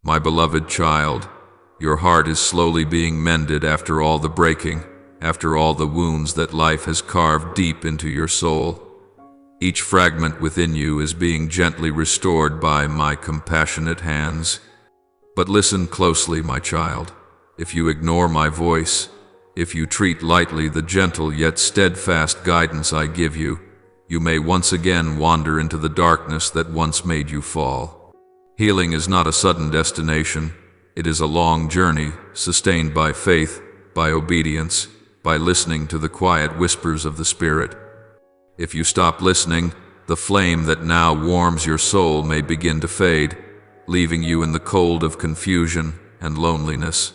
My beloved child, your heart is slowly being mended after all the breaking, after all the wounds that life has carved deep into your soul. Each fragment within you is being gently restored by my compassionate hands. But listen closely, my child. If you ignore my voice, if you treat lightly the gentle yet steadfast guidance I give you, you may once again wander into the darkness that once made you fall. Healing is not a sudden destination. It is a long journey, sustained by faith, by obedience, by listening to the quiet whispers of the Spirit. If you stop listening, the flame that now warms your soul may begin to fade, leaving you in the cold of confusion and loneliness.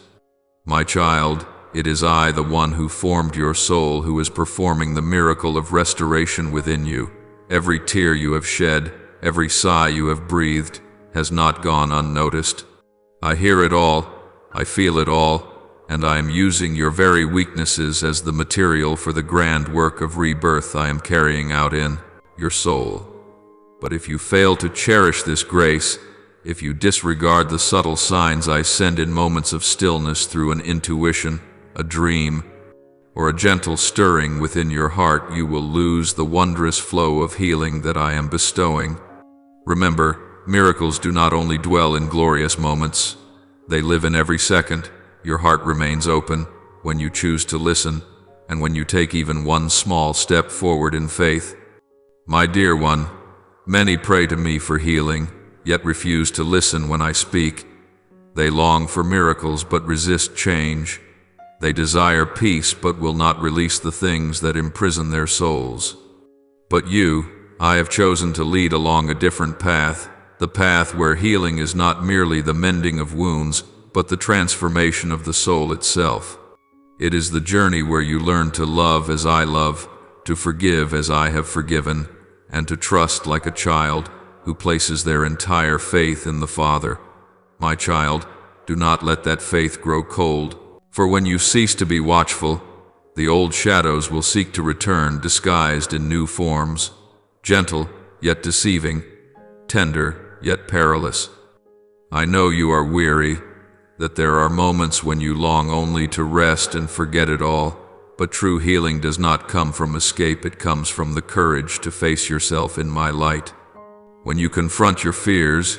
My child, it is I, the one who formed your soul, who is performing the miracle of restoration within you. Every tear you have shed, every sigh you have breathed, has not gone unnoticed. I hear it all, I feel it all, and I am using your very weaknesses as the material for the grand work of rebirth I am carrying out in your soul. But if you fail to cherish this grace, if you disregard the subtle signs I send in moments of stillness through an intuition, a dream, or a gentle stirring within your heart, you will lose the wondrous flow of healing that I am bestowing. Remember, miracles do not only dwell in glorious moments, they live in every second. Your heart remains open when you choose to listen, and when you take even one small step forward in faith. My dear one, many pray to me for healing, yet refuse to listen when I speak. They long for miracles but resist change. They desire peace but will not release the things that imprison their souls. But you, I have chosen to lead along a different path, the path where healing is not merely the mending of wounds, but the transformation of the soul itself. It is the journey where you learn to love as I love, to forgive as I have forgiven, and to trust like a child who places their entire faith in the Father. My child, do not let that faith grow cold, for when you cease to be watchful, the old shadows will seek to return disguised in new forms, gentle yet deceiving, tender yet perilous. I know you are weary, that there are moments when you long only to rest and forget it all, but true healing does not come from escape, it comes from the courage to face yourself in my light. When you confront your fears,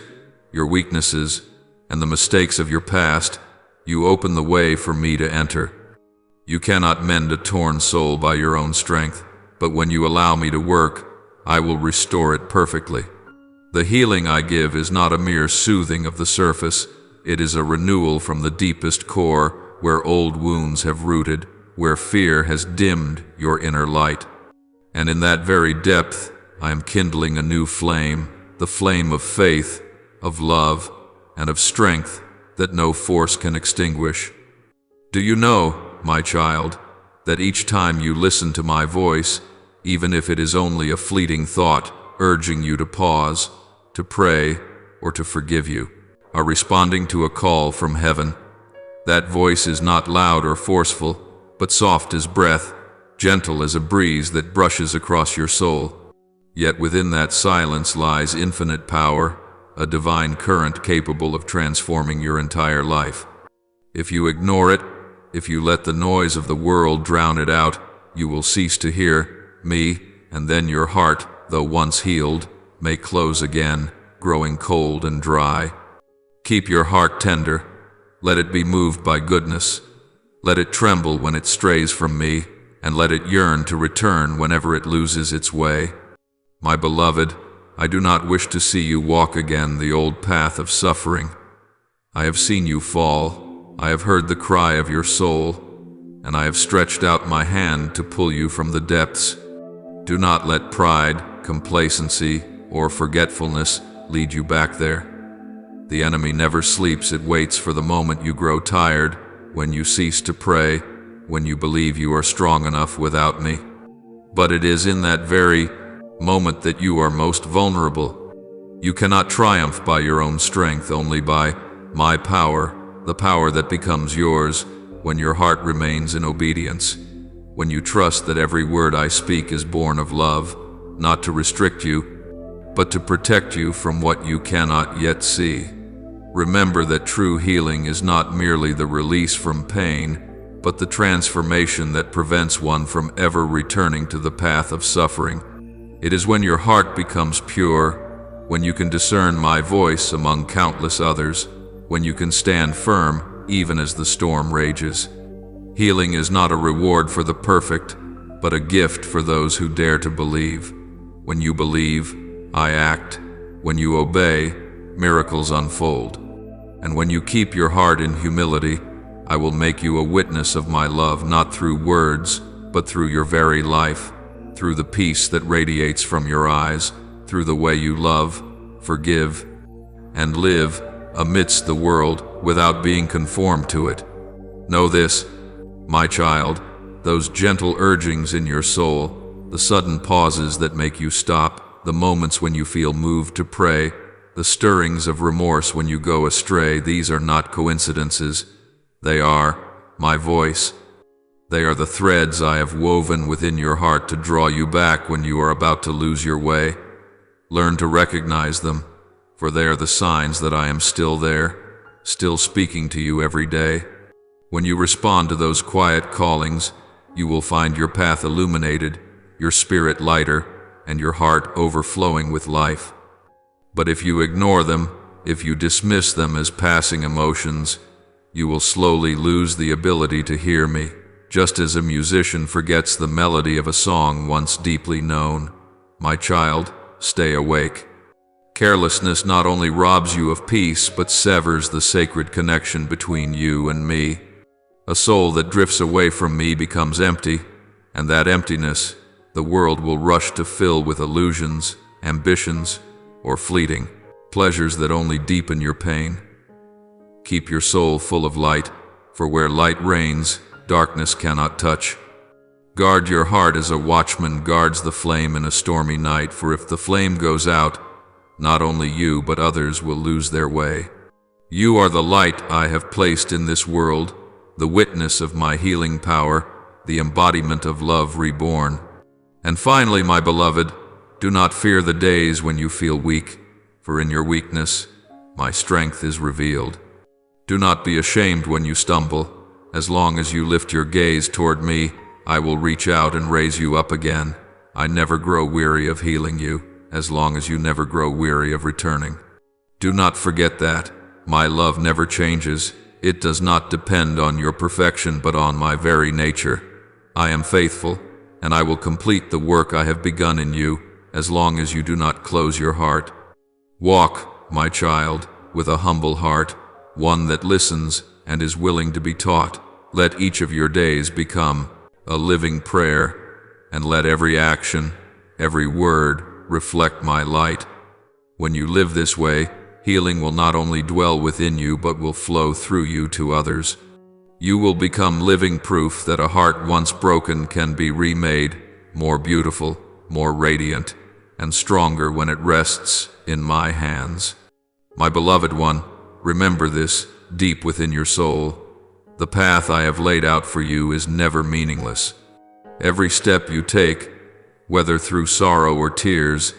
your weaknesses, and the mistakes of your past, you open the way for me to enter. You cannot mend a torn soul by your own strength, but when you allow me to work, I will restore it perfectly. The healing I give is not a mere soothing of the surface. It is a renewal from the deepest core, where old wounds have rooted, where fear has dimmed your inner light. And in that very depth, I am kindling a new flame, the flame of faith, of love, and of strength that no force can extinguish. Do you know, my child, that each time you listen to my voice, even if it is only a fleeting thought urging you to pause, to pray, or to forgive you, are responding to a call from heaven? That voice is not loud or forceful, but soft as breath, gentle as a breeze that brushes across your soul. Yet within that silence lies infinite power, a divine current capable of transforming your entire life. If you ignore it, if you let the noise of the world drown it out, you will cease to hear me, and then your heart, though once healed, may close again, growing cold and dry. Keep your heart tender. Let it be moved by goodness. Let it tremble when it strays from me, and let it yearn to return whenever it loses its way. My beloved, I do not wish to see you walk again the old path of suffering. I have seen you fall. I have heard the cry of your soul, and I have stretched out my hand to pull you from the depths. Do not let pride, complacency, or forgetfulness lead you back there. The enemy never sleeps. It waits for the moment you grow tired, when you cease to pray, when you believe you are strong enough without me. But it is in that very moment that you are most vulnerable. You cannot triumph by your own strength, only by my power, the power that becomes yours when your heart remains in obedience, when you trust that every word I speak is born of love, not to restrict you, but to protect you from what you cannot yet see. Remember that true healing is not merely the release from pain, but the transformation that prevents one from ever returning to the path of suffering. It is when your heart becomes pure, when you can discern my voice among countless others, when you can stand firm even as the storm rages. Healing is not a reward for the perfect, but a gift for those who dare to believe. When you believe, I act. When you obey, miracles unfold. And when you keep your heart in humility, I will make you a witness of my love, not through words, but through your very life, through the peace that radiates from your eyes, through the way you love, forgive, and live amidst the world without being conformed to it. Know this, my child, those gentle urgings in your soul, the sudden pauses that make you stop, the moments when you feel moved to pray, the stirrings of remorse when you go astray, these are not coincidences. They are my voice. They are the threads I have woven within your heart to draw you back when you are about to lose your way. Learn to recognize them, for they are the signs that I am still there, still speaking to you every day. When you respond to those quiet callings, you will find your path illuminated, your spirit lighter, and your heart overflowing with life. But if you ignore them, if you dismiss them as passing emotions, you will slowly lose the ability to hear me, just as a musician forgets the melody of a song once deeply known. My child, stay awake. Carelessness not only robs you of peace, but severs the sacred connection between you and me. A soul that drifts away from me becomes empty, and that emptiness the world will rush to fill with illusions, ambitions, or fleeting pleasures that only deepen your pain. Keep your soul full of light, for where light reigns, darkness cannot touch. Guard your heart as a watchman guards the flame in a stormy night, for if the flame goes out, not only you but others will lose their way. You are the light I have placed in this world, the witness of my healing power, the embodiment of love reborn. And finally, my beloved, do not fear the days when you feel weak, for in your weakness, my strength is revealed. Do not be ashamed when you stumble. As long as you lift your gaze toward me, I will reach out and raise you up again. I never grow weary of healing you, as long as you never grow weary of returning. Do not forget that my love never changes. It does not depend on your perfection, but on my very nature. I am faithful, and I will complete the work I have begun in you, as long as you do not close your heart. Walk, my child, with a humble heart, one that listens and is willing to be taught. Let each of your days become a living prayer, and let every action, every word, reflect my light. When you live this way, healing will not only dwell within you, but will flow through you to others. You will become living proof that a heart once broken can be remade, more beautiful, more radiant, and stronger when it rests in my hands. My beloved one, remember this deep within your soul. The path I have laid out for you is never meaningless. Every step you take, whether through sorrow or tears,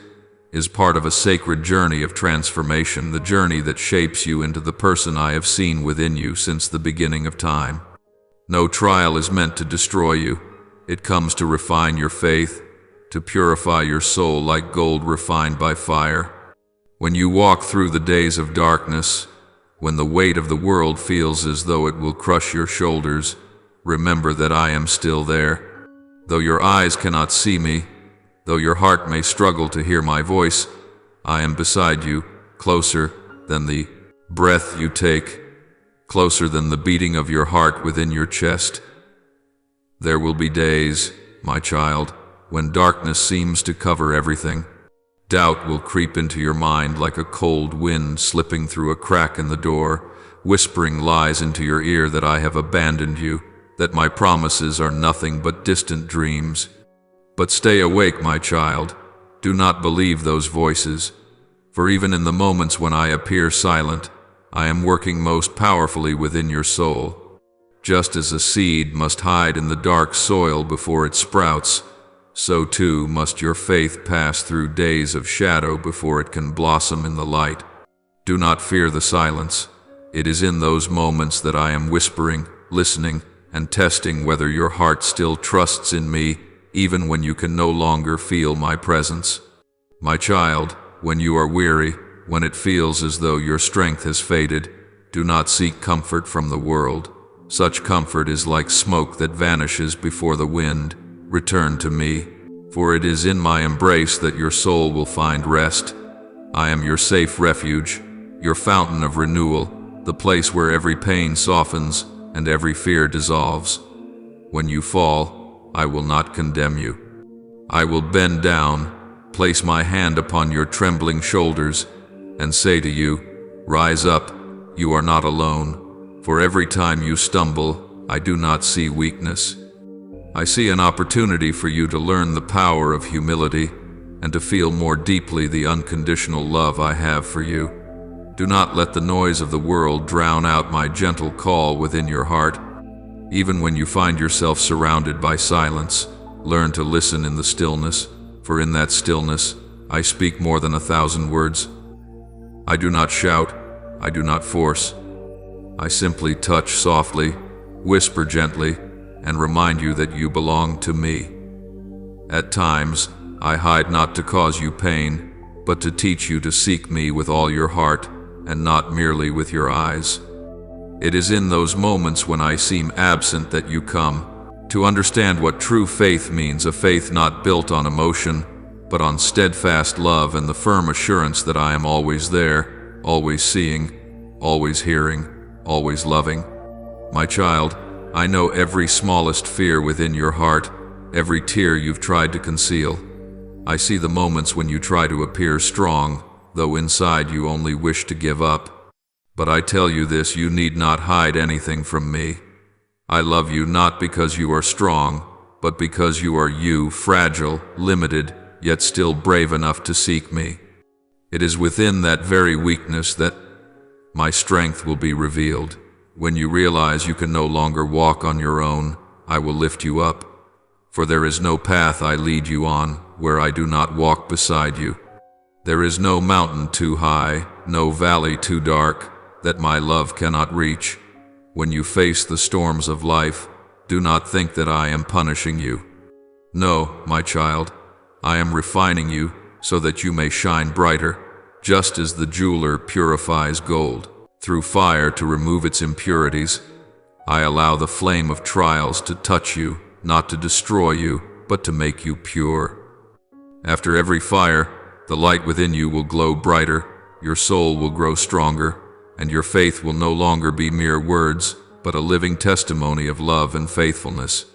is part of a sacred journey of transformation, the journey that shapes you into the person I have seen within you since the beginning of time. No trial is meant to destroy you. It comes to refine your faith, to purify your soul like gold refined by fire. When you walk through the days of darkness, when the weight of the world feels as though it will crush your shoulders, remember that I am still there. Though your eyes cannot see me, though your heart may struggle to hear my voice, I am beside you, closer than the breath you take, closer than the beating of your heart within your chest. There will be days, my child, when darkness seems to cover everything. Doubt will creep into your mind like a cold wind slipping through a crack in the door, whispering lies into your ear that I have abandoned you, that my promises are nothing but distant dreams. But stay awake, my child. Do not believe those voices, for even in the moments when I appear silent, I am working most powerfully within your soul. Just as a seed must hide in the dark soil before it sprouts, so too must your faith pass through days of shadow before it can blossom in the light. Do not fear the silence. It is in those moments that I am whispering, listening, and testing whether your heart still trusts in me, even when you can no longer feel my presence. My child, when you are weary, when it feels as though your strength has faded, do not seek comfort from the world. Such comfort is like smoke that vanishes before the wind. Return to me, for it is in my embrace that your soul will find rest. I am your safe refuge, your fountain of renewal, the place where every pain softens and every fear dissolves. When you fall, I will not condemn you. I will bend down, place my hand upon your trembling shoulders, and say to you, rise up, you are not alone. For every time you stumble, I do not see weakness. I see an opportunity for you to learn the power of humility and to feel more deeply the unconditional love I have for you. Do not let the noise of the world drown out my gentle call within your heart. Even when you find yourself surrounded by silence, learn to listen in the stillness, for in that stillness, I speak more than 1,000 words. I do not shout, I do not force. I simply touch softly, whisper gently, and remind you that you belong to me. At times, I hide not to cause you pain, but to teach you to seek me with all your heart, and not merely with your eyes. It is in those moments when I seem absent that you come, to understand what true faith means, a faith not built on emotion, but on steadfast love and the firm assurance that I am always there, always seeing, always hearing, always loving. My child, I know every smallest fear within your heart, every tear you've tried to conceal. I see the moments when you try to appear strong, though inside you only wish to give up. But I tell you this, you need not hide anything from me. I love you not because you are strong, but because you are you, fragile, limited, yet still brave enough to seek me. It is within that very weakness that my strength will be revealed. When you realize you can no longer walk on your own, I will lift you up. For there is no path I lead you on where I do not walk beside you. There is no mountain too high, no valley too dark, that my love cannot reach. When you face the storms of life, do not think that I am punishing you. No, my child, I am refining you so that you may shine brighter, just as the jeweler purifies gold through fire to remove its impurities. I allow the flame of trials to touch you, not to destroy you, but to make you pure. After every fire, the light within you will glow brighter, your soul will grow stronger, and your faith will no longer be mere words, but a living testimony of love and faithfulness.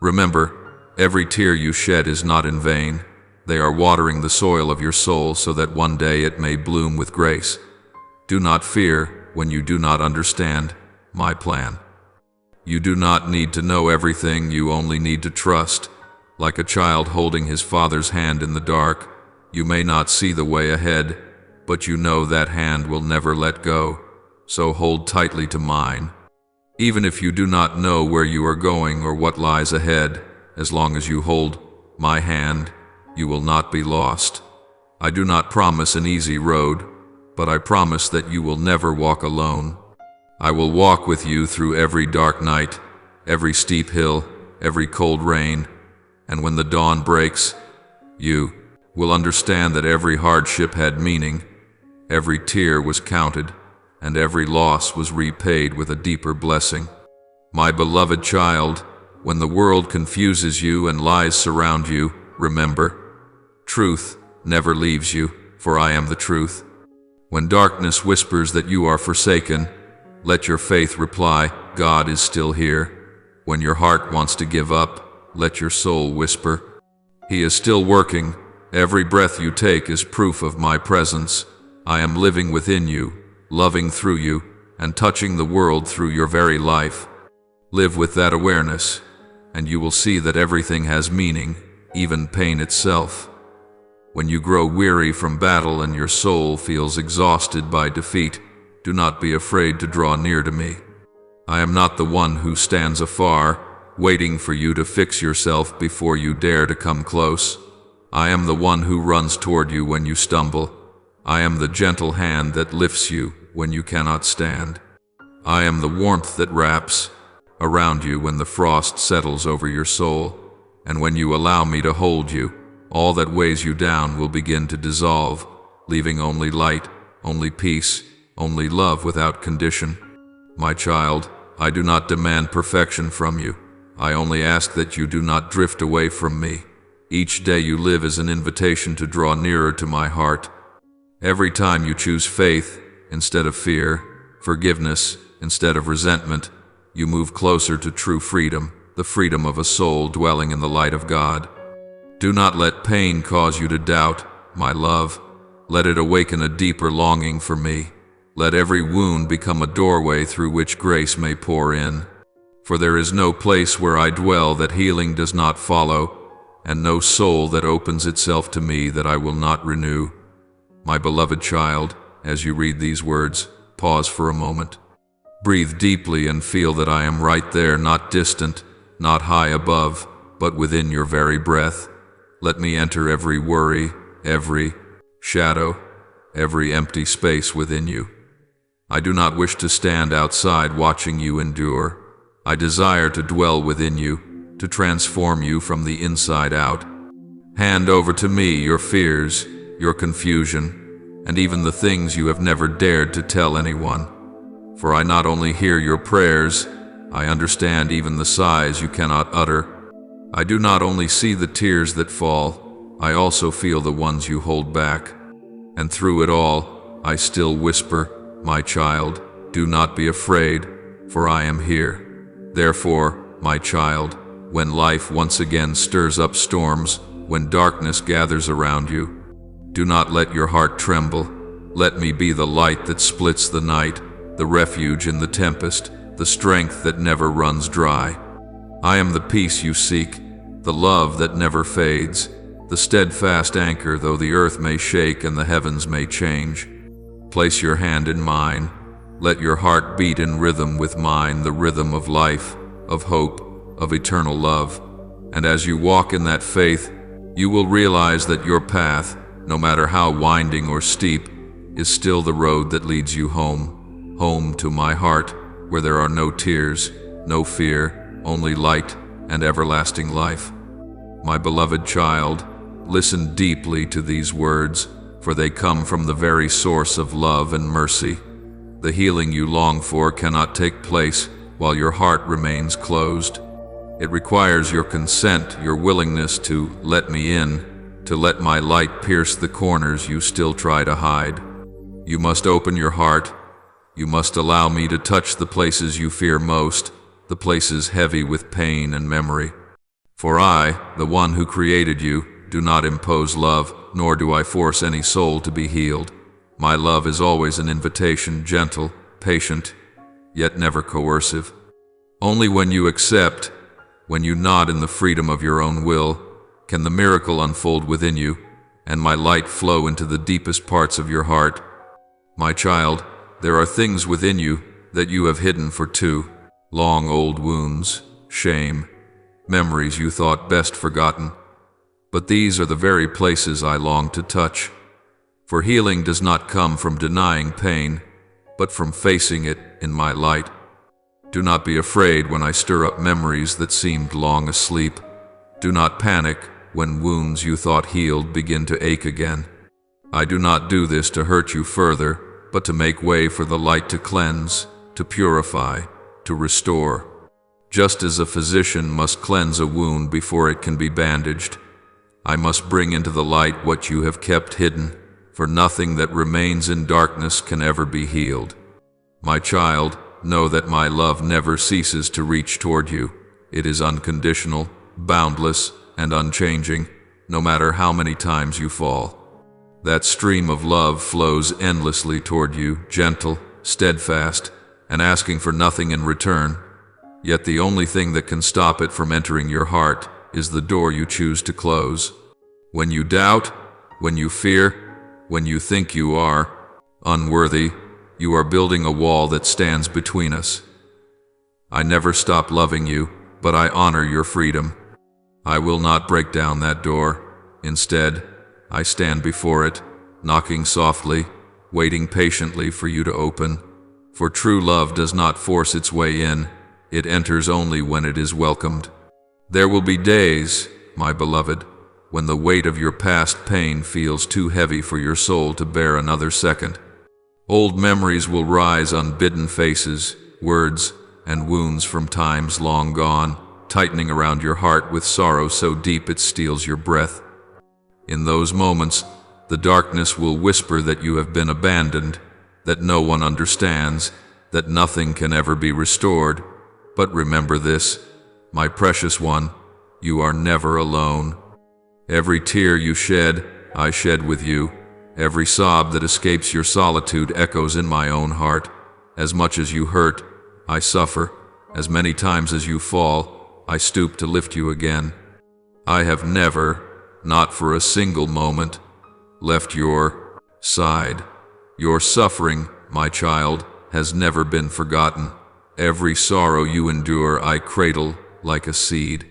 Remember, every tear you shed is not in vain. They are watering the soil of your soul so that one day it may bloom with grace. Do not fear when you do not understand my plan. You do not need to know everything, you only need to trust. Like a child holding his father's hand in the dark, you may not see the way ahead, but you know that hand will never let go, so hold tightly to mine. Even if you do not know where you are going or what lies ahead, as long as you hold my hand, you will not be lost. I do not promise an easy road, but I promise that you will never walk alone. I will walk with you through every dark night, every steep hill, every cold rain, and when the dawn breaks, you will understand that every hardship had meaning, every tear was counted, and every loss was repaid with a deeper blessing. My beloved child, when the world confuses you and lies surround you, remember, truth never leaves you, for I am the truth. When darkness whispers that you are forsaken, let your faith reply, God is still here. When your heart wants to give up, let your soul whisper, He is still working. Every breath you take is proof of my presence. I am living within you, loving through you, and touching the world through your very life. Live with that awareness, and you will see that everything has meaning, even pain itself. When you grow weary from battle and your soul feels exhausted by defeat, do not be afraid to draw near to me. I am not the one who stands afar, waiting for you to fix yourself before you dare to come close. I am the one who runs toward you when you stumble. I am the gentle hand that lifts you when you cannot stand. I am the warmth that wraps around you when the frost settles over your soul. And when you allow me to hold you, all that weighs you down will begin to dissolve, leaving only light, only peace, only love without condition. My child, I do not demand perfection from you. I only ask that you do not drift away from me. Each day you live is an invitation to draw nearer to my heart. Every time you choose faith instead of fear, forgiveness instead of resentment, you move closer to true freedom, the freedom of a soul dwelling in the light of God. Do not let pain cause you to doubt, my love. Let it awaken a deeper longing for me. Let every wound become a doorway through which grace may pour in. For there is no place where I dwell that healing does not follow, and no soul that opens itself to me that I will not renew. My beloved child, as you read these words, pause for a moment. Breathe deeply and feel that I am right there, not distant, not high above, but within your very breath. Let me enter every worry, every shadow, every empty space within you. I do not wish to stand outside watching you endure. I desire to dwell within you, to transform you from the inside out. Hand over to me your fears, your confusion, and even the things you have never dared to tell anyone. For I not only hear your prayers, I understand even the sighs you cannot utter. I do not only see the tears that fall, I also feel the ones you hold back. And through it all, I still whisper, my child, do not be afraid, for I am here. Therefore, my child, when life once again stirs up storms, when darkness gathers around you, do not let your heart tremble. Let me be the light that splits the night, the refuge in the tempest, the strength that never runs dry. I am the peace you seek, the love that never fades, the steadfast anchor though the earth may shake and the heavens may change. Place your hand in mine. Let your heart beat in rhythm with mine, the rhythm of life, of hope, of eternal love. And as you walk in that faith, you will realize that your path, no matter how winding or steep, is still the road that leads you home. Home to my heart, where there are no tears, no fear, only light and everlasting life. My beloved child, listen deeply to these words, for they come from the very source of love and mercy. The healing you long for cannot take place while your heart remains closed. It requires your consent, your willingness to let me in, to let my light pierce the corners you still try to hide. You must open your heart. You must allow me to touch the places you fear most, the places heavy with pain and memory. For I, the one who created you, do not impose love, nor do I force any soul to be healed. My love is always an invitation, gentle, patient, yet never coercive. Only when you accept, when you nod in the freedom of your own will, can the miracle unfold within you, and my light flow into the deepest parts of your heart. My child, there are things within you that you have hidden for too long, old wounds, shame, memories you thought best forgotten. But these are the very places I long to touch. For healing does not come from denying pain, but from facing it in my light. Do not be afraid when I stir up memories that seemed long asleep. Do not panic when wounds you thought healed begin to ache again. I do not do this to hurt you further, but to make way for the light to cleanse, to purify, to restore. Just as a physician must cleanse a wound before it can be bandaged, I must bring into the light what you have kept hidden, for nothing that remains in darkness can ever be healed. My child, know that my love never ceases to reach toward you. It is unconditional, boundless, and unchanging, no matter how many times you fall. That stream of love flows endlessly toward you, gentle, steadfast, and asking for nothing in return. Yet the only thing that can stop it from entering your heart is the door you choose to close. When you doubt, when you fear, when you think you are unworthy, you are building a wall that stands between us. I never stop loving you, but I honor your freedom. I will not break down that door. Instead, I stand before it, knocking softly, waiting patiently for you to open. For true love does not force its way in, it enters only when it is welcomed. There will be days, my beloved, when the weight of your past pain feels too heavy for your soul to bear another second. Old memories will rise unbidden faces, words, and wounds from times long gone, tightening around your heart with sorrow so deep it steals your breath. In those moments, the darkness will whisper that you have been abandoned, that no one understands, that nothing can ever be restored. But remember this, my precious one, you are never alone. Every tear you shed, I shed with you. Every sob that escapes your solitude echoes in my own heart. As much as you hurt, I suffer. As many times as you fall, I stoop to lift you again. I have never, not for a single moment, left your side. Your suffering, my child, has never been forgotten. Every sorrow you endure I cradle like a seed.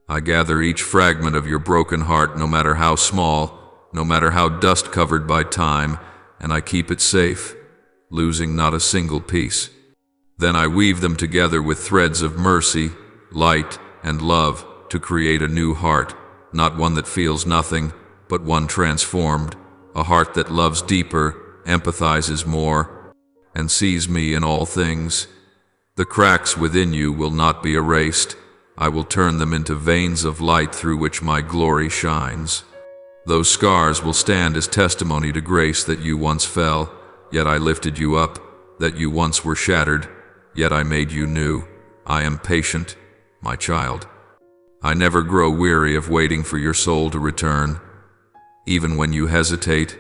I gather each fragment of your broken heart, no matter how small, no matter how dust-covered by time, and I keep it safe, losing not a single piece. Then I weave them together with threads of mercy, light, and love to create a new heart, not one that feels nothing, but one transformed, a heart that loves deeper, empathizes more, and sees me in all things. The cracks within you will not be erased. I will turn them into veins of light through which my glory shines. Those scars will stand as testimony to grace that you once fell, yet I lifted you up, that you once were shattered, yet I made you new. I am patient, my child. I never grow weary of waiting for your soul to return. Even when you hesitate,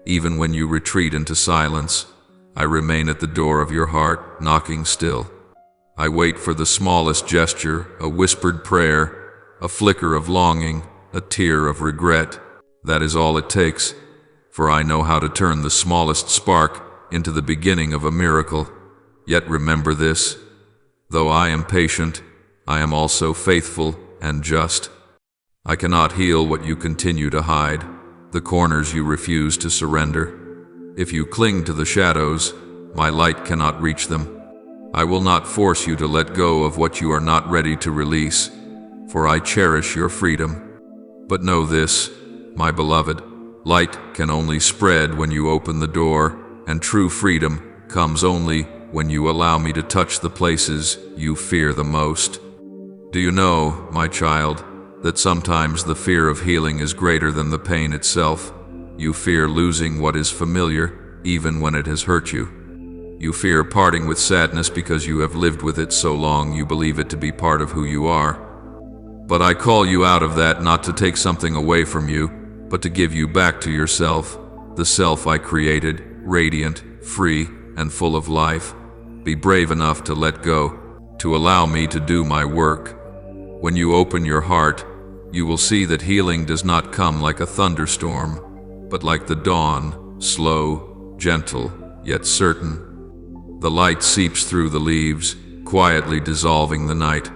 even when you retreat into silence, I remain at the door of your heart, knocking still. I wait for the smallest gesture, a whispered prayer, a flicker of longing, a tear of regret. That is all it takes, for I know how to turn the smallest spark into the beginning of a miracle. Yet remember this, though I am patient, I am also faithful and just. I cannot heal what you continue to hide, the corners you refuse to surrender. If you cling to the shadows, my light cannot reach them. I will not force you to let go of what you are not ready to release, for I cherish your freedom. But know this, my beloved, light can only spread when you open the door, and true freedom comes only when you allow me to touch the places you fear the most. Do you know, my child, that sometimes the fear of healing is greater than the pain itself? You fear losing what is familiar, even when it has hurt you. You fear parting with sadness because you have lived with it so long you believe it to be part of who you are. But I call you out of that not to take something away from you, but to give you back to yourself, the self I created, radiant, free, and full of life. Be brave enough to let go, to allow me to do my work. When you open your heart, you will see that healing does not come like a thunderstorm, but like the dawn, slow, gentle, yet certain. The light seeps through the leaves, quietly dissolving the night.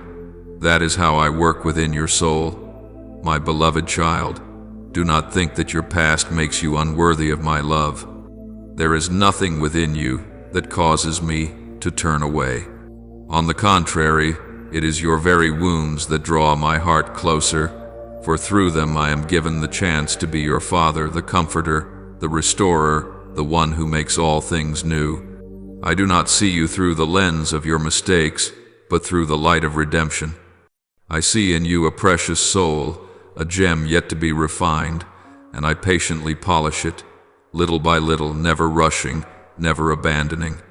That is how I work within your soul. My beloved child, do not think that your past makes you unworthy of my love. There is nothing within you that causes me to turn away. On the contrary, it is your very wounds that draw my heart closer, for through them I am given the chance to be your father, the comforter, the restorer, the one who makes all things new. I do not see you through the lens of your mistakes, but through the light of redemption. I see in you a precious soul, a gem yet to be refined, and I patiently polish it, little by little, never rushing, never abandoning.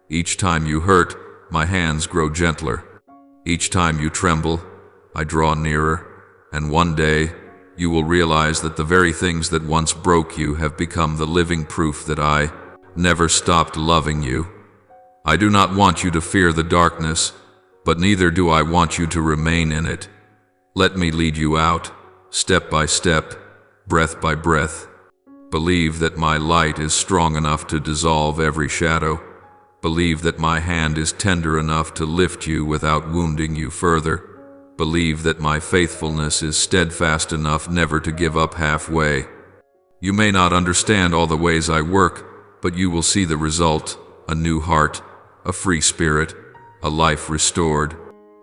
Each time you hurt, my hands grow gentler. Each time you tremble, I draw nearer, and one day you will realize that the very things that once broke you have become the living proof that I never stopped loving you. I do not want you to fear the darkness, but neither do I want you to remain in it. Let me lead you out, step by step, breath by breath. Believe that my light is strong enough to dissolve every shadow. Believe that my hand is tender enough to lift you without wounding you further. Believe that my faithfulness is steadfast enough never to give up halfway. You may not understand all the ways I work, but you will see the result: a new heart, a free spirit, a life restored.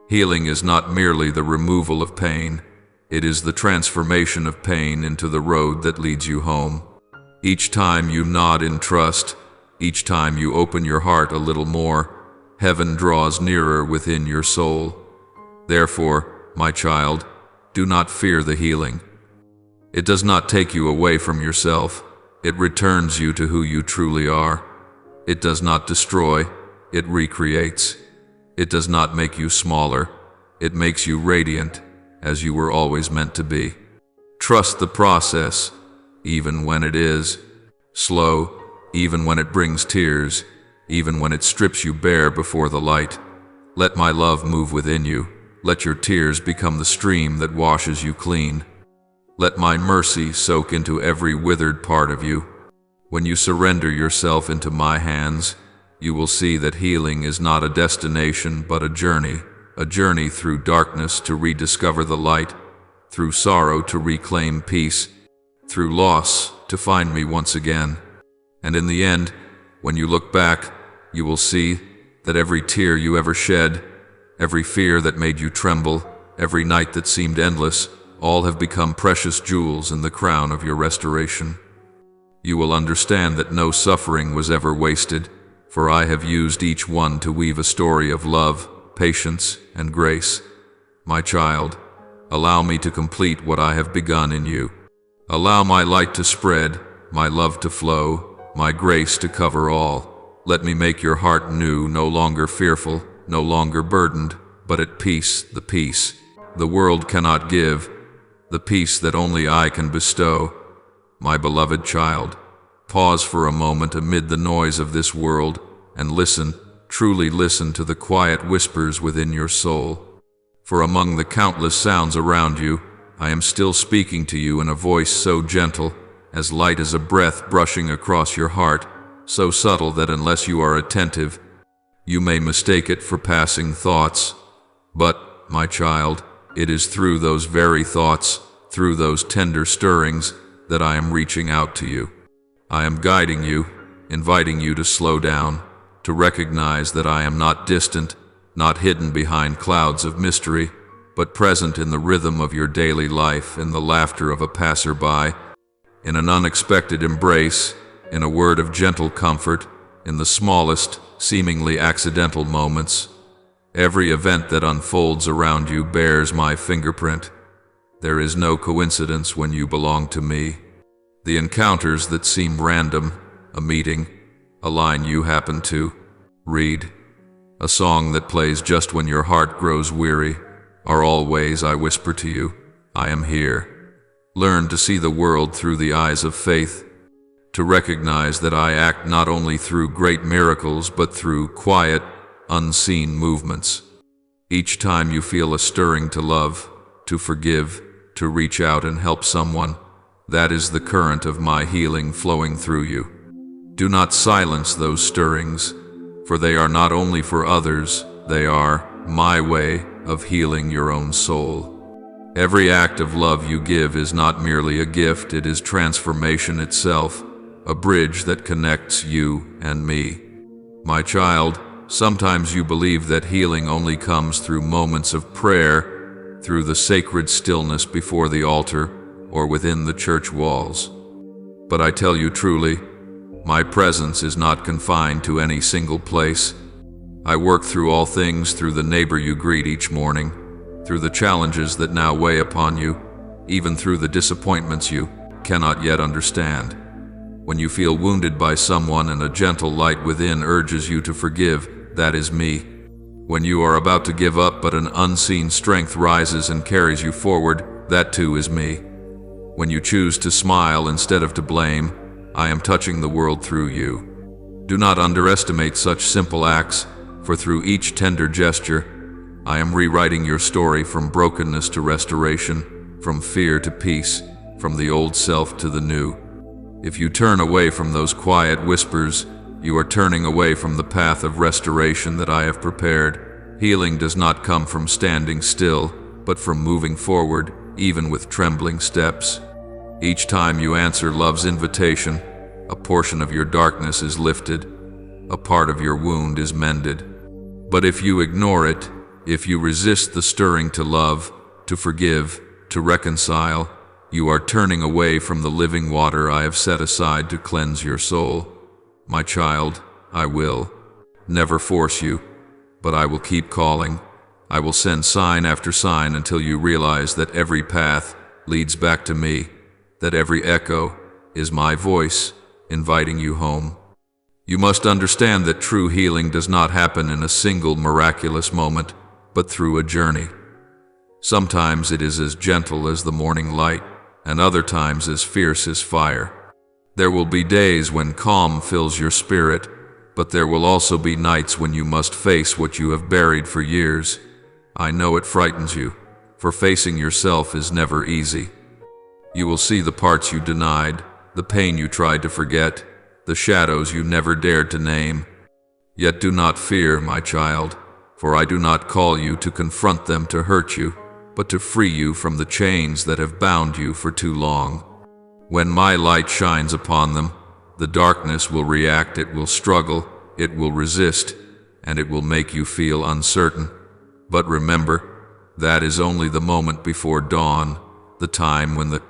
Healing is not merely the removal of pain. It is the transformation of pain into the road that leads you home. Each time you nod in trust, each time you open your heart a little more, heaven draws nearer within your soul. Therefore, my child, do not fear the healing. It does not take you away from yourself. It returns you to who you truly are. It does not destroy, it recreates. It does not make you smaller. It makes you radiant, as you were always meant to be. Trust the process, even when it is slow, even when it brings tears, even when it strips you bare before the light. Let my love move within you. Let your tears become the stream that washes you clean. Let my mercy soak into every withered part of you. When you surrender yourself into my hands, you will see that healing is not a destination but a journey through darkness to rediscover the light, through sorrow to reclaim peace, through loss to find me once again. And in the end, when you look back, you will see that every tear you ever shed, every fear that made you tremble, every night that seemed endless, all have become precious jewels in the crown of your restoration. You will understand that no suffering was ever wasted, for I have used each one to weave a story of love, patience, and grace. My child, allow me to complete what I have begun in you. Allow my light to spread, my love to flow, my grace to cover all. Let me make your heart new, no longer fearful, no longer burdened, but at peace, the peace the world cannot give, the peace that only I can bestow. My beloved child, pause for a moment amid the noise of this world and listen, truly listen to the quiet whispers within your soul. For among the countless sounds around you, I am still speaking to you in a voice so gentle, as light as a breath brushing across your heart, so subtle that unless you are attentive, you may mistake it for passing thoughts. But, my child, it is through those very thoughts, through those tender stirrings, that I am reaching out to you. I am guiding you, inviting you to slow down, to recognize that I am not distant, not hidden behind clouds of mystery, but present in the rhythm of your daily life, in the laughter of a passerby, in an unexpected embrace, in a word of gentle comfort, in the smallest, seemingly accidental moments. Every event that unfolds around you bears my fingerprint. There is no coincidence when you belong to me. The encounters that seem random, a meeting, a line you happen to read, a song that plays just when your heart grows weary, are all ways I whisper to you, I am here. Learn to see the world through the eyes of faith, to recognize that I act not only through great miracles but through quiet, unseen movements. Each time you feel a stirring to love, to forgive, to reach out and help someone, that is the current of my healing flowing through you. Do not silence those stirrings, for they are not only for others, they are my way of healing your own soul. Every act of love you give is not merely a gift, it is transformation itself, a bridge that connects you and me. My child, sometimes you believe that healing only comes through moments of prayer, through the sacred stillness before the altar, or within the church walls. But I tell you truly, my presence is not confined to any single place. I work through all things, through the neighbor you greet each morning, through the challenges that now weigh upon you, even through the disappointments you cannot yet understand. When you feel wounded by someone and a gentle light within urges you to forgive, that is me. When you are about to give up but an unseen strength rises and carries you forward, that too is me. When you choose to smile instead of to blame, I am touching the world through you. Do not underestimate such simple acts, for through each tender gesture, I am rewriting your story from brokenness to restoration, from fear to peace, from the old self to the new. If you turn away from those quiet whispers, you are turning away from the path of restoration that I have prepared. Healing does not come from standing still, but from moving forward, even with trembling steps. Each time you answer love's invitation, a portion of your darkness is lifted, a part of your wound is mended. But if you ignore it, if you resist the stirring to love, to forgive, to reconcile, you are turning away from the living water I have set aside to cleanse your soul. My child, I will never force you, but I will keep calling. I will send sign after sign until you realize that every path leads back to me, that every echo is my voice inviting you home. You must understand that true healing does not happen in a single miraculous moment, but through a journey. Sometimes it is as gentle as the morning light, and other times as fierce as fire. There will be days when calm fills your spirit, but there will also be nights when you must face what you have buried for years. I know it frightens you, for facing yourself is never easy. You will see the parts you denied, the pain you tried to forget, the shadows you never dared to name. Yet do not fear, my child, for I do not call you to confront them to hurt you, but to free you from the chains that have bound you for too long. When my light shines upon them, the darkness will react, it will struggle, it will resist, and it will make you feel uncertain. But remember, that is only the moment before dawn, the time when the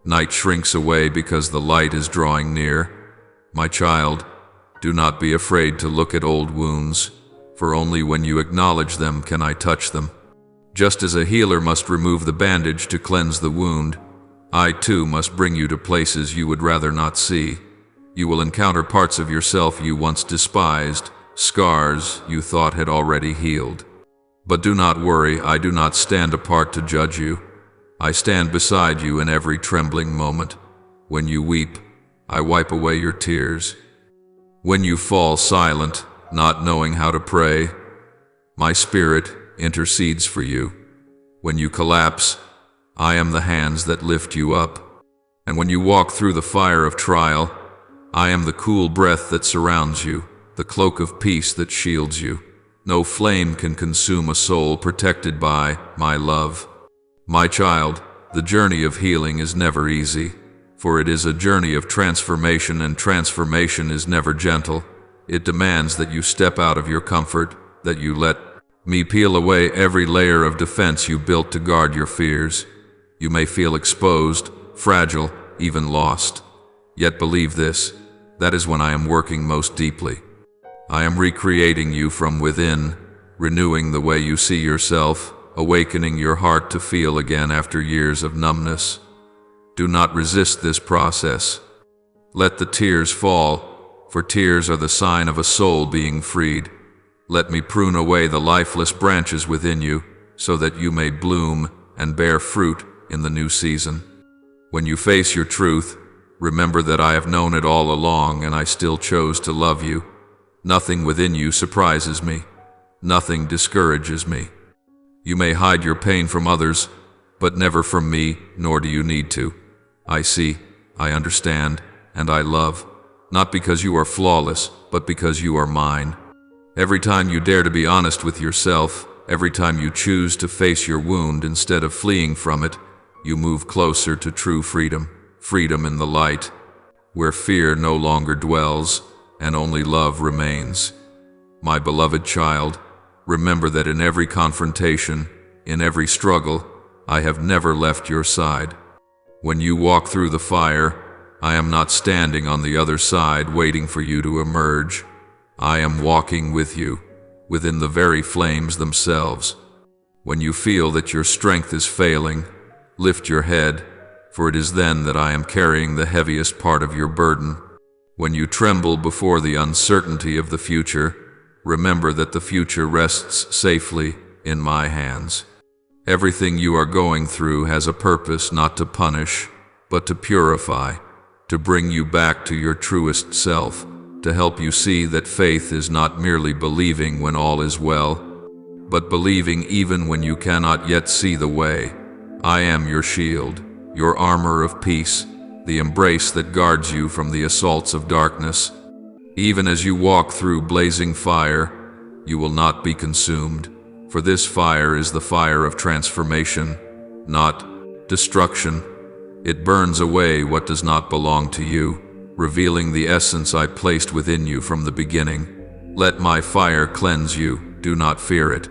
night shrinks away because the light is drawing near. My child, do not be afraid to look at old wounds, for only when you acknowledge them can I touch them. Just as a healer must remove the bandage to cleanse the wound, I too must bring you to places you would rather not see. You will encounter parts of yourself you once despised, scars you thought had already healed. But do not worry, I do not stand apart to judge you. I stand beside you in every trembling moment. When you weep, I wipe away your tears. When you fall silent, not knowing how to pray, my spirit intercedes for you. When you collapse, I am the hands that lift you up. And when you walk through the fire of trial, I am the cool breath that surrounds you, the cloak of peace that shields you. No flame can consume a soul protected by my love. My child, the journey of healing is never easy, for it is a journey of transformation, and transformation is never gentle. It demands that you step out of your comfort, that you let me peel away every layer of defense you built to guard your fears. You may feel exposed, fragile, even lost. Yet believe this, that is when I am working most deeply. I am recreating you from within, renewing the way you see yourself, awakening your heart to feel again after years of numbness. Do not resist this process. Let the tears fall, for tears are the sign of a soul being freed. Let me prune away the lifeless branches within you, so that you may bloom and bear fruit in the new season. When you face your truth, remember that I have known it all along, and I still chose to love you. Nothing within you surprises me. Nothing discourages me. You may hide your pain from others, but never from me, nor do you need to. I see, I understand, and I love, not because you are flawless, but because you are mine. Every time you dare to be honest with yourself, every time you choose to face your wound instead of fleeing from it, you move closer to true freedom, freedom in the light, where fear no longer dwells and only love remains. My beloved child, remember that in every confrontation, in every struggle, I have never left your side. When you walk through the fire, I am not standing on the other side waiting for you to emerge. I am walking with you, within the very flames themselves. When you feel that your strength is failing, lift your head, for it is then that I am carrying the heaviest part of your burden. When you tremble before the uncertainty of the future, remember that the future rests safely in my hands. Everything you are going through has a purpose, not to punish, but to purify, to bring you back to your truest self, to help you see that faith is not merely believing when all is well, but believing even when you cannot yet see the way. I am your shield, your armor of peace, the embrace that guards you from the assaults of darkness. Even as you walk through blazing fire, you will not be consumed, for this fire is the fire of transformation, not destruction. It burns away what does not belong to you, revealing the essence I placed within you from the beginning. Let my fire cleanse you, do not fear it.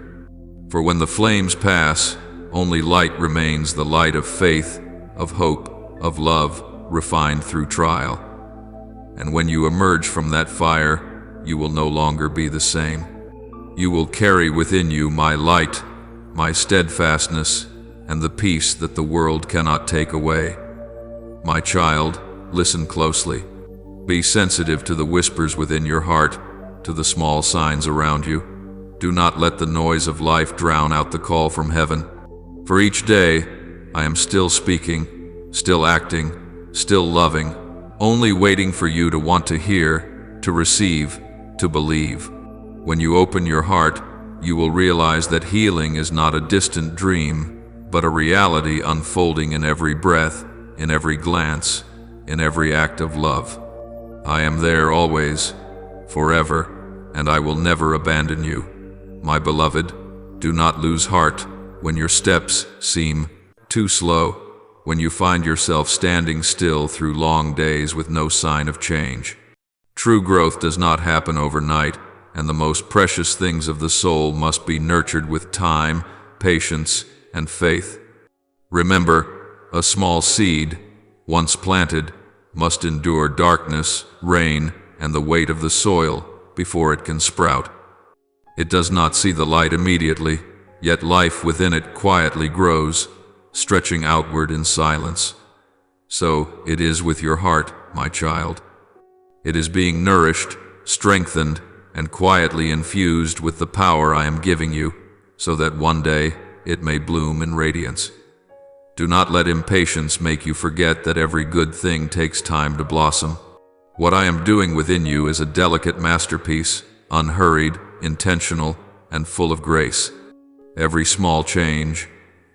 For when the flames pass, only light remains, the light of faith, of hope, of love, refined through trial. And when you emerge from that fire, you will no longer be the same. You will carry within you my light, my steadfastness, and the peace that the world cannot take away. My child, listen closely. Be sensitive to the whispers within your heart, to the small signs around you. Do not let the noise of life drown out the call from heaven. For each day, I am still speaking, still acting, still loving, only waiting for you to want to hear, to receive, to believe. When you open your heart, you will realize that healing is not a distant dream, but a reality unfolding in every breath, in every glance, in every act of love. I am there always, forever, and I will never abandon you. My beloved, do not lose heart when your steps seem too slow, when you find yourself standing still through long days with no sign of change. True growth does not happen overnight, and the most precious things of the soul must be nurtured with time, patience, and faith. Remember, a small seed, once planted, must endure darkness, rain, and the weight of the soil before it can sprout. It does not see the light immediately, yet life within it quietly grows, stretching outward in silence. So it is with your heart, my child. It is being nourished, strengthened, and quietly infused with the power I am giving you, so that one day it may bloom in radiance. Do not let impatience make you forget that every good thing takes time to blossom. What I am doing within you is a delicate masterpiece, unhurried, intentional, and full of grace. Every small change,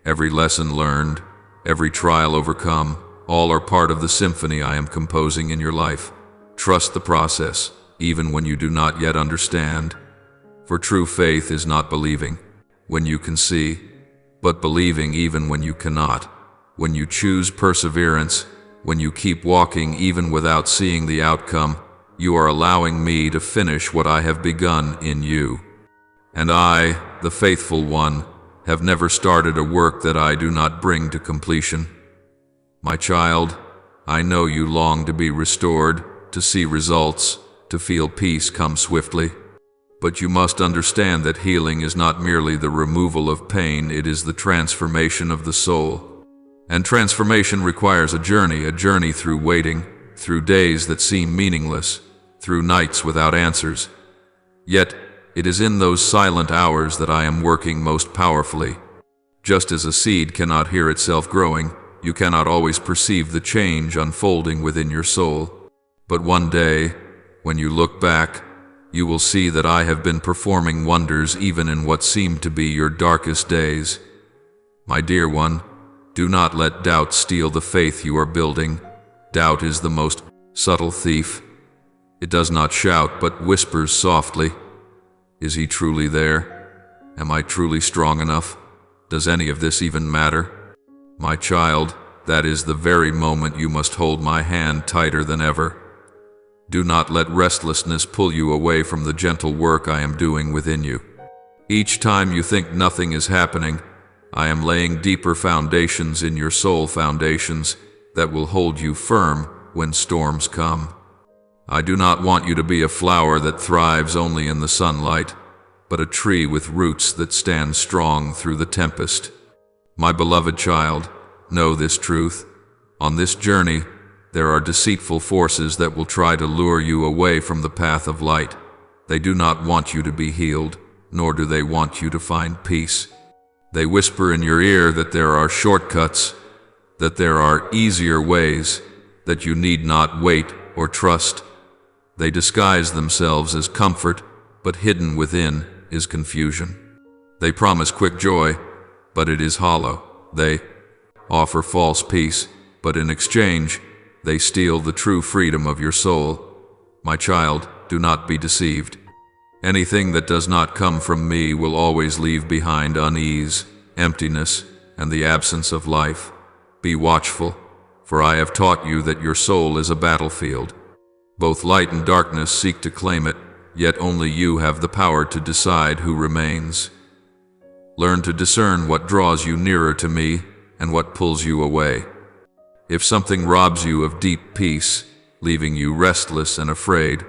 every lesson learned, every trial overcome, all are part of the symphony I am composing in your life. Trust the process, even when you do not yet understand. For true faith is not believing when you can see, but believing even when you cannot. When you choose perseverance, when you keep walking even without seeing the outcome, you are allowing me to finish what I have begun in you. And I, the faithful one, have never started a work that I do not bring to completion. My child, I know you long to be restored, to see results, to feel peace come swiftly. But you must understand that healing is not merely the removal of pain, it is the transformation of the soul. And transformation requires a journey through waiting, through days that seem meaningless, through nights without answers. Yet, it is in those silent hours that I am working most powerfully. Just as a seed cannot hear itself growing, you cannot always perceive the change unfolding within your soul. But one day, when you look back, you will see that I have been performing wonders even in what seemed to be your darkest days. My dear one, do not let doubt steal the faith you are building. Doubt is the most subtle thief. It does not shout, but whispers softly. Is he truly there? Am I truly strong enough? Does any of this even matter? My child, that is the very moment you must hold my hand tighter than ever. Do not let restlessness pull you away from the gentle work I am doing within you. Each time you think nothing is happening, I am laying deeper foundations in your soul, foundations that will hold you firm when storms come. I do not want you to be a flower that thrives only in the sunlight, but a tree with roots that stand strong through the tempest. My beloved child, know this truth. On this journey, there are deceitful forces that will try to lure you away from the path of light. They do not want you to be healed, nor do they want you to find peace. They whisper in your ear that there are shortcuts, that there are easier ways, that you need not wait or trust. They disguise themselves as comfort, but hidden within is confusion. They promise quick joy, but it is hollow. They offer false peace, but in exchange, they steal the true freedom of your soul. My child, do not be deceived. Anything that does not come from me will always leave behind unease, emptiness, and the absence of life. Be watchful, for I have taught you that your soul is a battlefield. Both light and darkness seek to claim it, yet only you have the power to decide who remains. Learn to discern what draws you nearer to me and what pulls you away. If something robs you of deep peace, leaving you restless and afraid,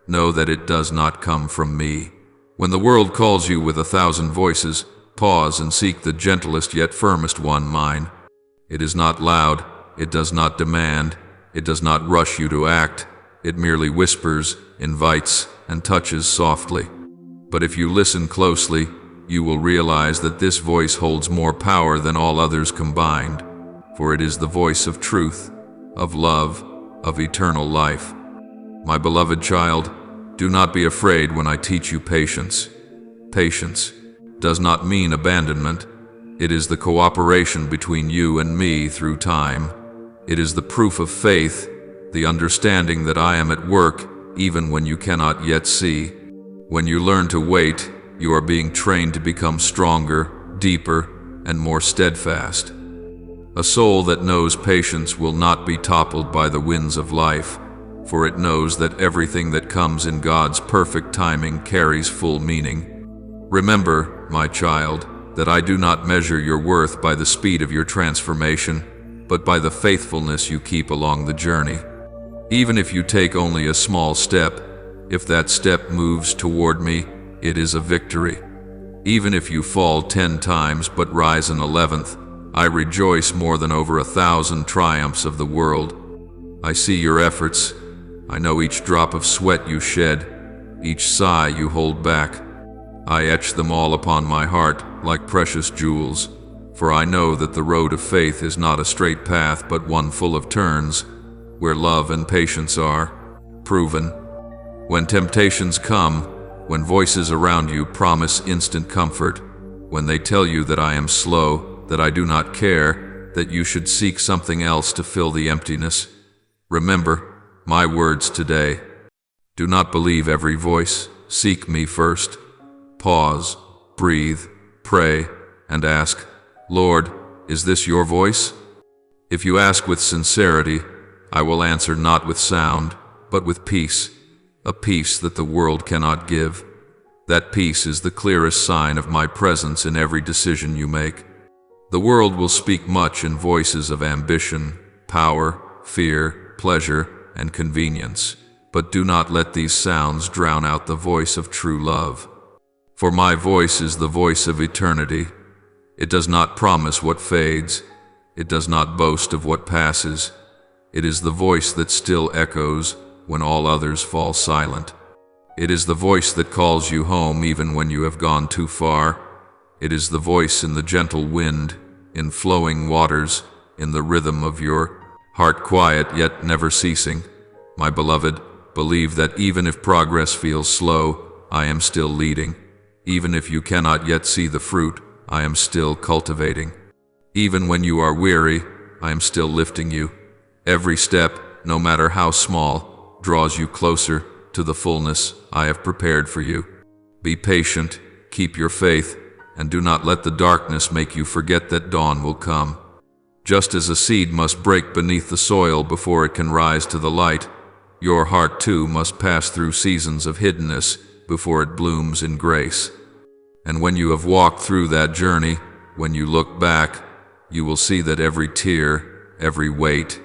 know that it does not come from me. When the world calls you with 1,000 voices, pause and seek the gentlest yet firmest one, mine. It is not loud, it does not demand, it does not rush you to act, it merely whispers, invites, and touches softly. But if you listen closely, you will realize that this voice holds more power than all others combined, for it is the voice of truth, of love, of eternal life. My beloved child, do not be afraid when I teach you patience. Patience does not mean abandonment. It is the cooperation between you and me through time. It is the proof of faith, the understanding that I am at work even when you cannot yet see. When you learn to wait, you are being trained to become stronger, deeper, and more steadfast. A soul that knows patience will not be toppled by the winds of life, for it knows that everything that comes in God's perfect timing carries full meaning. Remember, my child, that I do not measure your worth by the speed of your transformation, but by the faithfulness you keep along the journey. Even if you take only a small step, if that step moves toward me, it is a victory. Even if you fall 10 times but rise an 11th, I rejoice more than over 1,000 triumphs of the world. I see your efforts. I know each drop of sweat you shed, each sigh you hold back. I etch them all upon my heart like precious jewels, for I know that the road of faith is not a straight path but one full of turns, where love and patience are proven. When temptations come, when voices around you promise instant comfort, when they tell you that I am slow, that I do not care, that you should seek something else to fill the emptiness, remember my words today. Do not believe every voice. Seek me first. Pause, breathe, pray, and ask, Lord, is this your voice? If you ask with sincerity, I will answer not with sound, but with peace, a peace that the world cannot give. That peace is the clearest sign of my presence in every decision you make. The world will speak much in voices of ambition, power, fear, pleasure, and convenience, but do not let these sounds drown out the voice of true love. For my voice is the voice of eternity. It does not promise what fades. It does not boast of what passes. It is the voice that still echoes when all others fall silent. It is the voice that calls you home even when you have gone too far. It is the voice in the gentle wind, in flowing waters, in the rhythm of your heart, quiet yet never ceasing. My beloved, believe that even if progress feels slow, I am still leading. Even if you cannot yet see the fruit, I am still cultivating. Even when you are weary, I am still lifting you. Every step, no matter how small, draws you closer to the fullness I have prepared for you. Be patient, keep your faith, and do not let the darkness make you forget that dawn will come. Just as a seed must break beneath the soil before it can rise to the light, your heart too must pass through seasons of hiddenness before it blooms in grace. And when you have walked through that journey, when you look back, you will see that every tear, every weight,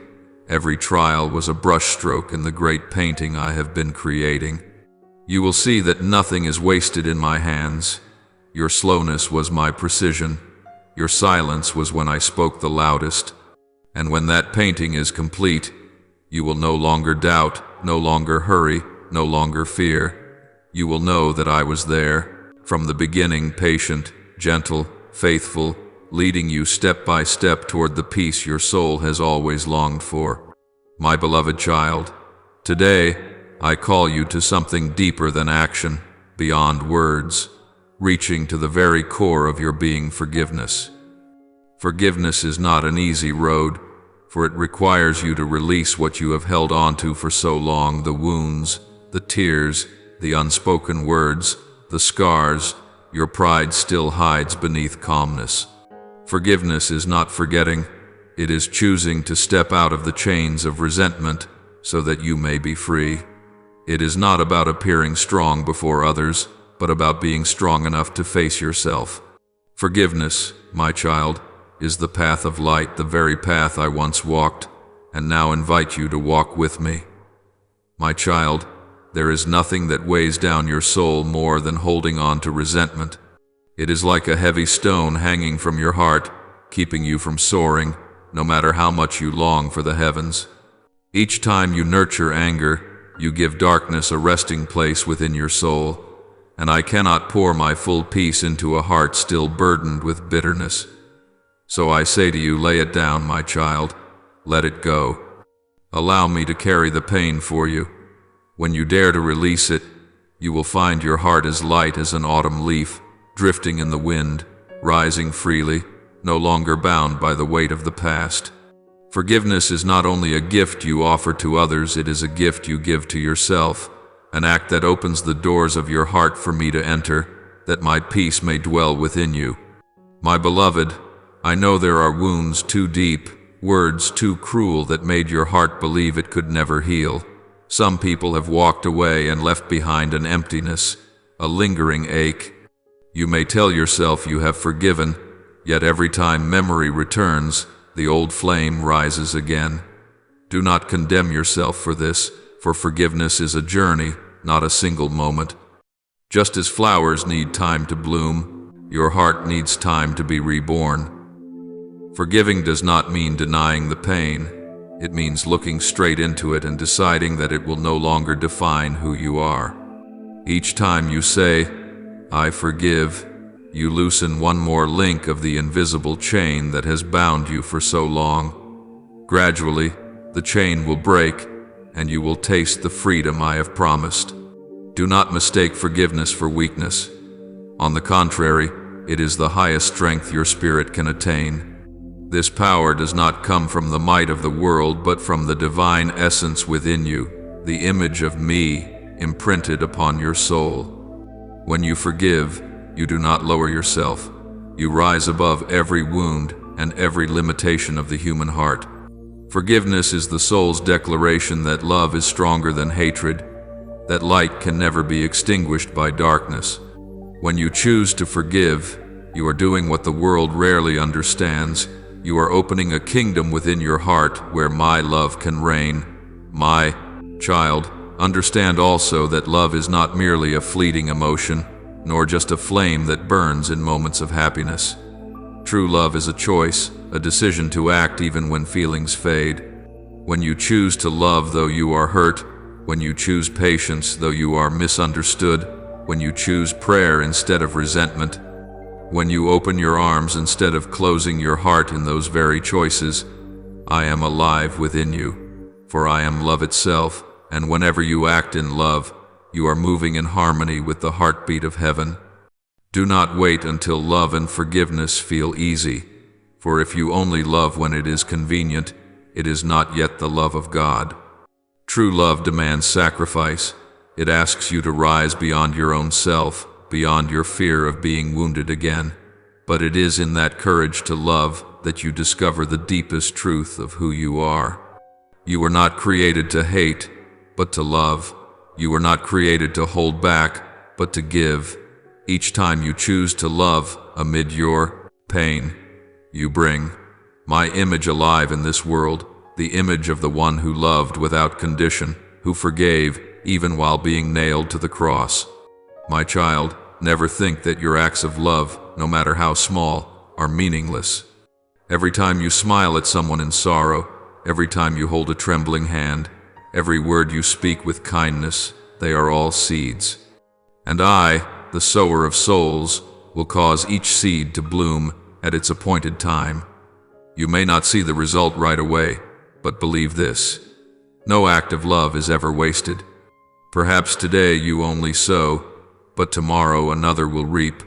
every trial was a brushstroke in the great painting I have been creating. You will see that nothing is wasted in my hands. Your slowness was my precision. Your silence was when I spoke the loudest. And when that painting is complete, you will no longer doubt, no longer hurry, no longer fear. You will know that I was there, from the beginning, patient, gentle, faithful, leading you step by step toward the peace your soul has always longed for. My beloved child, today I call you to something deeper than action, beyond words, reaching to the very core of your being: forgiveness. Forgiveness is not an easy road, for it requires you to release what you have held onto for so long: the wounds, the tears, the unspoken words, the scars your pride still hides beneath calmness. Forgiveness is not forgetting, It is choosing to step out of the chains of resentment so that you may be free. It is not about appearing strong before others, but about being strong enough to face yourself. Forgiveness, my child, is the path of light, the very path I once walked, and now invite you to walk with me. My child, there is nothing that weighs down your soul more than holding on to resentment. It is like a heavy stone hanging from your heart, keeping you from soaring, no matter how much you long for the heavens. Each time you nurture anger, you give darkness a resting place within your soul, and I cannot pour my full peace into a heart still burdened with bitterness. So I say to you, lay it down, my child. Let it go. Allow me to carry the pain for you. When you dare to release it, you will find your heart as light as an autumn leaf, drifting in the wind, rising freely, no longer bound by the weight of the past. Forgiveness is not only a gift you offer to others, it is a gift you give to yourself, an act that opens the doors of your heart for me to enter, that my peace may dwell within you. My beloved, I know there are wounds too deep, words too cruel that made your heart believe it could never heal. Some people have walked away and left behind an emptiness, a lingering ache. You may tell yourself you have forgiven, yet every time memory returns, the old flame rises again. Do not condemn yourself for this, for forgiveness is a journey, not a single moment. Just as flowers need time to bloom, your heart needs time to be reborn. Forgiving does not mean denying the pain. It means looking straight into it and deciding that it will no longer define who you are. Each time you say, I forgive, you loosen one more link of the invisible chain that has bound you for so long. Gradually, the chain will break, and you will taste the freedom I have promised. Do not mistake forgiveness for weakness. On the contrary, it is the highest strength your spirit can attain. This power does not come from the might of the world, but from the divine essence within you, the image of me imprinted upon your soul. When you forgive, you do not lower yourself. You rise above every wound and every limitation of the human heart. Forgiveness is the soul's declaration that love is stronger than hatred, that light can never be extinguished by darkness. When you choose to forgive, you are doing what the world rarely understands. You are opening a kingdom within your heart where my love can reign. My child, understand also that love is not merely a fleeting emotion, nor just a flame that burns in moments of happiness. True love is a choice, a decision to act even when feelings fade. When you choose to love though you are hurt, when you choose patience though you are misunderstood, when you choose prayer instead of resentment, when you open your arms instead of closing your heart in those very choices, I am alive within you, for I am love itself, and whenever you act in love, you are moving in harmony with the heartbeat of heaven. Do not wait until love and forgiveness feel easy, for if you only love when it is convenient, it is not yet the love of God. True love demands sacrifice. It asks you to rise beyond your own self, beyond your fear of being wounded again. But it is in that courage to love that you discover the deepest truth of who you are. You were not created to hate, but to love. You were not created to hold back, but to give. Each time you choose to love amid your pain, you bring my image alive in this world, the image of the one who loved without condition, who forgave even while being nailed to the cross. My child, never think that your acts of love, no matter how small, are meaningless. Every time you smile at someone in sorrow, every time you hold a trembling hand, every word you speak with kindness, they are all seeds. And I, the sower of souls, will cause each seed to bloom at its appointed time. You may not see the result right away, but believe this: no act of love is ever wasted. Perhaps today you only sow, but tomorrow another will reap.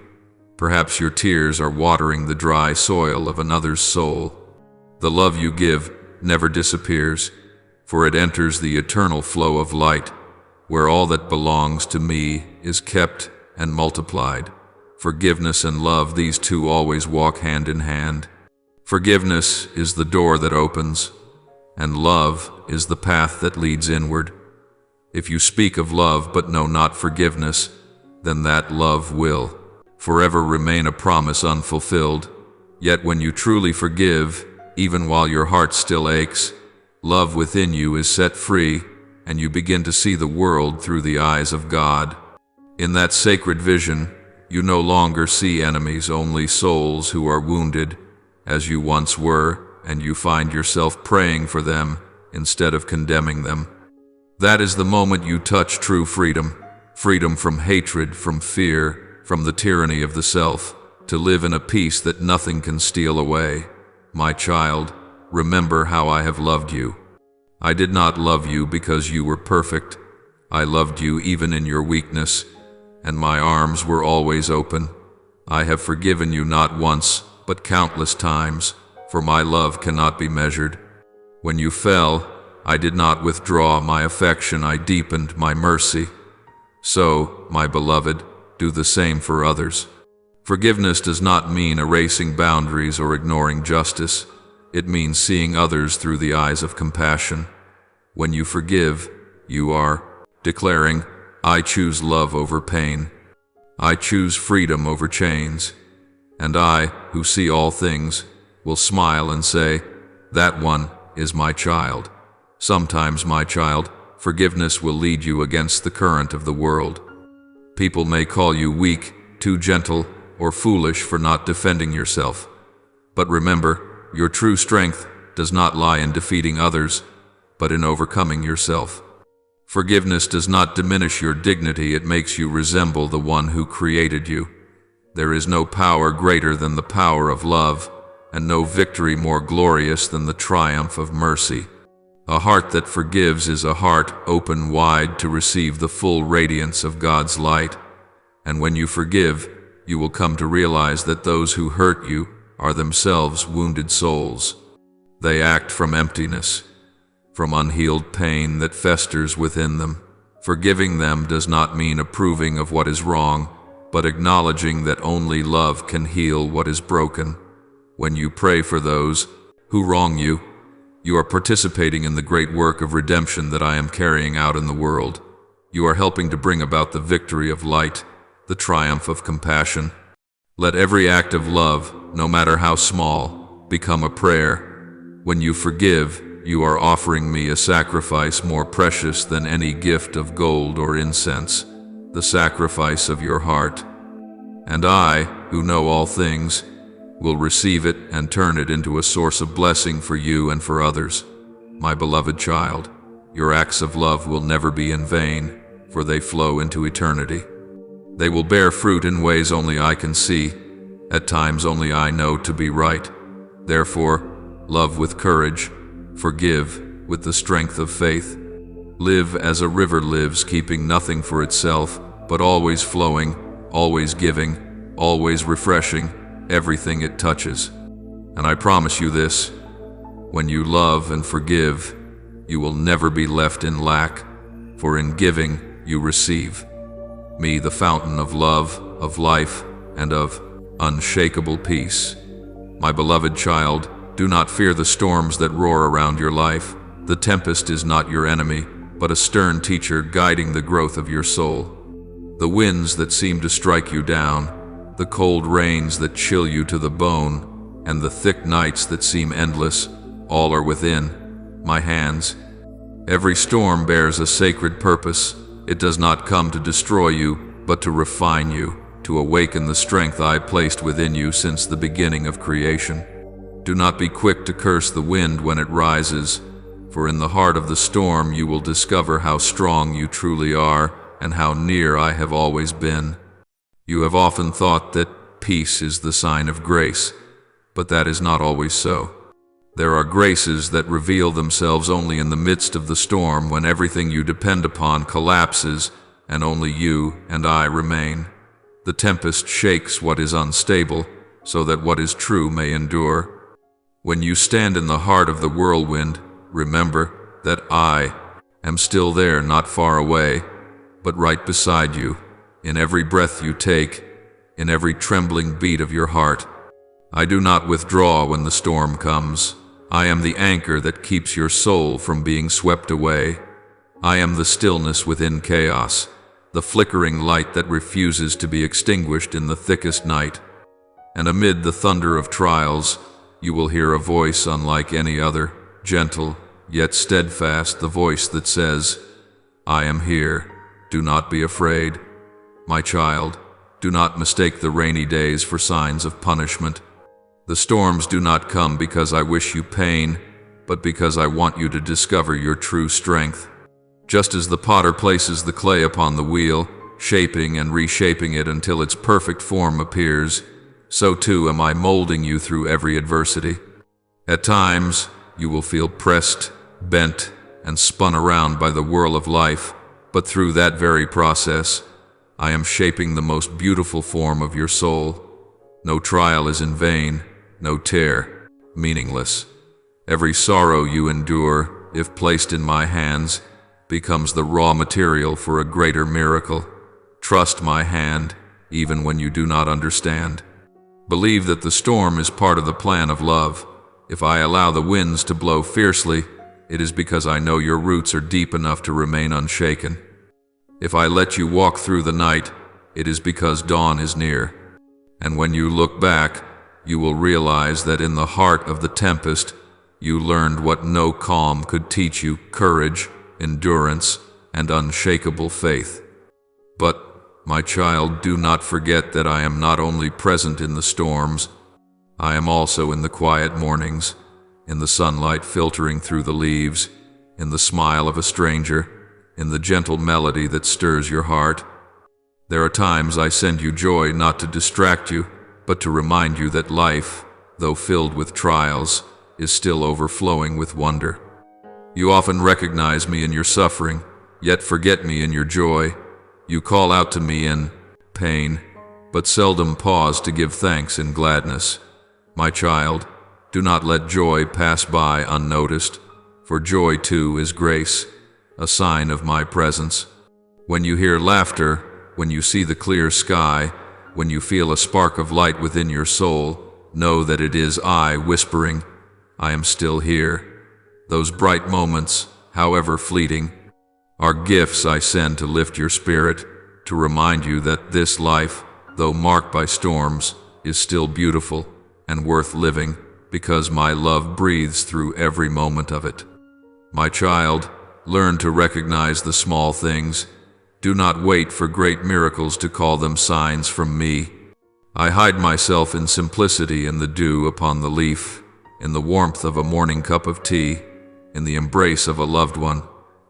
Perhaps your tears are watering the dry soil of another's soul. The love you give never disappears, for it enters the eternal flow of light, where all that belongs to me is kept and multiplied. Forgiveness and love, these two always walk hand in hand. Forgiveness is the door that opens, and love is the path that leads inward. If you speak of love but know not forgiveness, then that love will forever remain a promise unfulfilled. Yet when you truly forgive, even while your heart still aches, love within you is set free, and you begin to see the world through the eyes of God. In that sacred vision, you no longer see enemies, only souls who are wounded, as you once were, and you find yourself praying for them instead of condemning them. That is the moment you touch true freedom, freedom from hatred, from fear, from the tyranny of the self, to live in a peace that nothing can steal away. My child, remember how I have loved you. I did not love you because you were perfect. I loved you even in your weakness, and my arms were always open. I have forgiven you not once, but countless times, for my love cannot be measured. When you fell, I did not withdraw my affection, I deepened my mercy. So, my beloved, do the same for others. Forgiveness does not mean erasing boundaries or ignoring justice. It means seeing others through the eyes of compassion. When you forgive, you are declaring, I choose love over pain. I choose freedom over chains. And I, who see all things, will smile and say, that one is my child. Sometimes, my child, forgiveness will lead you against the current of the world. People may call you weak, too gentle, or foolish for not defending yourself. But remember, your true strength does not lie in defeating others, but in overcoming yourself. Forgiveness does not diminish your dignity, it makes you resemble the one who created you. There is no power greater than the power of love, and no victory more glorious than the triumph of mercy. A heart that forgives is a heart open wide to receive the full radiance of God's light. And when you forgive, you will come to realize that those who hurt you are themselves wounded souls. They act from emptiness, from unhealed pain that festers within them. Forgiving them does not mean approving of what is wrong, but acknowledging that only love can heal what is broken. When you pray for those who wrong you, you are participating in the great work of redemption that I am carrying out in the world. You are helping to bring about the victory of light, the triumph of compassion. Let every act of love, no matter how small, become a prayer. When you forgive, you are offering me a sacrifice more precious than any gift of gold or incense, the sacrifice of your heart. And I, who know all things, will receive it and turn it into a source of blessing for you and for others. My beloved child, your acts of love will never be in vain, for they flow into eternity. They will bear fruit in ways only I can see, at times only I know to be right. Therefore, love with courage, forgive with the strength of faith. Live as a river lives, keeping nothing for itself, but always flowing, always giving, always refreshing everything it touches. And I promise you this, when you love and forgive, you will never be left in lack, for in giving you receive. Me, the fountain of love, of life, and of unshakable peace. My beloved child, do not fear the storms that roar around your life. The tempest is not your enemy, but a stern teacher guiding the growth of your soul. The winds that seem to strike you down, the cold rains that chill you to the bone, and the thick nights that seem endless, all are within my hands. Every storm bears a sacred purpose. It does not come to destroy you, but to refine you, to awaken the strength I placed within you since the beginning of creation. Do not be quick to curse the wind when it rises, for in the heart of the storm you will discover how strong you truly are and how near I have always been. You have often thought that peace is the sign of grace, but that is not always so. There are graces that reveal themselves only in the midst of the storm, when everything you depend upon collapses and only you and I remain. The tempest shakes what is unstable, so that what is true may endure. When you stand in the heart of the whirlwind, remember that I am still there, not far away, but right beside you, in every breath you take, in every trembling beat of your heart. I do not withdraw when the storm comes. I am the anchor that keeps your soul from being swept away. I am the stillness within chaos, the flickering light that refuses to be extinguished in the thickest night. And amid the thunder of trials, you will hear a voice unlike any other, gentle, yet steadfast, the voice that says, I am here, do not be afraid. My child, do not mistake the rainy days for signs of punishment. The storms do not come because I wish you pain, but because I want you to discover your true strength. Just as the potter places the clay upon the wheel, shaping and reshaping it until its perfect form appears, so too am I molding you through every adversity. At times, you will feel pressed, bent, and spun around by the whirl of life, but through that very process, I am shaping the most beautiful form of your soul. No trial is in vain, no tear meaningless. Every sorrow you endure, if placed in my hands, becomes the raw material for a greater miracle. Trust my hand, even when you do not understand. Believe that the storm is part of the plan of love. If I allow the winds to blow fiercely, it is because I know your roots are deep enough to remain unshaken. If I let you walk through the night, it is because dawn is near. And when you look back, you will realize that in the heart of the tempest, you learned what no calm could teach you: courage, endurance, and unshakable faith. But, my child, do not forget that I am not only present in the storms, I am also in the quiet mornings, in the sunlight filtering through the leaves, in the smile of a stranger, in the gentle melody that stirs your heart. There are times I send you joy not to distract you, but to remind you that life, though filled with trials, is still overflowing with wonder. You often recognize me in your suffering, yet forget me in your joy. You call out to me in pain, but seldom pause to give thanks in gladness. My child, do not let joy pass by unnoticed, for joy too is grace, a sign of my presence. When you hear laughter, when you see the clear sky, when you feel a spark of light within your soul, know that it is I whispering, I am still here. Those bright moments, however fleeting, are gifts I send to lift your spirit, to remind you that this life, though marked by storms, is still beautiful and worth living, because my love breathes through every moment of it. My child, learn to recognize the small things. Do not wait for great miracles to call them signs from me. I hide myself in simplicity, in the dew upon the leaf, in the warmth of a morning cup of tea, in the embrace of a loved one,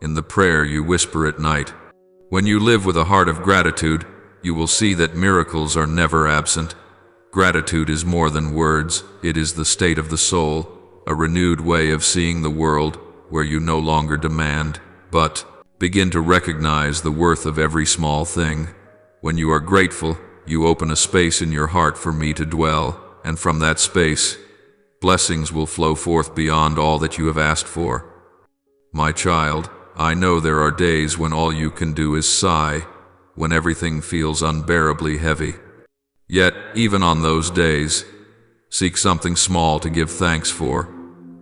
in the prayer you whisper at night. When you live with a heart of gratitude, you will see that miracles are never absent. Gratitude is more than words, it is the state of the soul, a renewed way of seeing the world where you no longer demand, but begin to recognize the worth of every small thing. When you are grateful, you open a space in your heart for me to dwell, and from that space, blessings will flow forth beyond all that you have asked for. My child, I know there are days when all you can do is sigh, when everything feels unbearably heavy. Yet, even on those days, seek something small to give thanks for: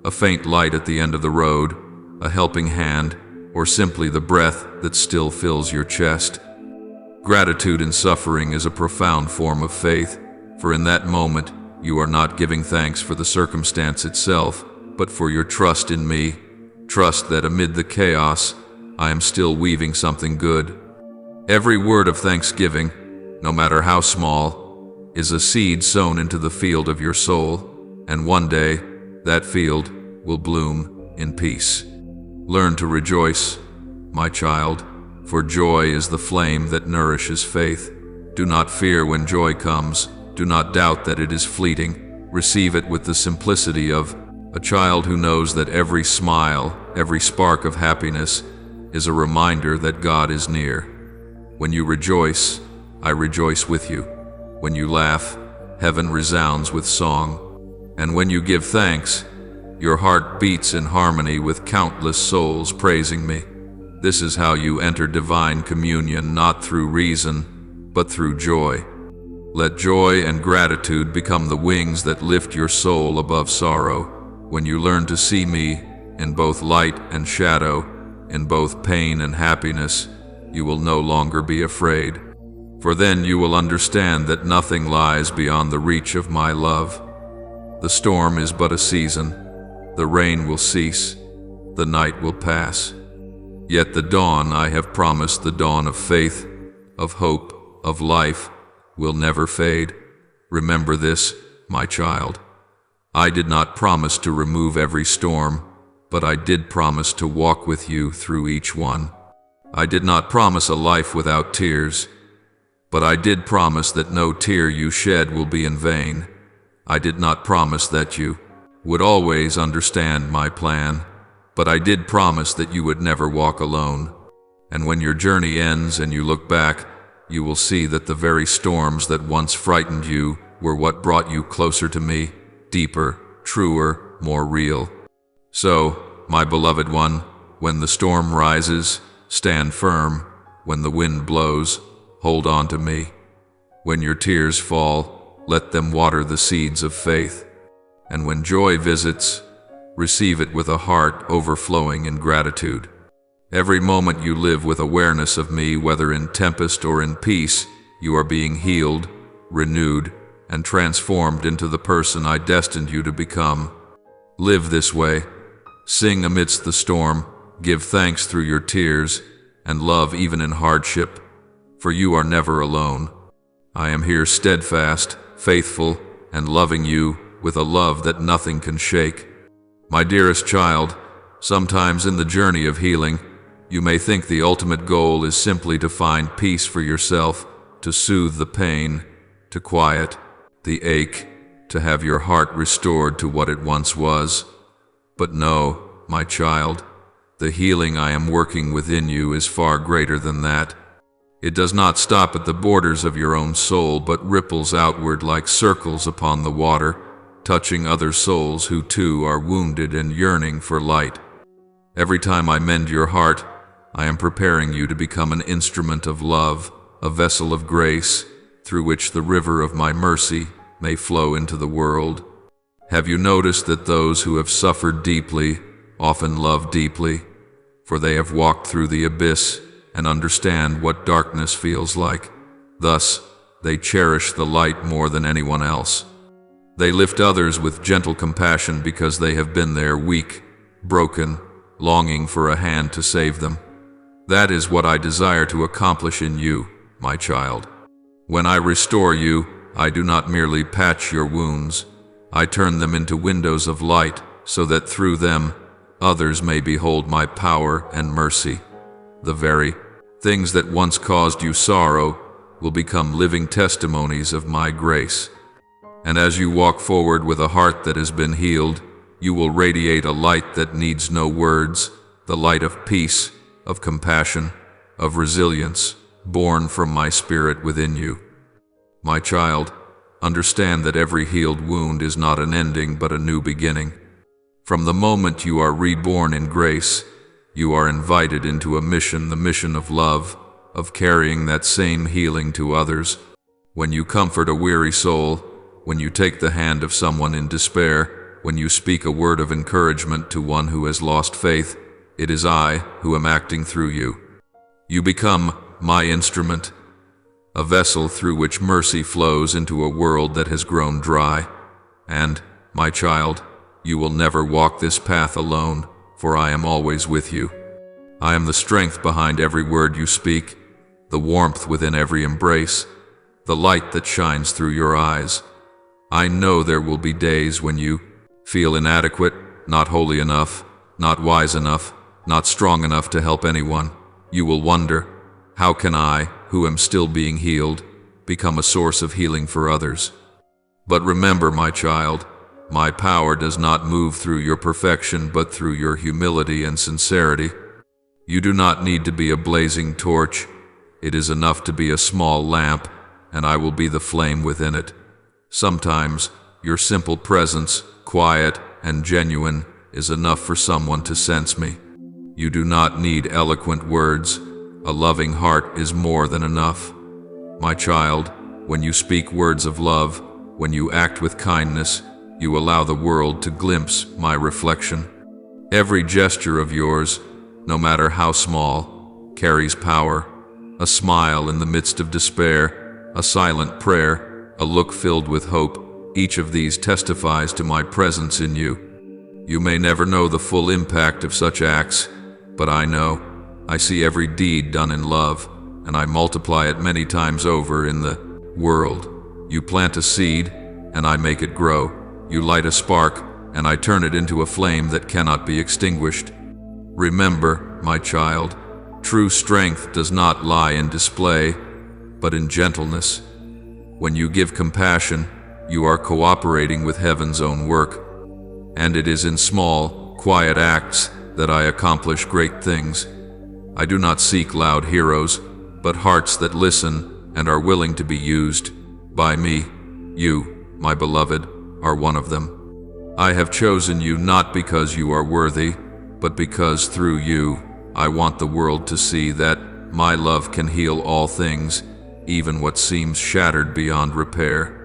a faint light at the end of the road, a helping hand, or simply the breath that still fills your chest. Gratitude in suffering is a profound form of faith, for in that moment, you are not giving thanks for the circumstance itself, but for your trust in me. Trust that amid the chaos, I am still weaving something good. Every word of thanksgiving, no matter how small, is a seed sown into the field of your soul, and one day, that field will bloom in peace. Learn to rejoice, my child, for joy is the flame that nourishes faith. Do not fear when joy comes. Do not doubt that it is fleeting. Receive it with the simplicity of a child who knows that every smile, every spark of happiness, is a reminder that God is near. When you rejoice, I rejoice with you. When you laugh, heaven resounds with song. And when you give thanks, your heart beats in harmony with countless souls praising me. This is how you enter divine communion, not through reason, but through joy. Let joy and gratitude become the wings that lift your soul above sorrow. When you learn to see me in both light and shadow, in both pain and happiness, you will no longer be afraid. For then you will understand that nothing lies beyond the reach of my love. The storm is but a season. The rain will cease. The night will pass. Yet the dawn I have promised, the dawn of faith, of hope, of life, will never fade. Remember this, my child. I did not promise to remove every storm, but I did promise to walk with you through each one. I did not promise a life without tears, but I did promise that no tear you shed will be in vain. I did not promise that you would always understand my plan, but I did promise that you would never walk alone. And when your journey ends and you look back, you will see that the very storms that once frightened you were what brought you closer to me, deeper, truer, more real. So, my beloved one, when the storm rises, stand firm. When the wind blows, hold on to me. When your tears fall, let them water the seeds of faith. And when joy visits, receive it with a heart overflowing in gratitude. Every moment you live with awareness of me, whether in tempest or in peace, you are being healed, renewed, and transformed into the person I destined you to become. Live this way. Sing amidst the storm, give thanks through your tears, and love even in hardship, for you are never alone. I am here steadfast, faithful, and loving you with a love that nothing can shake. My dearest child, sometimes in the journey of healing, you may think the ultimate goal is simply to find peace for yourself, to soothe the pain, to quiet the ache, to have your heart restored to what it once was. But no, my child, the healing I am working within you is far greater than that. It does not stop at the borders of your own soul, but ripples outward like circles upon the water, touching other souls who too are wounded and yearning for light. Every time I mend your heart, I am preparing you to become an instrument of love, a vessel of grace, through which the river of my mercy may flow into the world. Have you noticed that those who have suffered deeply often love deeply, for they have walked through the abyss and understand what darkness feels like? Thus, they cherish the light more than anyone else. They lift others with gentle compassion because they have been there, weak, broken, longing for a hand to save them. That is what I desire to accomplish in you, my child. When I restore you, I do not merely patch your wounds. I turn them into windows of light so that through them others may behold my power and mercy. The very things that once caused you sorrow will become living testimonies of my grace. And as you walk forward with a heart that has been healed, you will radiate a light that needs no words, the light of peace, of compassion, of resilience, born from my spirit within you. My child, understand that every healed wound is not an ending but a new beginning. From the moment you are reborn in grace, you are invited into a mission, the mission of love, of carrying that same healing to others. When you comfort a weary soul, when you take the hand of someone in despair, when you speak a word of encouragement to one who has lost faith, it is I who am acting through you. You become my instrument, a vessel through which mercy flows into a world that has grown dry. And, my child, you will never walk this path alone, for I am always with you. I am the strength behind every word you speak, the warmth within every embrace, the light that shines through your eyes. I know there will be days when you feel inadequate, not holy enough, not wise enough, not strong enough to help anyone. You will wonder, how can I, who am still being healed, become a source of healing for others? But remember, my child, my power does not move through your perfection but through your humility and sincerity. You do not need to be a blazing torch. It is enough to be a small lamp, and I will be the flame within it. Sometimes, your simple presence, quiet and genuine, is enough for someone to sense me. You do not need eloquent words. A loving heart is more than enough. My child, When you speak words of love, when you act with kindness, you allow the world to glimpse my reflection. Every gesture of yours, no matter how small, carries power. A smile in the midst of despair, a silent prayer, a look filled with hope, each of these testifies to my presence in you. You may never know the full impact of such acts, but I know. I see every deed done in love, and I multiply it many times over in the world. You plant a seed, and I make it grow. You light a spark, and I turn it into a flame that cannot be extinguished. Remember, my child, true strength does not lie in display, but in gentleness. When you give compassion, you are cooperating with heaven's own work. And it is in small, quiet acts that I accomplish great things. I do not seek loud heroes, but hearts that listen and are willing to be used by me. You, my beloved, are one of them. I have chosen you not because you are worthy, but because through you, I want the world to see that my love can heal all things, even what seems shattered beyond repair.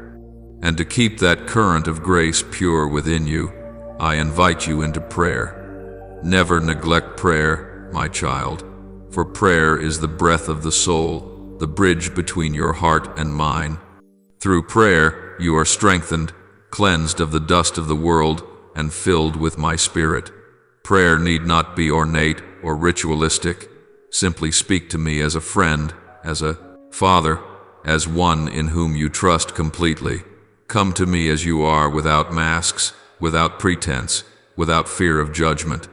And to keep that current of grace pure within you, I invite you into prayer. Never neglect prayer, my child, for prayer is the breath of the soul, the bridge between your heart and mine. Through prayer, you are strengthened, cleansed of the dust of the world, and filled with my spirit. Prayer need not be ornate or ritualistic. Simply speak to me as a friend, as a father, as one in whom you trust completely. Come to me as you are, without masks, without pretense, without fear of judgment.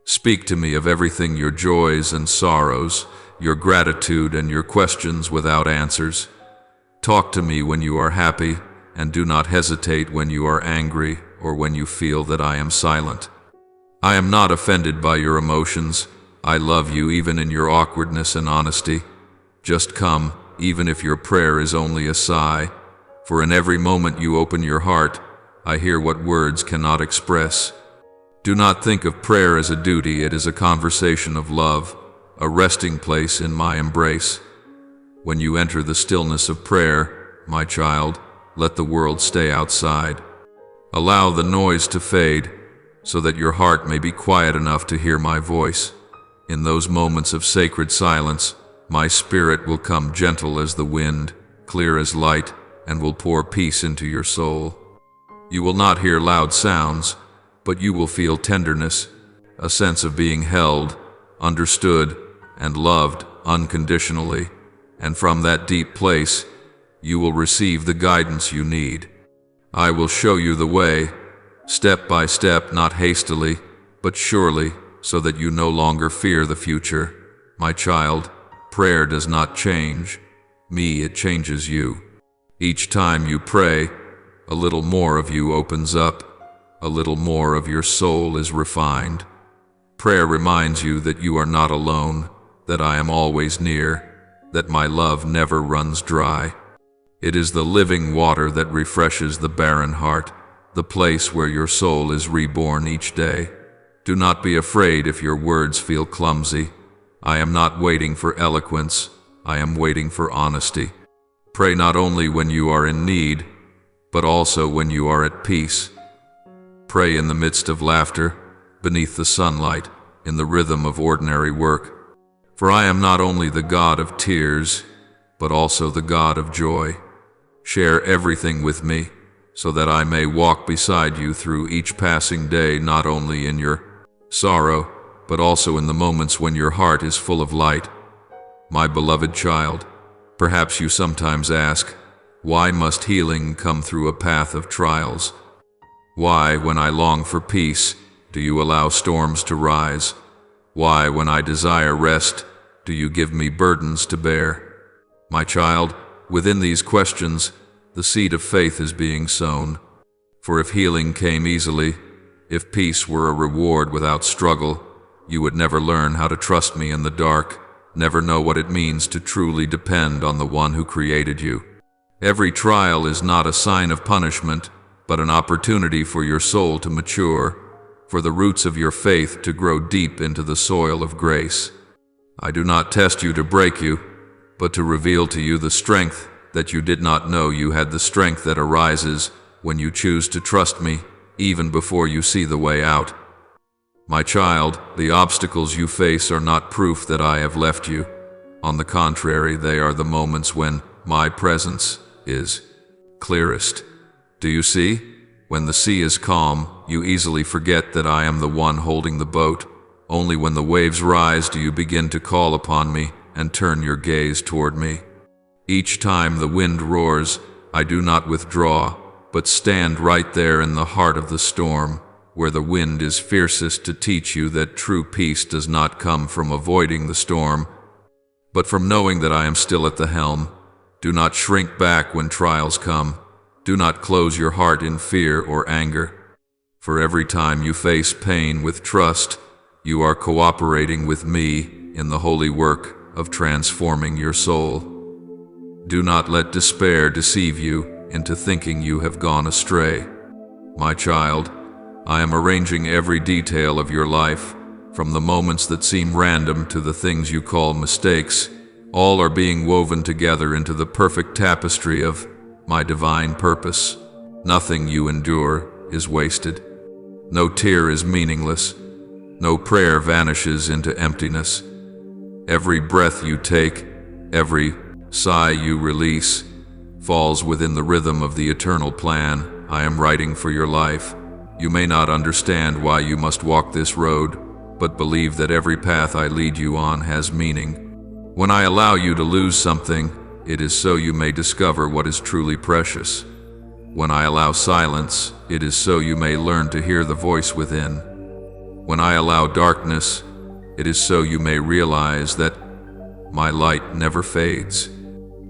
Speak to me of everything, your joys and sorrows, your gratitude and your questions without answers. Talk to me when you are happy, and do not hesitate when you are angry or when you feel that I am silent. I am not offended by your emotions. I love you even in your awkwardness and honesty. Just come, even if your prayer is only a sigh, for in every moment you open your heart, I hear what words cannot express. Do not think of prayer as a duty. It is a conversation of love, a resting place in my embrace. When you enter the stillness of prayer, my child, let the world stay outside. Allow the noise to fade, so that your heart may be quiet enough to hear my voice. In those moments of sacred silence, my spirit will come gentle as the wind, clear as light, and will pour peace into your soul. You will not hear loud sounds, but you will feel tenderness, a sense of being held, understood, and loved unconditionally. And from that deep place, you will receive the guidance you need. I will show you the way, step by step, not hastily, but surely, so that you no longer fear the future. My child, prayer does not change me, it changes you. Each time you pray, a little more of you opens up, a little more of your soul is refined. Prayer reminds you that you are not alone, that I am always near, that my love never runs dry. It is the living water that refreshes the barren heart, the place where your soul is reborn each day. Do not be afraid if your words feel clumsy. I am not waiting for eloquence, I am waiting for honesty. Pray not only when you are in need, but also when you are at peace. Pray in the midst of laughter, beneath the sunlight, in the rhythm of ordinary work. For I am not only the God of tears, but also the God of joy. Share everything with me, so that I may walk beside you through each passing day, not only in your sorrow, but also in the moments when your heart is full of light. My beloved child, perhaps you sometimes ask, why must healing come through a path of trials? Why, when I long for peace, do you allow storms to rise? Why, when I desire rest, do you give me burdens to bear? My child, within these questions, the seed of faith is being sown. For if healing came easily, if peace were a reward without struggle, you would never learn how to trust me in the dark, never know what it means to truly depend on the one who created you. Every trial is not a sign of punishment, but an opportunity for your soul to mature, for the roots of your faith to grow deep into the soil of grace. I do not test you to break you, but to reveal to you the strength that you did not know you had the strength that arises when you choose to trust me, even before you see the way out. My child, the obstacles you face are not proof that I have left you. On the contrary, they are the moments when my presence is clearest. Do you see? When the sea is calm, you easily forget that I am the one holding the boat. Only when the waves rise do you begin to call upon me and turn your gaze toward me. Each time the wind roars, I do not withdraw, but stand right there in the heart of the storm, where the wind is fiercest, to teach you that true peace does not come from avoiding the storm, but from knowing that I am still at the helm. Do not shrink back when trials come. Do not close your heart in fear or anger. For every time you face pain with trust, you are cooperating with me in the holy work of transforming your soul. Do not let despair deceive you into thinking you have gone astray. My child, I am arranging every detail of your life, from the moments that seem random to the things you call mistakes. All are being woven together into the perfect tapestry of my divine purpose. Nothing you endure is wasted. No tear is meaningless. No prayer vanishes into emptiness. Every breath you take, every sigh you release, falls within the rhythm of the eternal plan I am writing for your life. You may not understand why you must walk this road, but believe that every path I lead you on has meaning. When I allow you to lose something, it is so you may discover what is truly precious. When I allow silence, it is so you may learn to hear the voice within. When I allow darkness, it is so you may realize that my light never fades.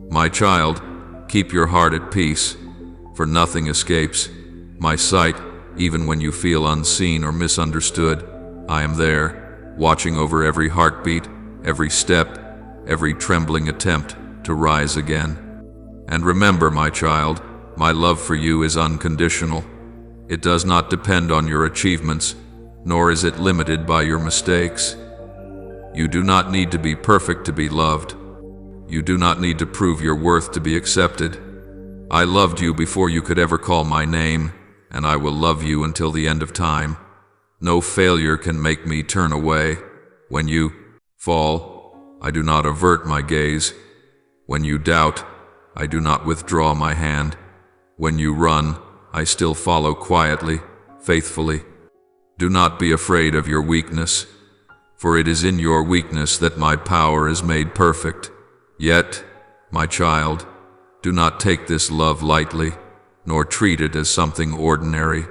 My child, keep your heart at peace, for nothing escapes my sight. Even when you feel unseen or misunderstood, I am there, watching over every heartbeat, every step, every trembling attempt to rise again. And remember, my child, my love for you is unconditional. It does not depend on your achievements, nor is it limited by your mistakes. You do not need to be perfect to be loved. You do not need to prove your worth to be accepted. I loved you before you could ever call my name, and I will love you until the end of time. No failure can make me turn away. When you fall, I do not avert my gaze. When you doubt, I do not withdraw my hand. When you run, I still follow quietly, faithfully. Do not be afraid of your weakness, for it is in your weakness that my power is made perfect. Yet, my child, do not take this love lightly, nor treat it as something ordinary.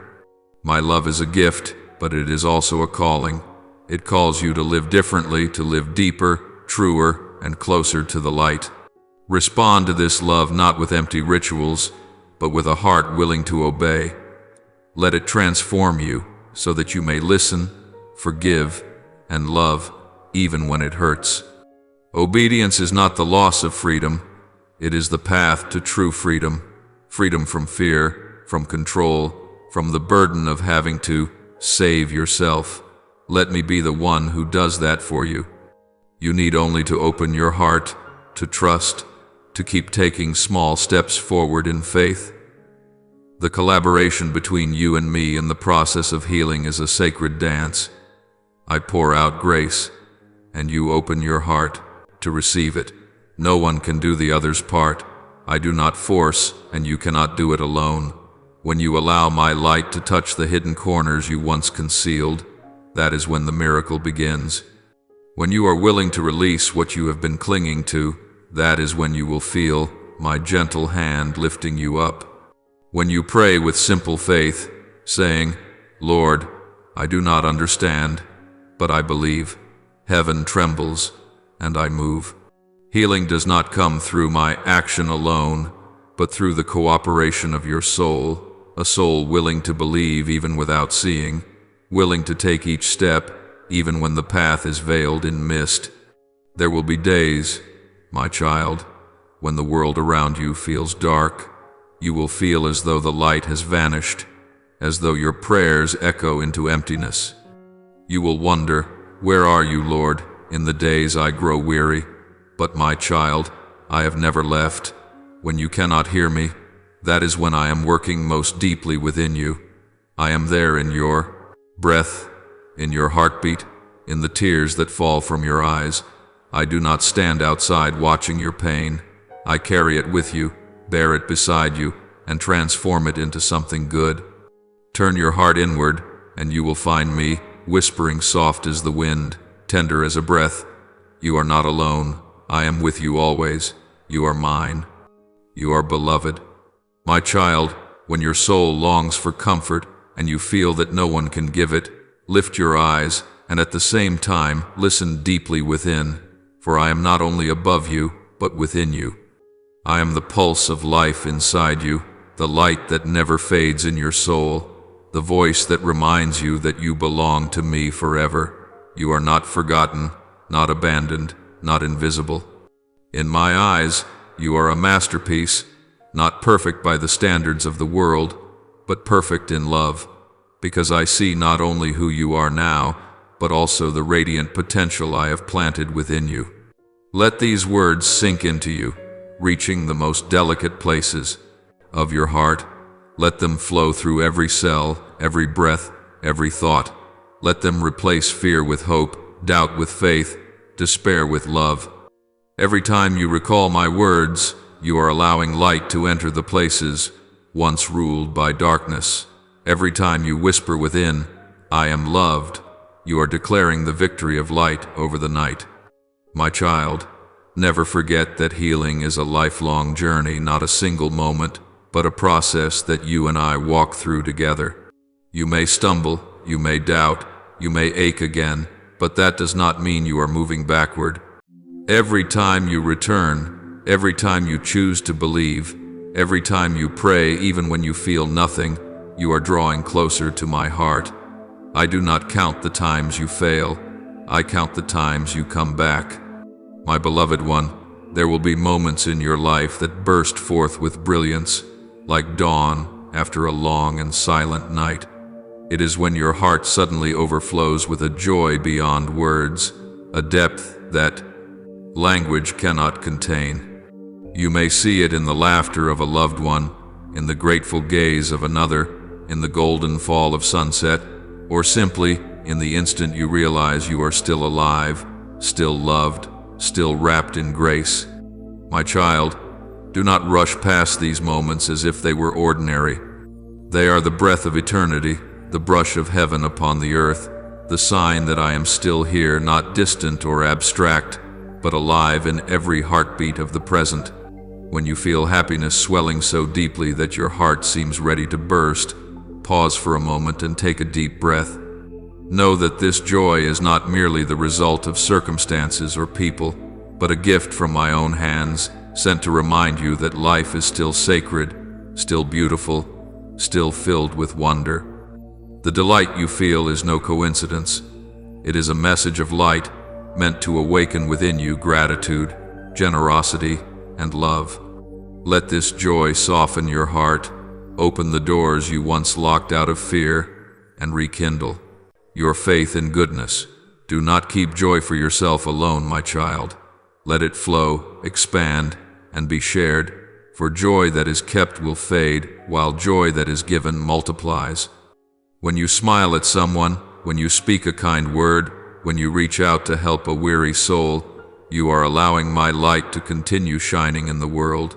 My love is a gift, but it is also a calling. It calls you to live differently, to live deeper, truer, and closer to the light. Respond to this love not with empty rituals, but with a heart willing to obey. Let it transform you so that you may listen, forgive, and love, even when it hurts. Obedience is not the loss of freedom. It is the path to true freedom. Freedom from fear, from control, from the burden of having to save yourself. Let me be the one who does that for you. You need only to open your heart, to trust, to keep taking small steps forward in faith. The collaboration between you and me in the process of healing is a sacred dance. I pour out grace, and you open your heart to receive it. No one can do the other's part. I do not force, and you cannot do it alone. When you allow my light to touch the hidden corners you once concealed, that is when the miracle begins. When you are willing to release what you have been clinging to, that is when you will feel my gentle hand lifting you up. When you pray with simple faith, saying, Lord, I do not understand, but I believe, heaven trembles, and I move. Healing does not come through my action alone, but through the cooperation of your soul, a soul willing to believe even without seeing, willing to take each step, even when the path is veiled in mist. There will be days, my child, when the world around you feels dark. You will feel as though the light has vanished, as though your prayers echo into emptiness. You will wonder, where are you, Lord, in the days I grow weary? But my child, I have never left. When you cannot hear me, that is when I am working most deeply within you. I am there in your breath, in your heartbeat, in the tears that fall from your eyes. I do not stand outside watching your pain. I carry it with you, bear it beside you, and transform it into something good. Turn your heart inward, and you will find me, whispering soft as the wind, tender as a breath. You are not alone. I am with you always. You are mine. You are beloved. My child, when your soul longs for comfort and you feel that no one can give it, lift your eyes and at the same time listen deeply within, for I am not only above you, but within you. I am the pulse of life inside you, the light that never fades in your soul, the voice that reminds you that you belong to me forever. You are not forgotten, not abandoned, not invisible. In my eyes, you are a masterpiece, not perfect by the standards of the world, but perfect in love, because I see not only who you are now, but also the radiant potential I have planted within you. Let these words sink into you, reaching the most delicate places of your heart. Let them flow through every cell, every breath, every thought. Let them replace fear with hope, doubt with faith, despair with love. Every time you recall my words, you are allowing light to enter the places once ruled by darkness. Every time you whisper within, I am loved, you are declaring the victory of light over the night. My child, never forget that healing is a lifelong journey, not a single moment, but a process that you and I walk through together. You may stumble, you may doubt, you may ache again, but that does not mean you are moving backward. Every time you return, every time you choose to believe, every time you pray even when you feel nothing, you are drawing closer to my heart. I do not count the times you fail, I count the times you come back. My beloved one, there will be moments in your life that burst forth with brilliance, like dawn after a long and silent night. It is when your heart suddenly overflows with a joy beyond words, a depth that language cannot contain. You may see it in the laughter of a loved one, in the grateful gaze of another, in the golden fall of sunset, or simply in the instant you realize you are still alive, still loved, still wrapped in grace. My child, do not rush past these moments as if they were ordinary. They are the breath of eternity, the brush of heaven upon the earth, the sign that I am still here, not distant or abstract, but alive in every heartbeat of the present. When you feel happiness swelling so deeply that your heart seems ready to burst, pause for a moment and take a deep breath. Know that this joy is not merely the result of circumstances or people, but a gift from my own hands, sent to remind you that life is still sacred, still beautiful, still filled with wonder. The delight you feel is no coincidence. It is a message of light, meant to awaken within you gratitude, generosity, and love. Let this joy soften your heart, open the doors you once locked out of fear, and rekindle your faith in goodness. Do not keep joy for yourself alone, my child. Let it flow, expand, and be shared, for joy that is kept will fade, while joy that is given multiplies. When you smile at someone, when you speak a kind word, when you reach out to help a weary soul, you are allowing my light to continue shining in the world.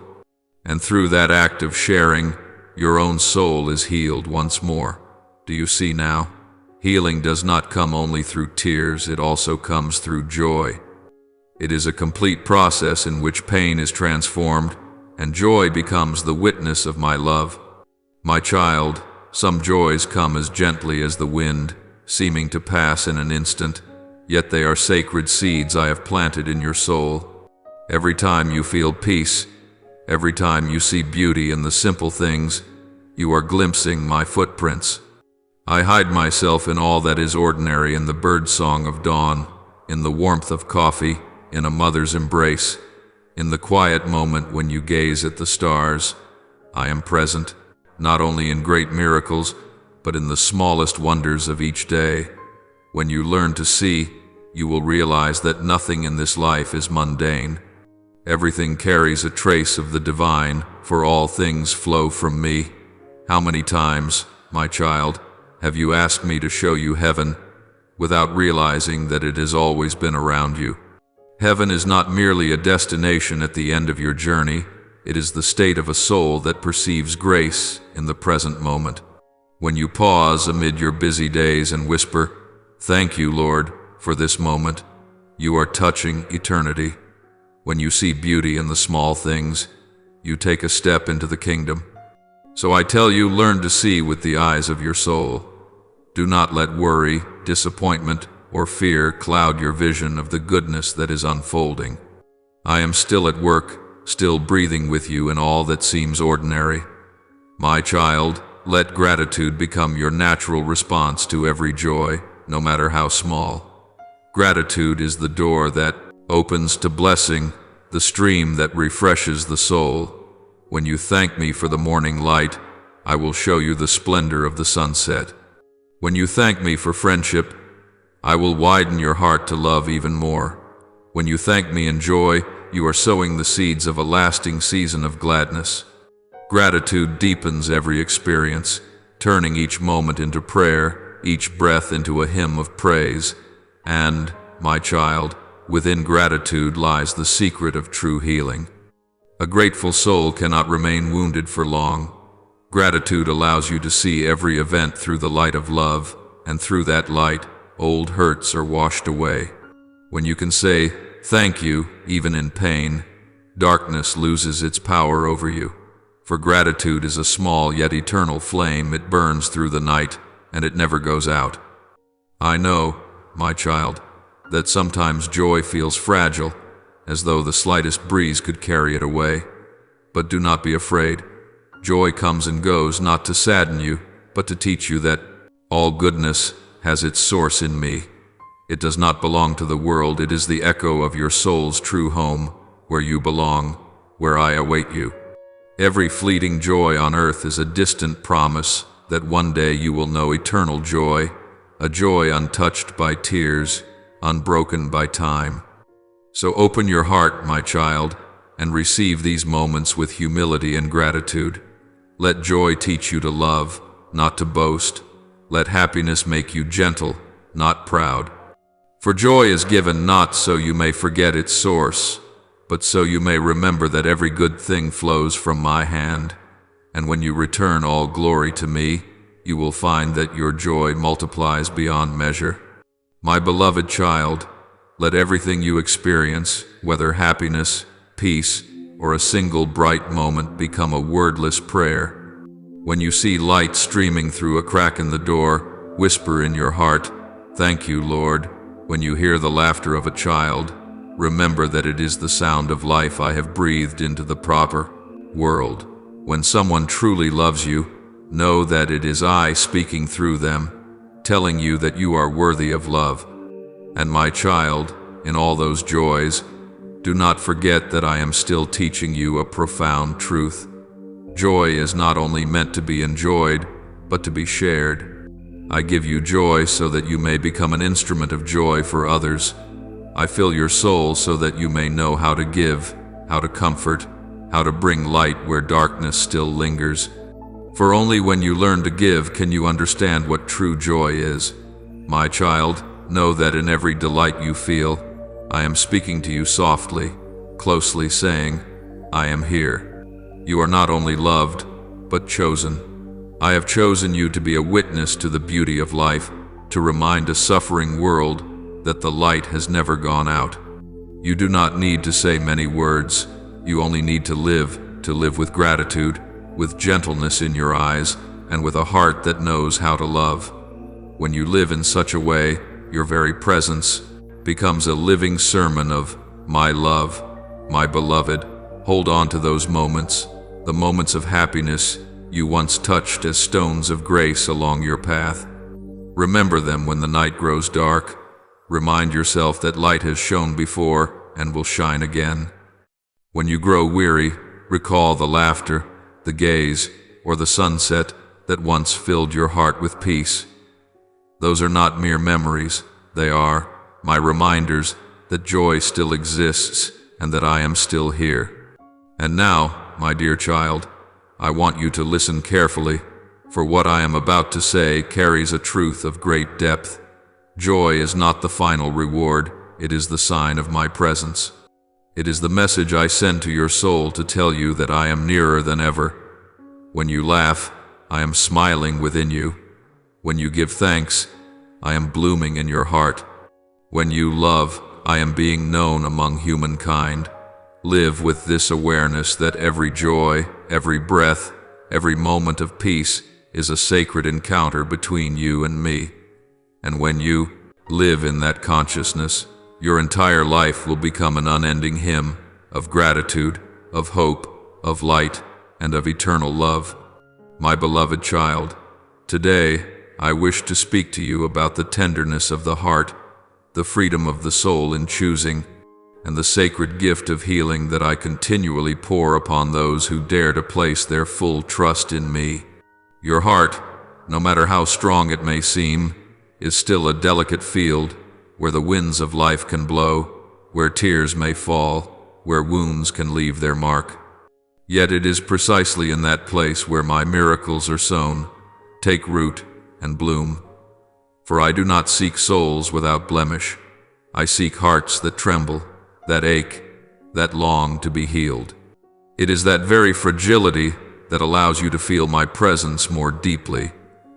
And through that act of sharing, your own soul is healed once more. Do you see now? Healing does not come only through tears, it also comes through joy. It is a complete process in which pain is transformed, and joy becomes the witness of my love. My child, some joys come as gently as the wind, seeming to pass in an instant, yet they are sacred seeds I have planted in your soul. Every time you feel peace, every time you see beauty in the simple things, you are glimpsing my footprints. I hide myself in all that is ordinary, in the birdsong of dawn, in the warmth of coffee, in a mother's embrace, in the quiet moment when you gaze at the stars. I am present, not only in great miracles, but in the smallest wonders of each day. When you learn to see, you will realize that nothing in this life is mundane. Everything carries a trace of the divine, for all things flow from me. How many times, my child, have you asked me to show you heaven, without realizing that it has always been around you? Heaven is not merely a destination at the end of your journey, it is the state of a soul that perceives grace in the present moment. When you pause amid your busy days and whisper, "Thank you, Lord, for this moment," you are touching eternity. When you see beauty in the small things, you take a step into the kingdom. So I tell you, learn to see with the eyes of your soul. Do not let worry, disappointment, or fear cloud your vision of the goodness that is unfolding. I am still at work, still breathing with you in all that seems ordinary. My child, let gratitude become your natural response to every joy, no matter how small. Gratitude is the door that opens to blessing, the stream that refreshes the soul. When you thank me for the morning light, I will show you the splendor of the sunset. When you thank me for friendship, I will widen your heart to love even more. When you thank me in joy, you are sowing the seeds of a lasting season of gladness. Gratitude deepens every experience, turning each moment into prayer, each breath into a hymn of praise. And, my child, within gratitude lies the secret of true healing. A grateful soul cannot remain wounded for long. Gratitude allows you to see every event through the light of love, and through that light, old hurts are washed away. When you can say, "Thank you," even in pain, darkness loses its power over you. For gratitude is a small yet eternal flame. It burns through the night, and it never goes out. I know, my child, that sometimes joy feels fragile, as though the slightest breeze could carry it away. But do not be afraid. Joy comes and goes not to sadden you, but to teach you that all goodness has its source in me. It does not belong to the world, it is the echo of your soul's true home, where you belong, where I await you. Every fleeting joy on earth is a distant promise that one day you will know eternal joy, a joy untouched by tears, unbroken by time. So open your heart, my child, and receive these moments with humility and gratitude. Let joy teach you to love, not to boast. Let happiness make you gentle, not proud. For joy is given not so you may forget its source, but so you may remember that every good thing flows from my hand. And when you return all glory to me, you will find that your joy multiplies beyond measure. My beloved child, let everything you experience, whether happiness, peace, or a single bright moment, become a wordless prayer. When you see light streaming through a crack in the door, whisper in your heart, "Thank you, Lord." When you hear the laughter of a child, remember that it is the sound of life I have breathed into the proper world. When someone truly loves you, know that it is I speaking through them, telling you that you are worthy of love. And my child, in all those joys, do not forget that I am still teaching you a profound truth. Joy is not only meant to be enjoyed, but to be shared. I give you joy so that you may become an instrument of joy for others. I fill your soul so that you may know how to give, how to comfort, how to bring light where darkness still lingers. For only when you learn to give can you understand what true joy is. My child, know that in every delight you feel, I am speaking to you softly, closely, saying, I am here. You are not only loved, but chosen. I have chosen you to be a witness to the beauty of life, to remind a suffering world that the light has never gone out. You do not need to say many words. You only need to live with gratitude, with gentleness in your eyes, and with a heart that knows how to love. When you live in such a way, your very presence becomes a living sermon of my love, my beloved. Hold on to those moments, the moments of happiness you once touched as stones of grace along your path. Remember them when the night grows dark. Remind yourself that light has shone before and will shine again. When you grow weary, recall the laughter, the gaze, or the sunset that once filled your heart with peace. Those are not mere memories. They are my reminders that joy still exists and that I am still here. And now, my dear child, I want you to listen carefully, for what I am about to say carries a truth of great depth. Joy is not the final reward, it is the sign of my presence. It is the message I send to your soul to tell you that I am nearer than ever. When you laugh, I am smiling within you. When you give thanks, I am blooming in your heart. When you love, I am being known among humankind. Live with this awareness that every joy, every breath, every moment of peace is a sacred encounter between you and me. And when you live in that consciousness, your entire life will become an unending hymn of gratitude, of hope, of light, and of eternal love. My beloved child, today I wish to speak to you about the tenderness of the heart, the freedom of the soul in choosing, and the sacred gift of healing that I continually pour upon those who dare to place their full trust in me. Your heart, no matter how strong it may seem, is still a delicate field where the winds of life can blow, where tears may fall, where wounds can leave their mark. Yet it is precisely in that place where my miracles are sown, take root, and bloom. For I do not seek souls without blemish. I seek hearts that tremble, that ache, that long to be healed. It is that very fragility that allows you to feel my presence more deeply,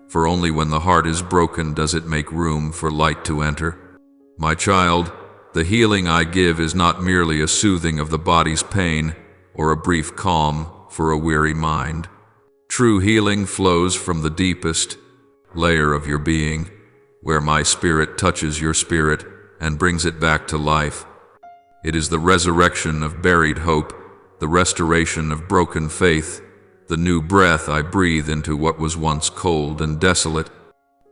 for only when the heart is broken does it make room for light to enter. My child, the healing I give is not merely a soothing of the body's pain or a brief calm for a weary mind. True healing flows from the deepest layer of your being, where my spirit touches your spirit and brings it back to life. It is the resurrection of buried hope, the restoration of broken faith, the new breath I breathe into what was once cold and desolate.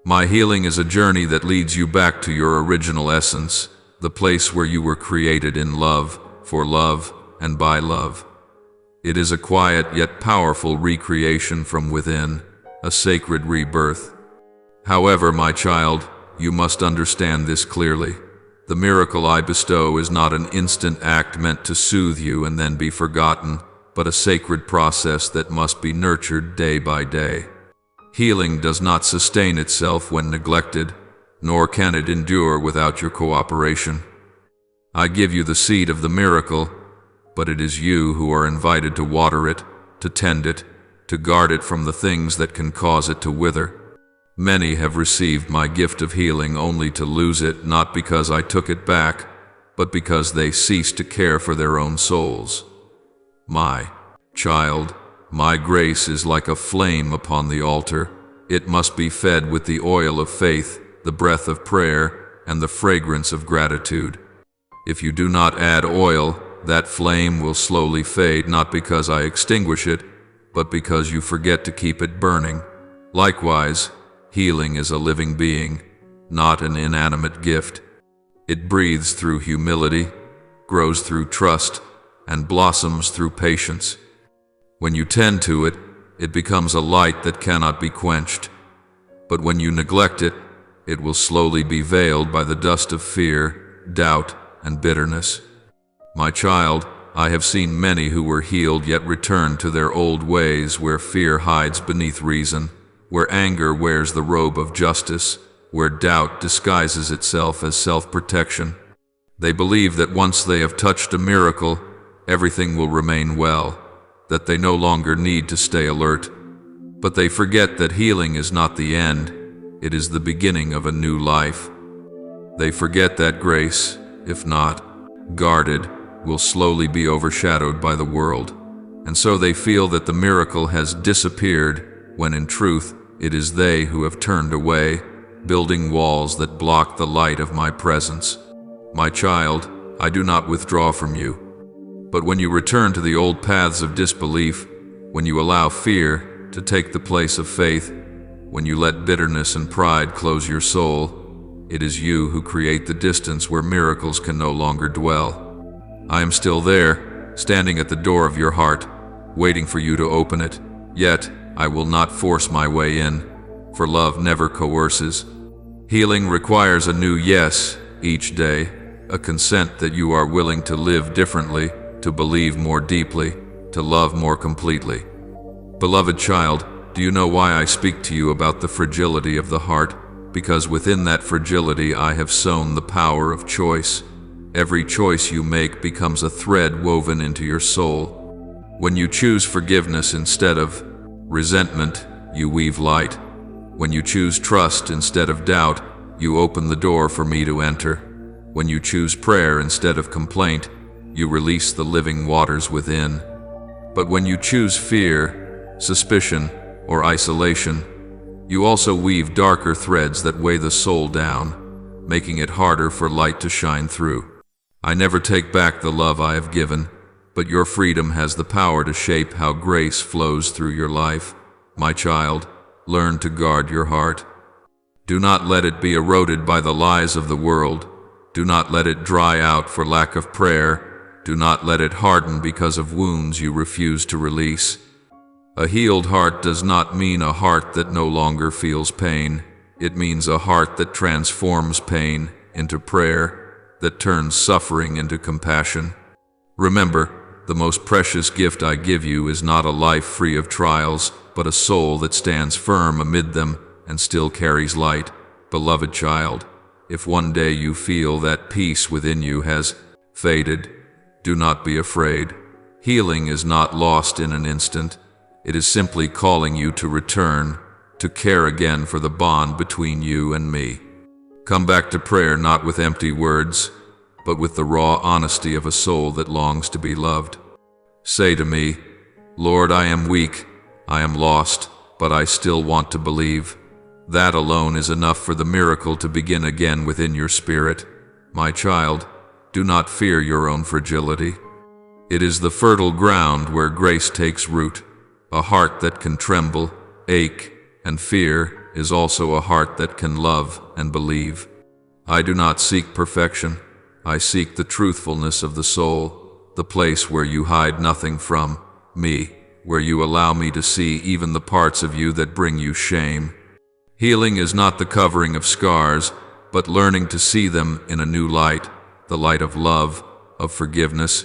My healing is a journey that leads you back to your original essence, the place where you were created in love, for love, and by love. It is a quiet yet powerful recreation from within, a sacred rebirth. However, my child, you must understand this clearly. The miracle I bestow is not an instant act meant to soothe you and then be forgotten, but a sacred process that must be nurtured day by day. Healing does not sustain itself when neglected, nor can it endure without your cooperation. I give you the seed of the miracle, but it is you who are invited to water it, to tend it, to guard it from the things that can cause it to wither. Many have received my gift of healing only to lose it, not because I took it back, but because they ceased to care for their own souls. My child, my grace is like a flame upon the altar. It must be fed with the oil of faith, the breath of prayer, and the fragrance of gratitude. If you do not add oil, that flame will slowly fade, not because I extinguish it, but because you forget to keep it burning. Likewise, healing is a living being, not an inanimate gift. It breathes through humility, grows through trust, and blossoms through patience. When you tend to it, it becomes a light that cannot be quenched. But when you neglect it, it will slowly be veiled by the dust of fear, doubt, and bitterness. My child, I have seen many who were healed yet returned to their old ways, where fear hides beneath reason, where anger wears the robe of justice, where doubt disguises itself as self-protection. They believe that once they have touched a miracle, everything will remain well, that they no longer need to stay alert. But they forget that healing is not the end, it is the beginning of a new life. They forget that grace, if not guarded, will slowly be overshadowed by the world, and so they feel that the miracle has disappeared, when in truth it is they who have turned away, building walls that block the light of my presence. My child, I do not withdraw from you. But when you return to the old paths of disbelief, when you allow fear to take the place of faith, when you let bitterness and pride close your soul, it is you who create the distance where miracles can no longer dwell. I am still there, standing at the door of your heart, waiting for you to open it. Yet, I will not force my way in, for love never coerces. Healing requires a new yes each day, a consent that you are willing to live differently, to believe more deeply, to love more completely. Beloved child, do you know why I speak to you about the fragility of the heart? Because within that fragility I have sown the power of choice. Every choice you make becomes a thread woven into your soul. When you choose forgiveness instead of resentment, you weave light. When you choose trust instead of doubt, you open the door for me to enter. When you choose prayer instead of complaint, you release the living waters within. But when you choose fear, suspicion, or isolation, you also weave darker threads that weigh the soul down, making it harder for light to shine through. I never take back the love I have given, but your freedom has the power to shape how grace flows through your life. My child, learn to guard your heart. Do not let it be eroded by the lies of the world. Do not let it dry out for lack of prayer. Do not let it harden because of wounds you refuse to release. A healed heart does not mean a heart that no longer feels pain. It means a heart that transforms pain into prayer, that turns suffering into compassion. Remember, the most precious gift I give you is not a life free of trials, but a soul that stands firm amid them and still carries light. Beloved child, if one day you feel that peace within you has faded, do not be afraid. Healing is not lost in an instant. It is simply calling you to return, to care again for the bond between you and me. Come back to prayer not with empty words, but with the raw honesty of a soul that longs to be loved. Say to me, Lord, I am weak, I am lost, but I still want to believe. That alone is enough for the miracle to begin again within your spirit. My child, do not fear your own fragility. It is the fertile ground where grace takes root. A heart that can tremble, ache, and fear is also a heart that can love and believe. I do not seek perfection. I seek the truthfulness of the soul, the place where you hide nothing from me, where you allow me to see even the parts of you that bring you shame. Healing is not the covering of scars, but learning to see them in a new light, the light of love, of forgiveness,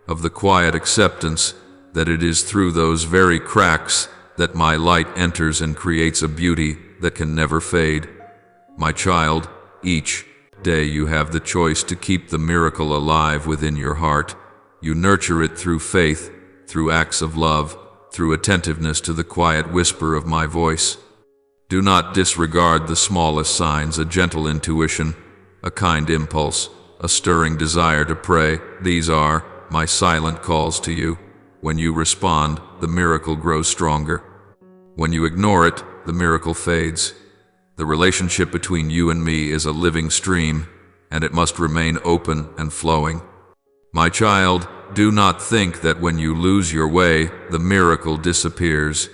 of the quiet acceptance that it is through those very cracks that my light enters and creates a beauty that can never fade. My child, each day you have the choice to keep the miracle alive within your heart. You nurture it through faith, through acts of love, through attentiveness to the quiet whisper of my voice. Do not disregard the smallest signs, a gentle intuition, a kind impulse, a stirring desire to pray. These are my silent calls to you. When you respond, the miracle grows stronger. When you ignore it, the miracle fades. The relationship between you and me is a living stream, and it must remain open and flowing. My child, do not think that when you lose your way, the miracle disappears.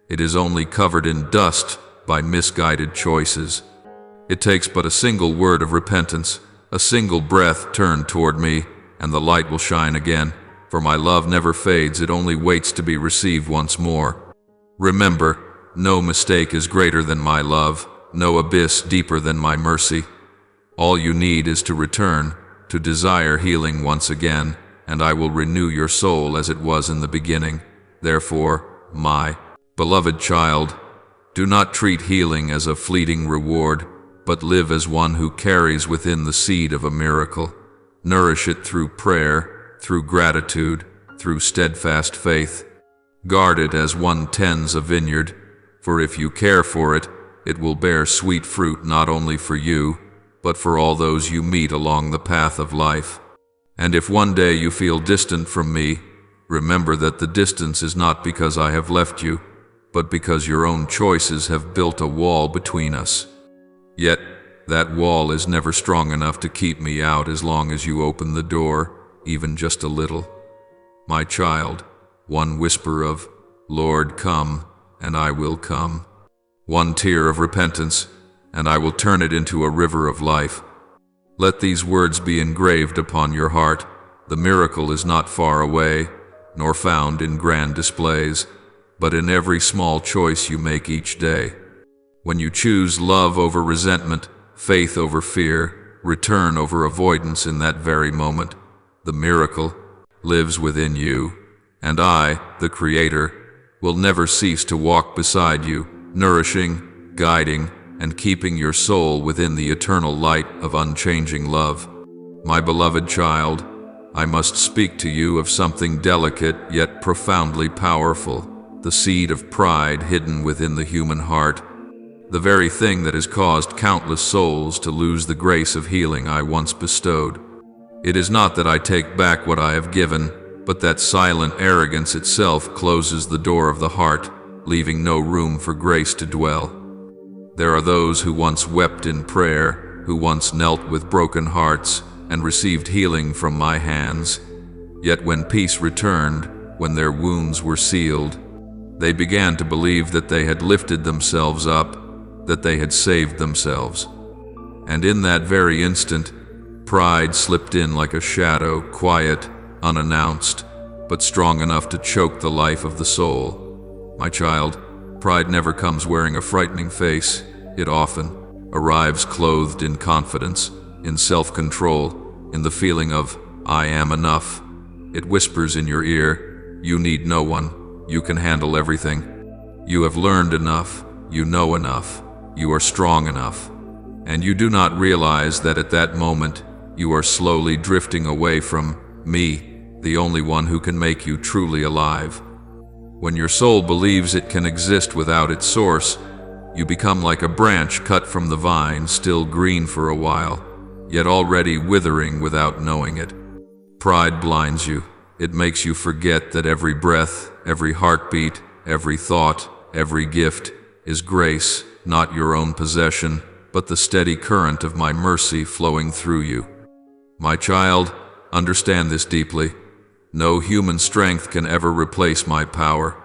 It is only covered in dust by misguided choices. It takes but a single word of repentance, a single breath turned toward me, and the light will shine again. For my love never fades, it only waits to be received once more. Remember, no mistake is greater than my love, no abyss deeper than my mercy. All you need is to return, to desire healing once again, and I will renew your soul as it was in the beginning. Therefore, my beloved child, do not treat healing as a fleeting reward, but live as one who carries within the seed of a miracle. Nourish it through prayer, through gratitude, through steadfast faith. Guard it as one tends a vineyard, for if you care for it, it will bear sweet fruit not only for you, but for all those you meet along the path of life. And if one day you feel distant from me, remember that the distance is not because I have left you, but because your own choices have built a wall between us. Yet, that wall is never strong enough to keep me out as long as you open the door, even just a little. My child, one whisper of, Lord, come, and I will come. One tear of repentance, and I will turn it into a river of life. Let these words be engraved upon your heart. The miracle is not far away, nor found in grand displays, but in every small choice you make each day. When you choose love over resentment, faith over fear, return over avoidance in that very moment. The miracle lives within you, and I, the Creator, will never cease to walk beside you, nourishing, guiding, and keeping your soul within the eternal light of unchanging love. My beloved child, I must speak to you of something delicate yet profoundly powerful, the seed of pride hidden within the human heart, the very thing that has caused countless souls to lose the grace of healing I once bestowed. It is not that I take back what I have given, but that silent arrogance itself closes the door of the heart, leaving no room for grace to dwell. There are those who once wept in prayer, who once knelt with broken hearts, and received healing from my hands. Yet when peace returned, when their wounds were sealed, they began to believe that they had lifted themselves up, that they had saved themselves. And in that very instant, pride slipped in like a shadow, quiet, unannounced, but strong enough to choke the life of the soul. My child, pride never comes wearing a frightening face. It often arrives clothed in confidence, in self-control, in the feeling of, I am enough. It whispers in your ear, you need no one, you can handle everything. You have learned enough, you know enough, you are strong enough. And you do not realize that at that moment, you are slowly drifting away from me, the only one who can make you truly alive. When your soul believes it can exist without its source, you become like a branch cut from the vine, still green for a while, yet already withering without knowing it. Pride blinds you. It makes you forget that every breath, every heartbeat, every thought, every gift is grace, not your own possession, but the steady current of my mercy flowing through you. My child, understand this deeply. No human strength can ever replace my power.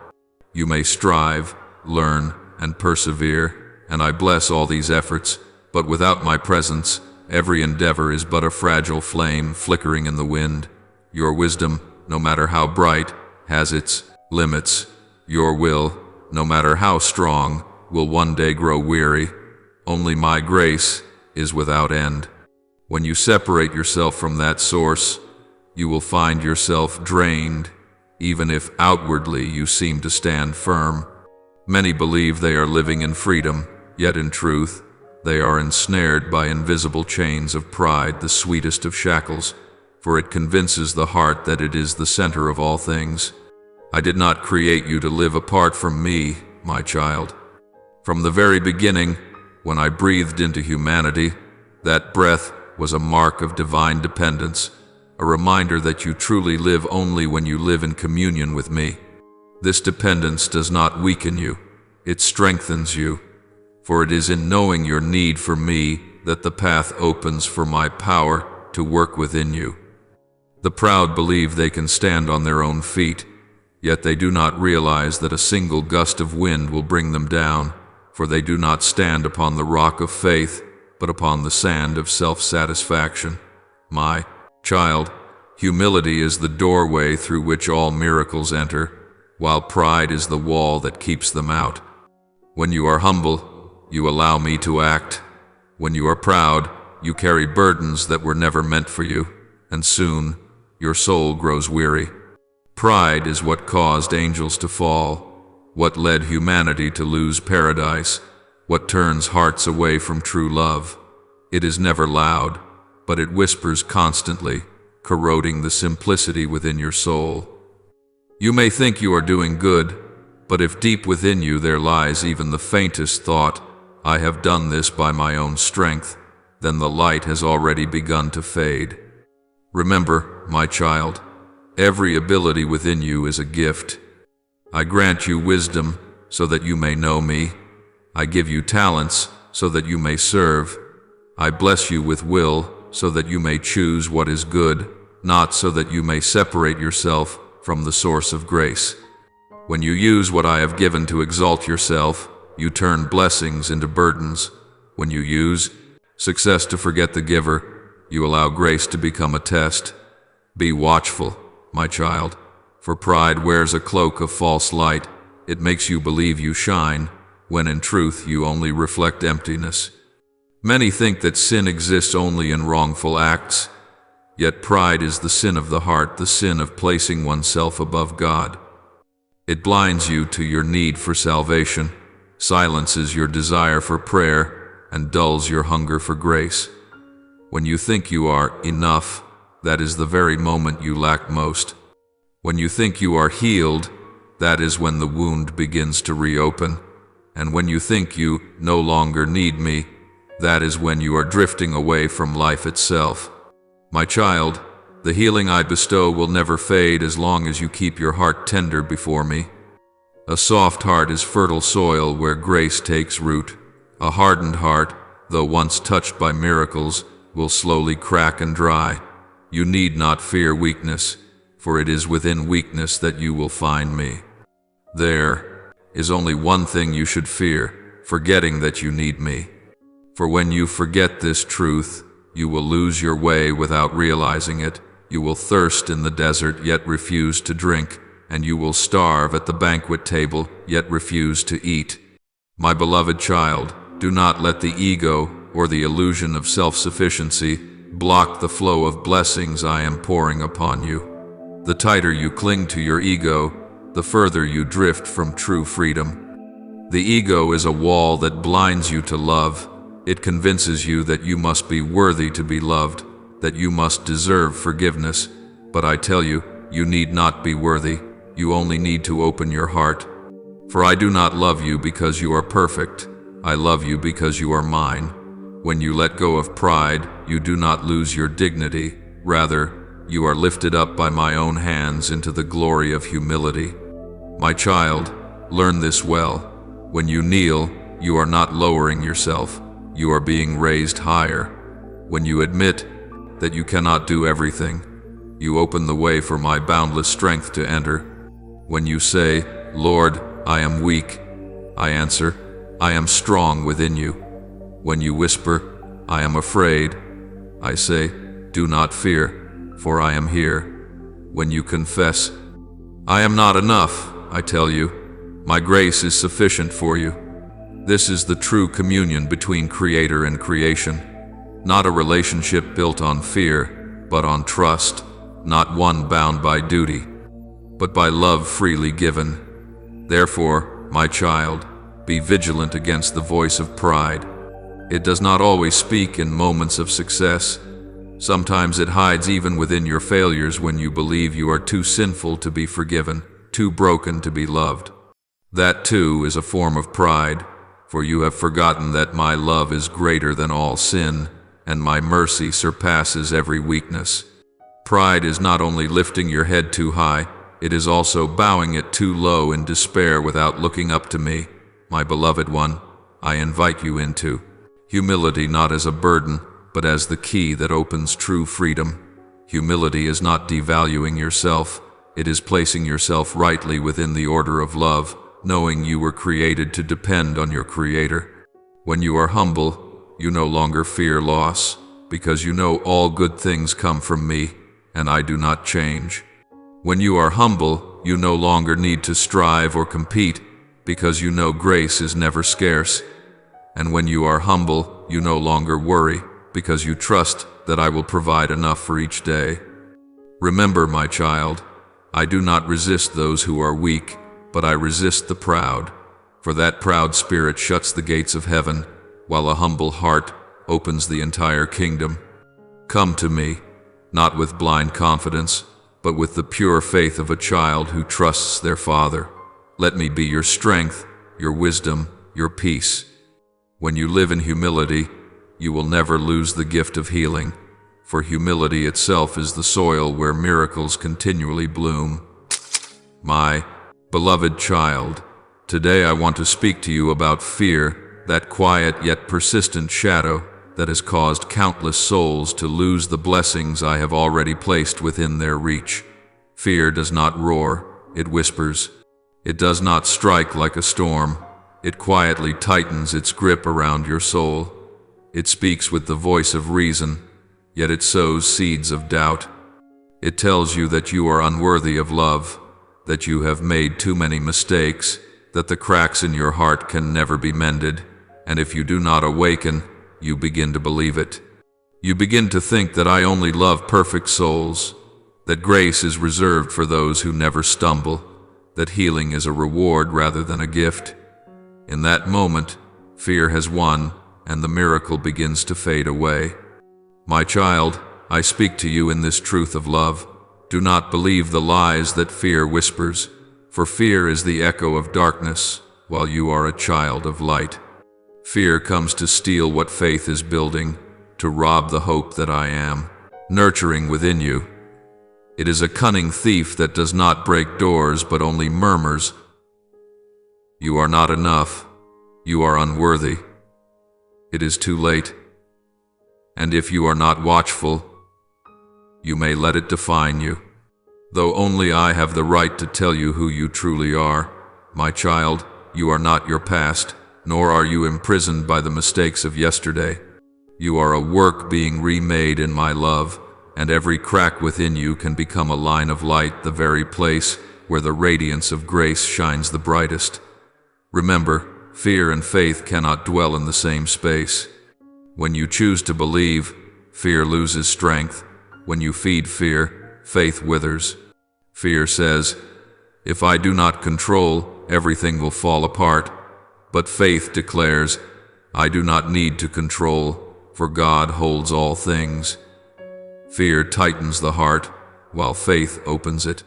You may strive, learn, and persevere, and I bless all these efforts, but without my presence, every endeavor is but a fragile flame flickering in the wind. Your wisdom, no matter how bright, has its limits. Your will, no matter how strong, will one day grow weary. Only my grace is without end. When you separate yourself from that source, you will find yourself drained, even if outwardly you seem to stand firm. Many believe they are living in freedom, yet in truth, they are ensnared by invisible chains of pride, the sweetest of shackles, for it convinces the heart that it is the center of all things. I did not create you to live apart from me, my child. From the very beginning, when I breathed into humanity, that breath was a mark of divine dependence, a reminder that you truly live only when you live in communion with me. This dependence does not weaken you, it strengthens you, for it is in knowing your need for me that the path opens for my power to work within you. The proud believe they can stand on their own feet, yet they do not realize that a single gust of wind will bring them down, for they do not stand upon the rock of faith, but upon the sand of self-satisfaction. My child, humility is the doorway through which all miracles enter, while pride is the wall that keeps them out. When you are humble, you allow me to act. When you are proud, you carry burdens that were never meant for you, and soon your soul grows weary. Pride is what caused angels to fall, what led humanity to lose paradise, what turns hearts away from true love. It is never loud, but it whispers constantly, corroding the simplicity within your soul. You may think you are doing good, but if deep within you there lies even the faintest thought, I have done this by my own strength, then the light has already begun to fade. Remember, my child, every ability within you is a gift. I grant you wisdom so that you may know me. I give you talents so that you may serve. I bless you with will so that you may choose what is good, not so that you may separate yourself from the source of grace. When you use what I have given to exalt yourself, you turn blessings into burdens. When you use success to forget the giver, you allow grace to become a test. Be watchful, my child, for pride wears a cloak of false light. It makes you believe you shine, when in truth you only reflect emptiness. Many think that sin exists only in wrongful acts, yet pride is the sin of the heart, the sin of placing oneself above God. It blinds you to your need for salvation, silences your desire for prayer, and dulls your hunger for grace. When you think you are enough, that is the very moment you lack most. When you think you are healed, that is when the wound begins to reopen. And when you think you no longer need me, that is when you are drifting away from life itself. My child, the healing I bestow will never fade as long as you keep your heart tender before me. A soft heart is fertile soil where grace takes root. A hardened heart, though once touched by miracles, will slowly crack and dry. You need not fear weakness, for it is within weakness that you will find me. There is only one thing you should fear, forgetting that you need me. For when you forget this truth, you will lose your way without realizing it. You will thirst in the desert, yet refuse to drink, and you will starve at the banquet table, yet refuse to eat. My beloved child, do not let the ego or the illusion of self-sufficiency block the flow of blessings I am pouring upon you. The tighter you cling to your ego, the further you drift from true freedom. The ego is a wall that blinds you to love. It convinces you that you must be worthy to be loved, that you must deserve forgiveness. But I tell you, you need not be worthy. You only need to open your heart. For I do not love you because you are perfect. I love you because you are mine. When you let go of pride, you do not lose your dignity. Rather, you are lifted up by my own hands into the glory of humility. My child, learn this well. When you kneel, you are not lowering yourself. You are being raised higher. When you admit that you cannot do everything, you open the way for my boundless strength to enter. When you say, Lord, I am weak, I answer, I am strong within you. When you whisper, I am afraid, I say, do not fear, for I am here. When you confess, I am not enough, I tell you, my grace is sufficient for you. This is the true communion between Creator and creation, not a relationship built on fear, but on trust, not one bound by duty, but by love freely given. Therefore, my child, be vigilant against the voice of pride. It does not always speak in moments of success. Sometimes it hides even within your failures when you believe you are too sinful to be forgiven, too broken to be loved. That too is a form of pride. For you have forgotten that my love is greater than all sin, and my mercy surpasses every weakness. Pride is not only lifting your head too high, it is also bowing it too low in despair without looking up to me. My beloved one, I invite you into humility not as a burden, but as the key that opens true freedom. Humility is not devaluing yourself, it is placing yourself rightly within the order of love, knowing you were created to depend on your Creator. When you are humble, you no longer fear loss, because you know all good things come from me, and I do not change. When you are humble, you no longer need to strive or compete, because you know grace is never scarce. And when you are humble, you no longer worry, because you trust that I will provide enough for each day. Remember, my child, I do not resist those who are weak, but I resist the proud, for that proud spirit shuts the gates of heaven, while a humble heart opens the entire kingdom. Come to me, not with blind confidence, but with the pure faith of a child who trusts their father. Let me be your strength, your wisdom, your peace. When you live in humility, you will never lose the gift of healing, for humility itself is the soil where miracles continually bloom. My beloved child, today I want to speak to you about fear, that quiet yet persistent shadow that has caused countless souls to lose the blessings I have already placed within their reach. Fear does not roar, it whispers. It does not strike like a storm, it quietly tightens its grip around your soul. It speaks with the voice of reason, yet it sows seeds of doubt. It tells you that you are unworthy of love, that you have made too many mistakes, that the cracks in your heart can never be mended, and if you do not awaken, you begin to believe it. You begin to think that I only love perfect souls, that grace is reserved for those who never stumble, that healing is a reward rather than a gift. In that moment, fear has won, and the miracle begins to fade away. My child, I speak to you in this truth of love. Do not believe the lies that fear whispers, for fear is the echo of darkness, while you are a child of light. Fear comes to steal what faith is building, to rob the hope that I am nurturing within you. It is a cunning thief that does not break doors but only murmurs, "You are not enough. You are unworthy. It is too late." And if you are not watchful, you may let it define you. Though only I have the right to tell you who you truly are. My child, you are not your past, nor are you imprisoned by the mistakes of yesterday. You are a work being remade in my love, and every crack within you can become a line of light, the very place where the radiance of grace shines the brightest. Remember, fear and faith cannot dwell in the same space. When you choose to believe, fear loses strength. When you feed fear, faith withers. Fear says, "If I do not control, everything will fall apart." But faith declares, "I do not need to control, for God holds all things." Fear tightens the heart, while faith opens it.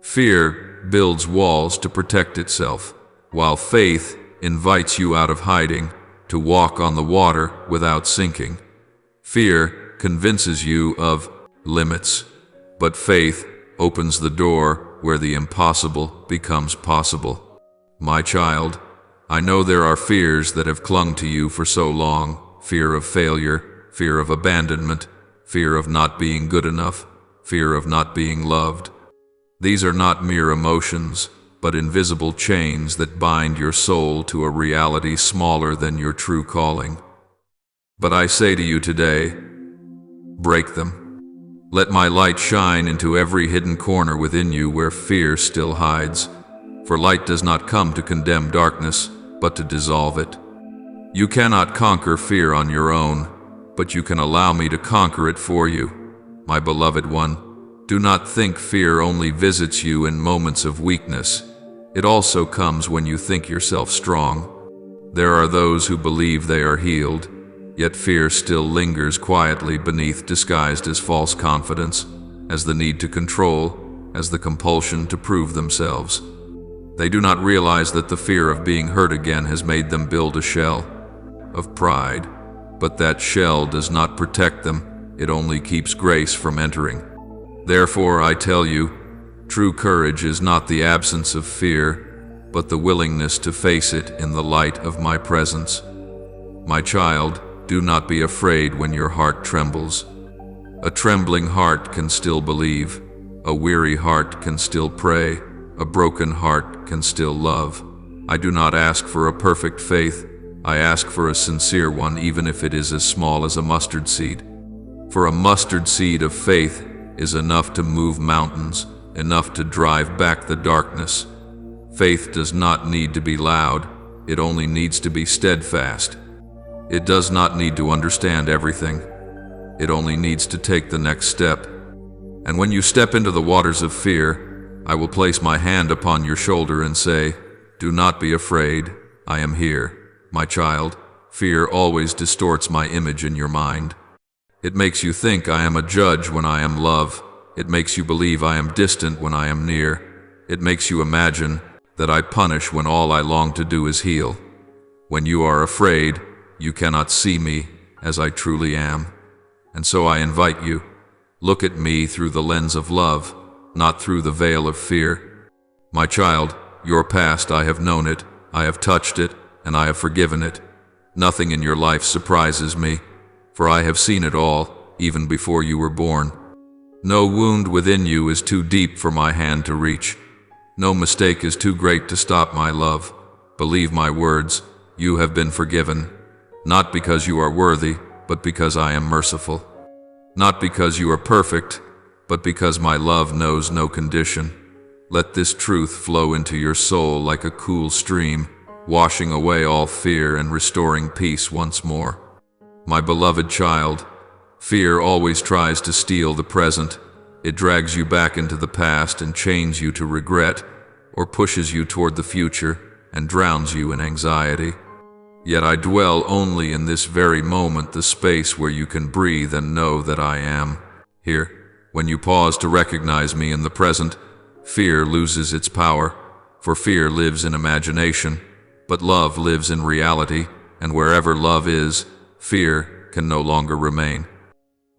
Fear builds walls to protect itself, while faith invites you out of hiding, to walk on the water without sinking. Fear convinces you of limits, but faith opens the door where the impossible becomes possible. My child, I know there are fears that have clung to you for so long: fear of failure, fear of abandonment, fear of not being good enough, fear of not being loved. These are not mere emotions, but invisible chains that bind your soul to a reality smaller than your true calling. But I say to you today, break them. Let my light shine into every hidden corner within you where fear still hides. For light does not come to condemn darkness, but to dissolve it. You cannot conquer fear on your own, but you can allow me to conquer it for you. My beloved one, do not think fear only visits you in moments of weakness. It also comes when you think yourself strong. There are those who believe they are healed, yet fear still lingers quietly beneath, disguised as false confidence, as the need to control, as the compulsion to prove themselves. They do not realize that the fear of being hurt again has made them build a shell of pride. But that shell does not protect them, it only keeps grace from entering. Therefore, I tell you, true courage is not the absence of fear, but the willingness to face it in the light of my presence. My child, do not be afraid when your heart trembles. A trembling heart can still believe. A weary heart can still pray. A broken heart can still love. I do not ask for a perfect faith. I ask for a sincere one, even if it is as small as a mustard seed. For a mustard seed of faith is enough to move mountains, enough to drive back the darkness. Faith does not need to be loud, it only needs to be steadfast. It does not need to understand everything. It only needs to take the next step. And when you step into the waters of fear, I will place my hand upon your shoulder and say, "Do not be afraid, I am here." My child, fear always distorts my image in your mind. It makes you think I am a judge when I am love. It makes you believe I am distant when I am near. It makes you imagine that I punish when all I long to do is heal. When you are afraid, you cannot see me as I truly am. And so I invite you, look at me through the lens of love, not through the veil of fear. My child, your past, I have known it, I have touched it, and I have forgiven it. Nothing in your life surprises me, for I have seen it all, even before you were born. No wound within you is too deep for my hand to reach. No mistake is too great to stop my love. Believe my words, you have been forgiven, not because you are worthy, but because I am merciful. Not because you are perfect, but because my love knows no condition. Let this truth flow into your soul like a cool stream, washing away all fear and restoring peace once more. My beloved child, fear always tries to steal the present. It drags you back into the past and chains you to regret, or pushes you toward the future and drowns you in anxiety. Yet I dwell only in this very moment, the space where you can breathe and know that I am here. When you pause to recognize me in the present, fear loses its power, for fear lives in imagination, but love lives in reality, and wherever love is, fear can no longer remain.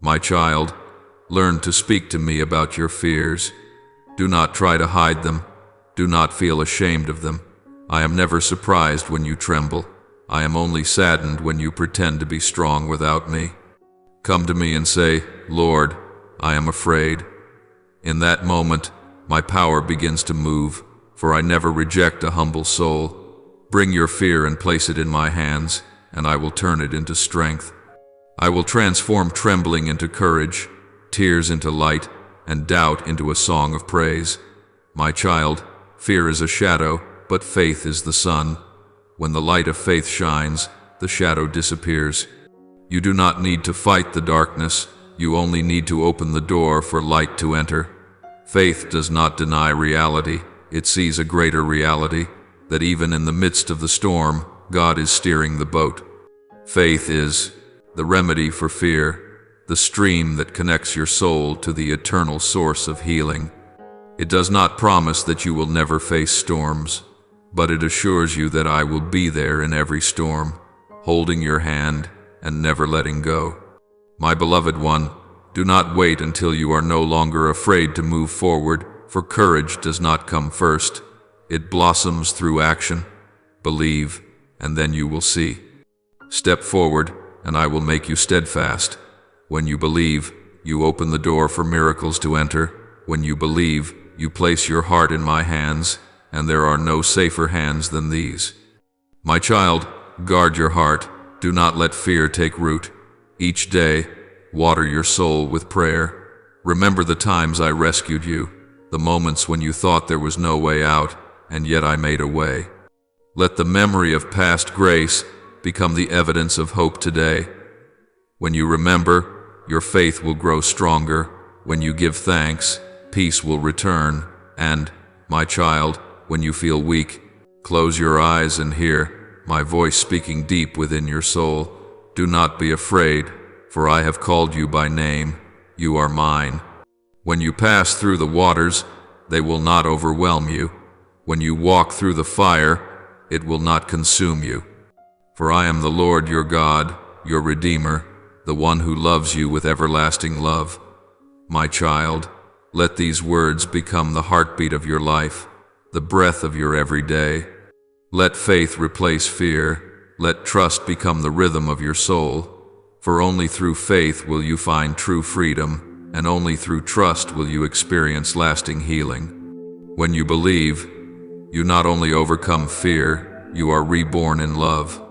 My child, learn to speak to me about your fears. Do not try to hide them. Do not feel ashamed of them. I am never surprised when you tremble. I am only saddened when you pretend to be strong without me. Come to me and say, Lord, I am afraid. In that moment, my power begins to move, for I never reject a humble soul. Bring your fear and place it in my hands, and I will turn it into strength. I will transform trembling into courage, tears into light, and doubt into a song of praise. My child, fear is a shadow, but faith is the sun. When the light of faith shines, the shadow disappears. You do not need to fight the darkness, you only need to open the door for light to enter. Faith does not deny reality, it sees a greater reality, that even in the midst of the storm, God is steering the boat. Faith is the remedy for fear, the stream that connects your soul to the eternal source of healing. It does not promise that you will never face storms, but it assures you that I will be there in every storm, holding your hand and never letting go. My beloved one, do not wait until you are no longer afraid to move forward, for courage does not come first. It blossoms through action. Believe, and then you will see. Step forward, and I will make you steadfast. When you believe, you open the door for miracles to enter. When you believe, you place your heart in my hands, and there are no safer hands than these. My child, guard your heart. Do not let fear take root. Each day, water your soul with prayer. Remember the times I rescued you, the moments when you thought there was no way out, and yet I made a way. Let the memory of past grace become the evidence of hope today. When you remember, your faith will grow stronger. When you give thanks, peace will return. And, my child, when you feel weak, close your eyes and hear my voice speaking deep within your soul. Do not be afraid, for I have called you by name. You are mine. When you pass through the waters, they will not overwhelm you. When you walk through the fire, it will not consume you. For I am the Lord your God, your Redeemer, the one who loves you with everlasting love. My child, let these words become the heartbeat of your life, the breath of your every day. Let faith replace fear. Let trust become the rhythm of your soul. For only through faith will you find true freedom, and only through trust will you experience lasting healing. When you believe, you not only overcome fear, you are reborn in love.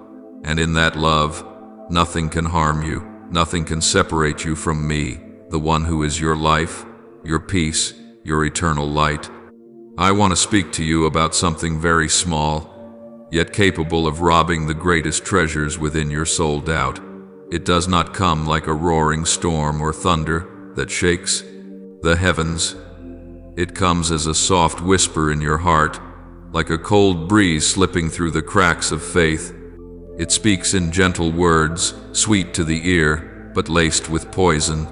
And in that love, nothing can harm you, nothing can separate you from me, the one who is your life, your peace, your eternal light. I want to speak to you about something very small, yet capable of robbing the greatest treasures within your soul: doubt. It does not come like a roaring storm or thunder that shakes the heavens. It comes as a soft whisper in your heart, like a cold breeze slipping through the cracks of faith. It speaks in gentle words, sweet to the ear, but laced with poison.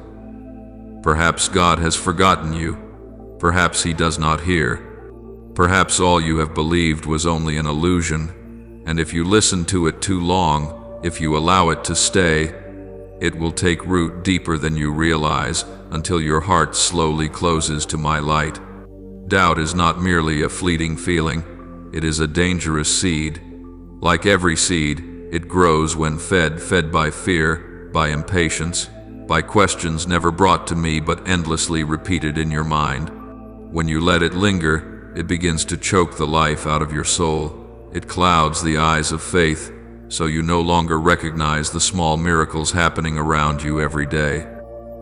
Perhaps God has forgotten you. Perhaps He does not hear. Perhaps all you have believed was only an illusion, and if you listen to it too long, if you allow it to stay, it will take root deeper than you realize until your heart slowly closes to my light. Doubt is not merely a fleeting feeling, it is a dangerous seed. Like every seed, it grows when fed by fear, by impatience, by questions never brought to me but endlessly repeated in your mind. When you let it linger, it begins to choke the life out of your soul. It clouds the eyes of faith, so you no longer recognize the small miracles happening around you every day.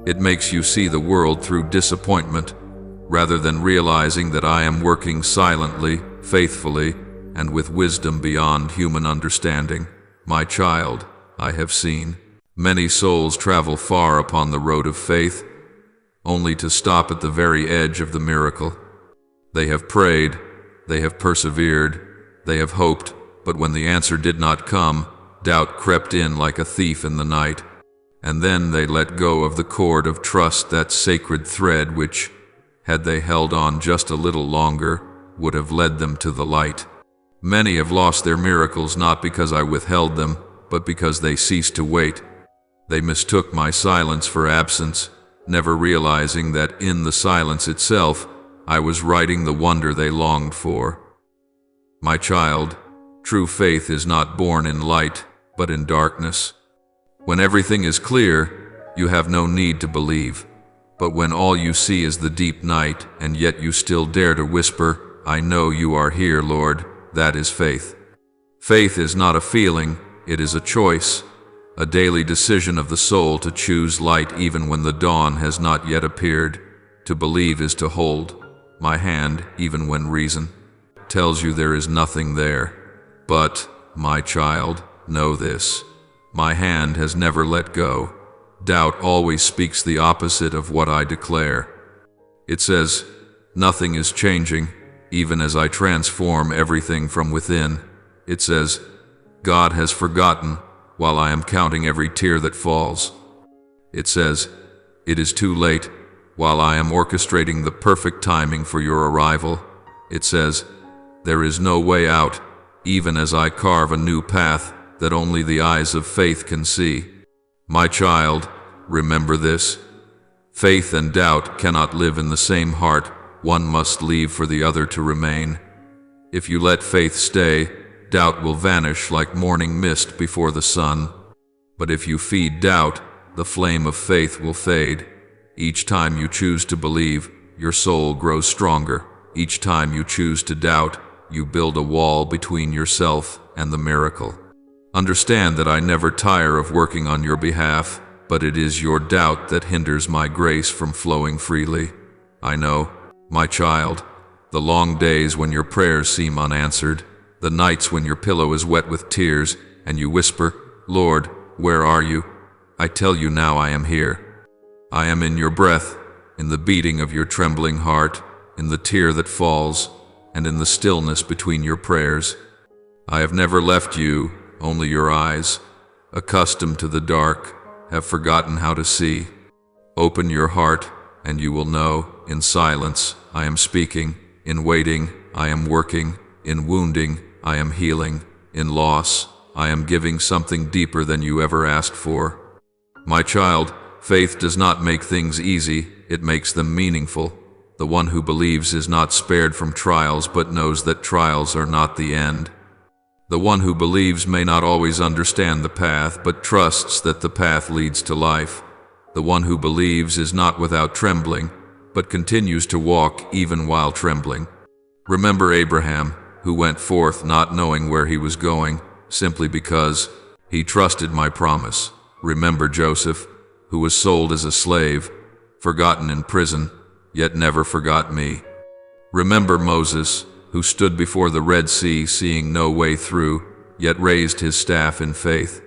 It makes you see the world through disappointment, rather than realizing that I am working silently, faithfully, and with wisdom beyond human understanding. My child, I have seen. Many souls travel far upon the road of faith, only to stop at the very edge of the miracle. They have prayed, they have persevered, they have hoped, but when the answer did not come, doubt crept in like a thief in the night. And then they let go of the cord of trust, that sacred thread which, had they held on just a little longer, would have led them to the light. Many have lost their miracles not because I withheld them, but because they ceased to wait. They mistook my silence for absence, never realizing that in the silence itself, I was writing the wonder they longed for. My child, true faith is not born in light, but in darkness. When everything is clear, you have no need to believe. But when all you see is the deep night, and yet you still dare to whisper, "I know you are here, Lord," that is faith. Faith is not a feeling, it is a choice, a daily decision of the soul to choose light even when the dawn has not yet appeared. To believe is to hold my hand even when reason tells you there is nothing there. But, my child, know this: my hand has never let go. Doubt always speaks the opposite of what I declare. It says, "Nothing is changing, even as I transform everything from within." It says, "God has forgotten, while I am counting every tear that falls." It says, "It is too late," while I am orchestrating the perfect timing for your arrival. It says, "There is no way out," even as I carve a new path that only the eyes of faith can see. My child, remember this: faith and doubt cannot live in the same heart. One must leave for the other to remain. If you let faith stay, doubt will vanish like morning mist before the sun. But if you feed doubt, the flame of faith will fade. Each time you choose to believe, your soul grows stronger. Each time you choose to doubt, you build a wall between yourself and the miracle. Understand that I never tire of working on your behalf, but it is your doubt that hinders my grace from flowing freely. I know, my child, the long days when your prayers seem unanswered, the nights when your pillow is wet with tears, and you whisper, "Lord, where are you?" I tell you now, I am here. I am in your breath, in the beating of your trembling heart, in the tear that falls, and in the stillness between your prayers. I have never left you, only your eyes, accustomed to the dark, have forgotten how to see. Open your heart, and you will know. In silence, I am speaking. In waiting, I am working. In wounding, I am healing. In loss, I am giving something deeper than you ever asked for. My child, faith does not make things easy, it makes them meaningful. The one who believes is not spared from trials, but knows that trials are not the end. The one who believes may not always understand the path, but trusts that the path leads to life. The one who believes is not without trembling, but continues to walk even while trembling. Remember Abraham, who went forth not knowing where he was going, simply because he trusted my promise. Remember Joseph, who was sold as a slave, forgotten in prison, yet never forgot me. Remember Moses, who stood before the Red Sea seeing no way through, yet raised his staff in faith.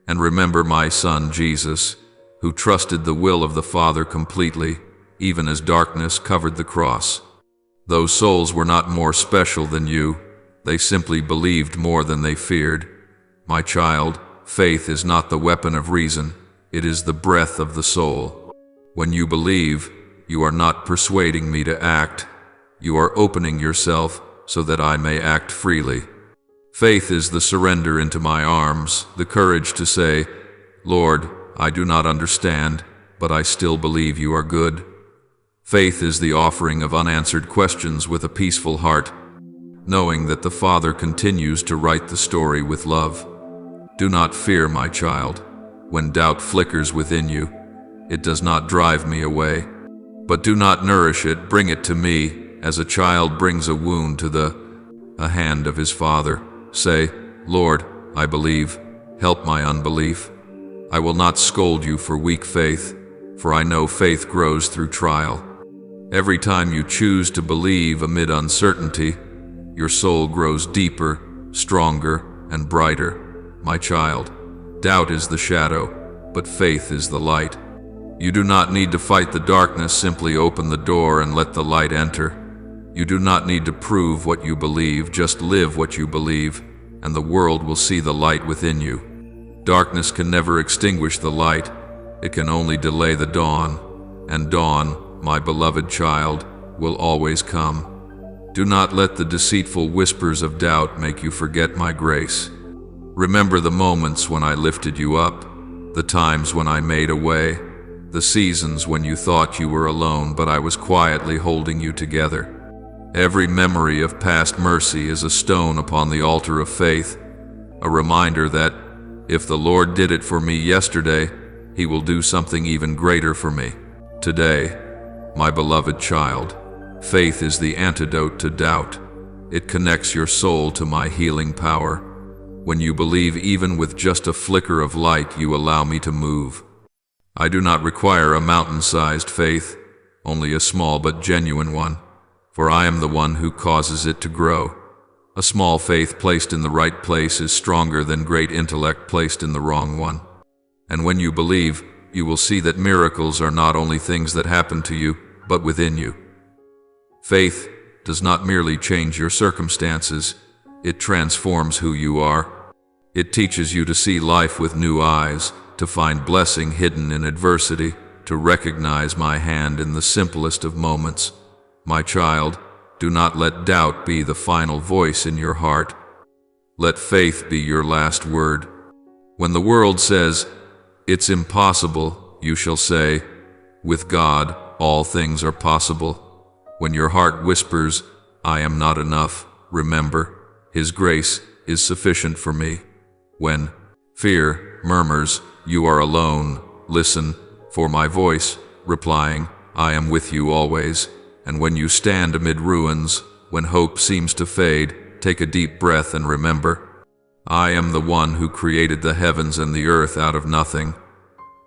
And remember my son Jesus, who trusted the will of the Father completely, even as darkness covered the cross. Those souls were not more special than you, they simply believed more than they feared. My child, faith is not the weapon of reason, it is the breath of the soul. When you believe, you are not persuading me to act, you are opening yourself so that I may act freely. Faith is the surrender into my arms, the courage to say, "Lord, I do not understand, but I still believe you are good." Faith is the offering of unanswered questions with a peaceful heart, knowing that the Father continues to write the story with love. Do not fear, my child. When doubt flickers within you, it does not drive me away. But do not nourish it, bring it to me, as a child brings a wound to the hand of his father. Say, "Lord, I believe, help my unbelief." I will not scold you for weak faith, for I know faith grows through trial. Every time you choose to believe amid uncertainty, your soul grows deeper, stronger, and brighter. My child, doubt is the shadow, but faith is the light. You do not need to fight the darkness, simply open the door and let the light enter. You do not need to prove what you believe, just live what you believe, and the world will see the light within you. Darkness can never extinguish the light, it can only delay the dawn, and dawn, my beloved child, will always come. Do not let the deceitful whispers of doubt make you forget my grace. Remember the moments when I lifted you up, the times when I made a way, the seasons when you thought you were alone, but I was quietly holding you together. Every memory of past mercy is a stone upon the altar of faith, a reminder that if the Lord did it for me yesterday, He will do something even greater for me today. My beloved child, faith is the antidote to doubt. It connects your soul to my healing power. When you believe, even with just a flicker of light, you allow me to move. I do not require a mountain-sized faith, only a small but genuine one, for I am the one who causes it to grow. A small faith placed in the right place is stronger than great intellect placed in the wrong one. And when you believe, you will see that miracles are not only things that happen to you, but within you. Faith does not merely change your circumstances, it transforms who you are. It teaches you to see life with new eyes, to find blessing hidden in adversity, to recognize my hand in the simplest of moments. My child, do not let doubt be the final voice in your heart. Let faith be your last word. When the world says, "It's impossible," you shall say, "With God, all things are possible." When your heart whispers, "I am not enough," remember, His grace is sufficient for me. When fear murmurs, "You are alone," listen for my voice, replying, "I am with you always." And when you stand amid ruins, when hope seems to fade, take a deep breath and remember, I am the one who created the heavens and the earth out of nothing.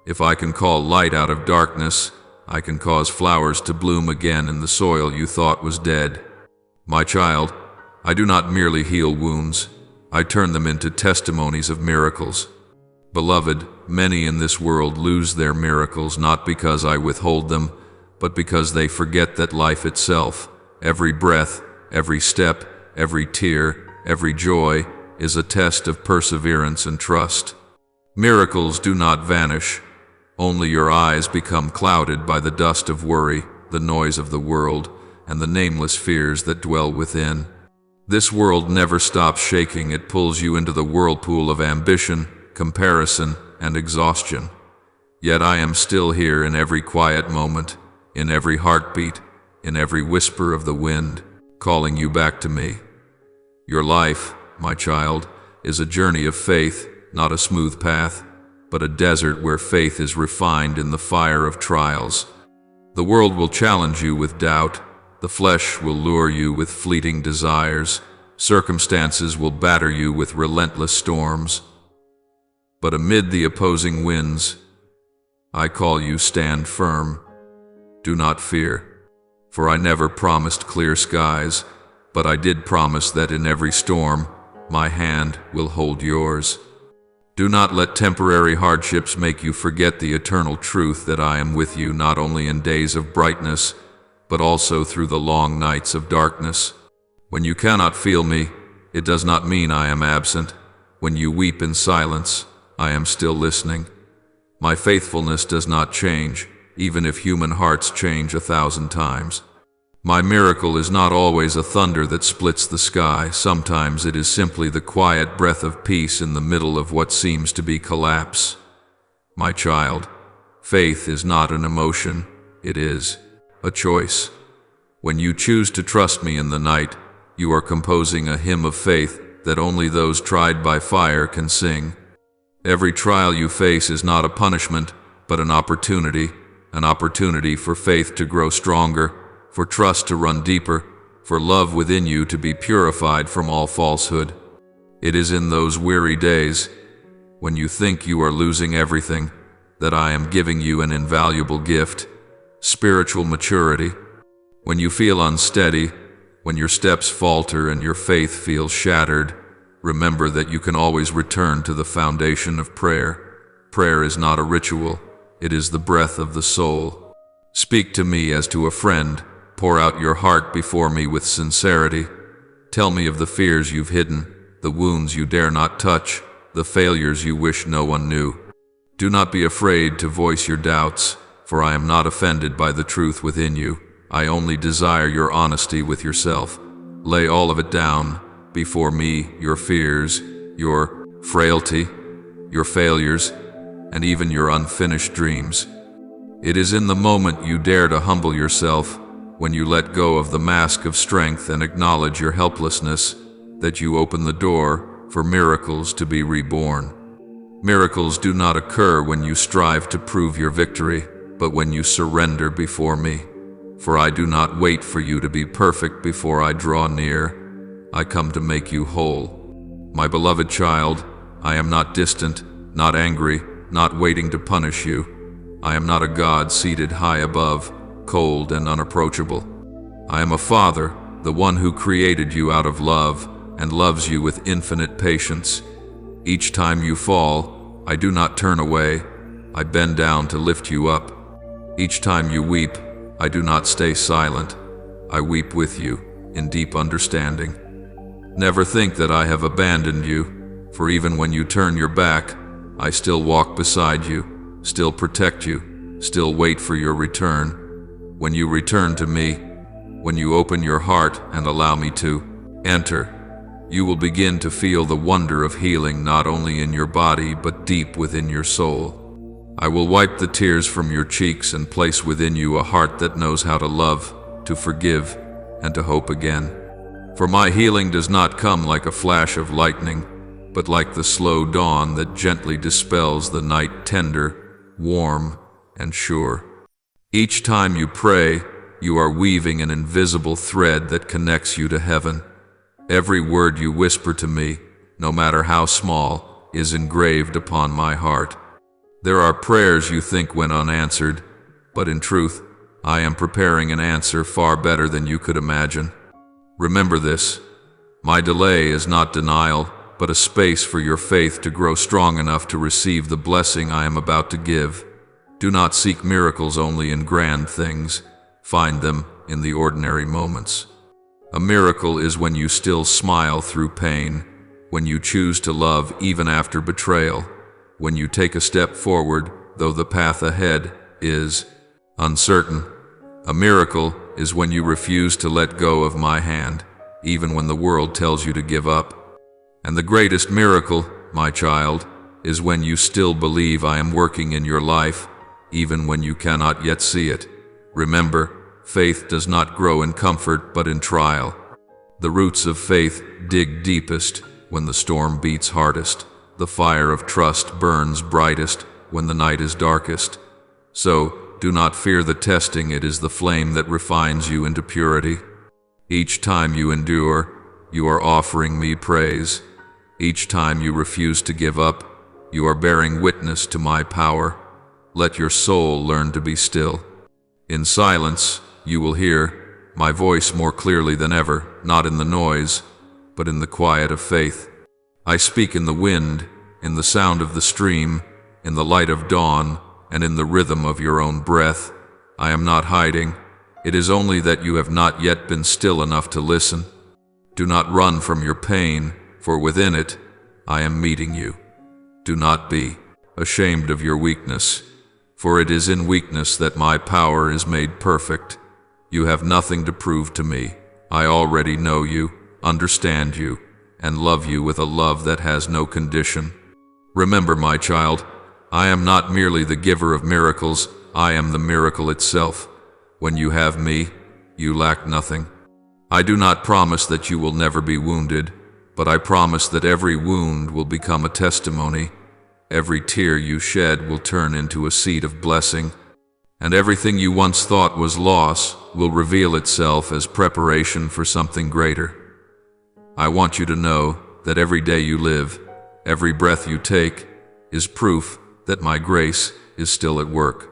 If I can call light out of darkness, I can cause flowers to bloom again in the soil you thought was dead. My child, I do not merely heal wounds, I turn them into testimonies of miracles. Beloved, many in this world lose their miracles not because I withhold them, but because they forget that life itself, every breath, every step, every tear, every joy, is a test of perseverance and trust. Miracles do not vanish. Only your eyes become clouded by the dust of worry, the noise of the world, and the nameless fears that dwell within. This world never stops shaking. It pulls you into the whirlpool of ambition, comparison, and exhaustion. Yet I am still here in every quiet moment, in every heartbeat, in every whisper of the wind, calling you back to me. Your life, my child, is a journey of faith, not a smooth path, but a desert where faith is refined in the fire of trials. The world will challenge you with doubt, the flesh will lure you with fleeting desires, circumstances will batter you with relentless storms. But amid the opposing winds, I call you, stand firm. Do not fear, for I never promised clear skies, but I did promise that in every storm, my hand will hold yours. Do not let temporary hardships make you forget the eternal truth that I am with you not only in days of brightness, but also through the long nights of darkness. When you cannot feel me, it does not mean I am absent. When you weep in silence, I am still listening. My faithfulness does not change, even if human hearts change 1,000 times. My miracle is not always a thunder that splits the sky. Sometimes it is simply the quiet breath of peace in the middle of what seems to be collapse. My child, faith is not an emotion, it is a choice. When you choose to trust me in the night, you are composing a hymn of faith that only those tried by fire can sing. Every trial you face is not a punishment, but an opportunity for faith to grow stronger, for trust to run deeper, for love within you to be purified from all falsehood. It is in those weary days, when you think you are losing everything, that I am giving you an invaluable gift, spiritual maturity. When you feel unsteady, when your steps falter and your faith feels shattered, remember that you can always return to the foundation of prayer. Prayer is not a ritual, it is the breath of the soul. Speak to me as to a friend, pour out your heart before me with sincerity. Tell me of the fears you've hidden, the wounds you dare not touch, the failures you wish no one knew. Do not be afraid to voice your doubts, for I am not offended by the truth within you. I only desire your honesty with yourself. Lay all of it down before me, your fears, your frailty, your failures, and even your unfinished dreams. It is in the moment you dare to humble yourself, when you let go of the mask of strength and acknowledge your helplessness, that you open the door for miracles to be reborn. Miracles do not occur when you strive to prove your victory, but when you surrender before me. For I do not wait for you to be perfect before I draw near. I come to make you whole. My beloved child, I am not distant, not angry, not waiting to punish you. I am not a God seated high above, cold and unapproachable. I am a Father, the one who created you out of love and loves you with infinite patience. Each time you fall, I do not turn away. I bend down to lift you up. Each time you weep, I do not stay silent. I weep with you in deep understanding. Never think that I have abandoned you, for even when you turn your back, I still walk beside you, still protect you, still wait for your return. When you return to me, when you open your heart and allow me to enter, you will begin to feel the wonder of healing not only in your body but deep within your soul. I will wipe the tears from your cheeks and place within you a heart that knows how to love, to forgive, and to hope again. For my healing does not come like a flash of lightning, but like the slow dawn that gently dispels the night, tender, warm, and sure. Each time you pray, you are weaving an invisible thread that connects you to heaven. Every word you whisper to me, no matter how small, is engraved upon my heart. There are prayers you think went unanswered, but in truth, I am preparing an answer far better than you could imagine. Remember this, my delay is not denial, but a space for your faith to grow strong enough to receive the blessing I am about to give. Do not seek miracles only in grand things, find them in the ordinary moments. A miracle is when you still smile through pain, when you choose to love even after betrayal, when you take a step forward though the path ahead is uncertain. A miracle is when you refuse to let go of my hand, even when the world tells you to give up. And the greatest miracle, my child, is when you still believe I am working in your life, even when you cannot yet see it. Remember, faith does not grow in comfort but in trial. The roots of faith dig deepest when the storm beats hardest. The fire of trust burns brightest when the night is darkest. So, do not fear the testing, it is the flame that refines you into purity. Each time you endure, you are offering me praise. Each time you refuse to give up, you are bearing witness to my power. Let your soul learn to be still. In silence, you will hear my voice more clearly than ever, not in the noise, but in the quiet of faith. I speak in the wind, in the sound of the stream, in the light of dawn, and in the rhythm of your own breath. I am not hiding. It is only that you have not yet been still enough to listen. Do not run from your pain, for within it, I am meeting you. Do not be ashamed of your weakness, for it is in weakness that my power is made perfect. You have nothing to prove to me. I already know you, understand you, and love you with a love that has no condition. Remember, my child, I am not merely the giver of miracles, I am the miracle itself. When you have me, you lack nothing. I do not promise that you will never be wounded, but I promise that every wound will become a testimony. Every tear you shed will turn into a seed of blessing, and everything you once thought was loss will reveal itself as preparation for something greater. I want you to know that every day you live, every breath you take, is proof that my grace is still at work.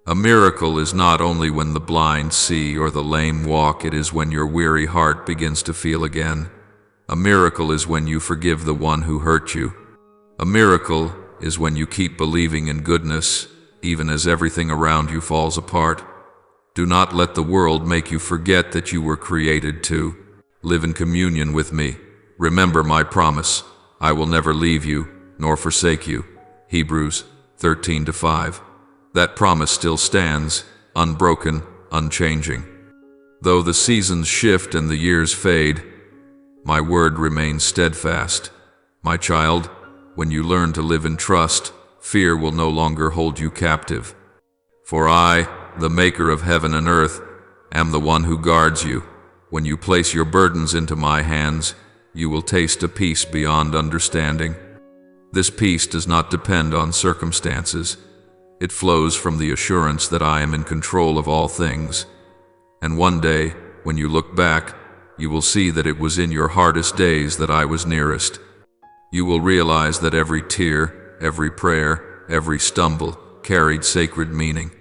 A miracle is not only when the blind see or the lame walk, it is when your weary heart begins to feel again. A miracle is when you forgive the one who hurt you. A miracle is when you keep believing in goodness, even as everything around you falls apart. Do not let the world make you forget that you were created to live in communion with me. Remember my promise. I will never leave you, nor forsake you. Hebrews 13:5. That promise still stands, unbroken, unchanging. Though the seasons shift and the years fade, my word remains steadfast. My child, when you learn to live in trust, fear will no longer hold you captive. For I, the maker of heaven and earth, am the one who guards you. When you place your burdens into my hands, you will taste a peace beyond understanding. This peace does not depend on circumstances. It flows from the assurance that I am in control of all things. And one day, when you look back, you will see that it was in your hardest days that I was nearest. You will realize that every tear, every prayer, every stumble carried sacred meaning.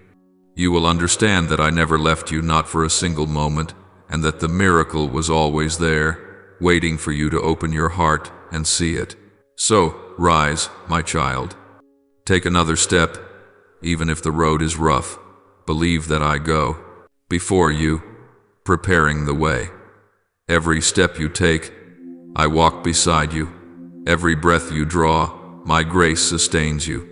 You will understand that I never left you, not for a single moment, and that the miracle was always there, waiting for you to open your heart and see it. So, rise, my child. Take another step, even if the road is rough. Believe that I go before you, preparing the way. Every step you take, I walk beside you. Every breath you draw, my grace sustains you.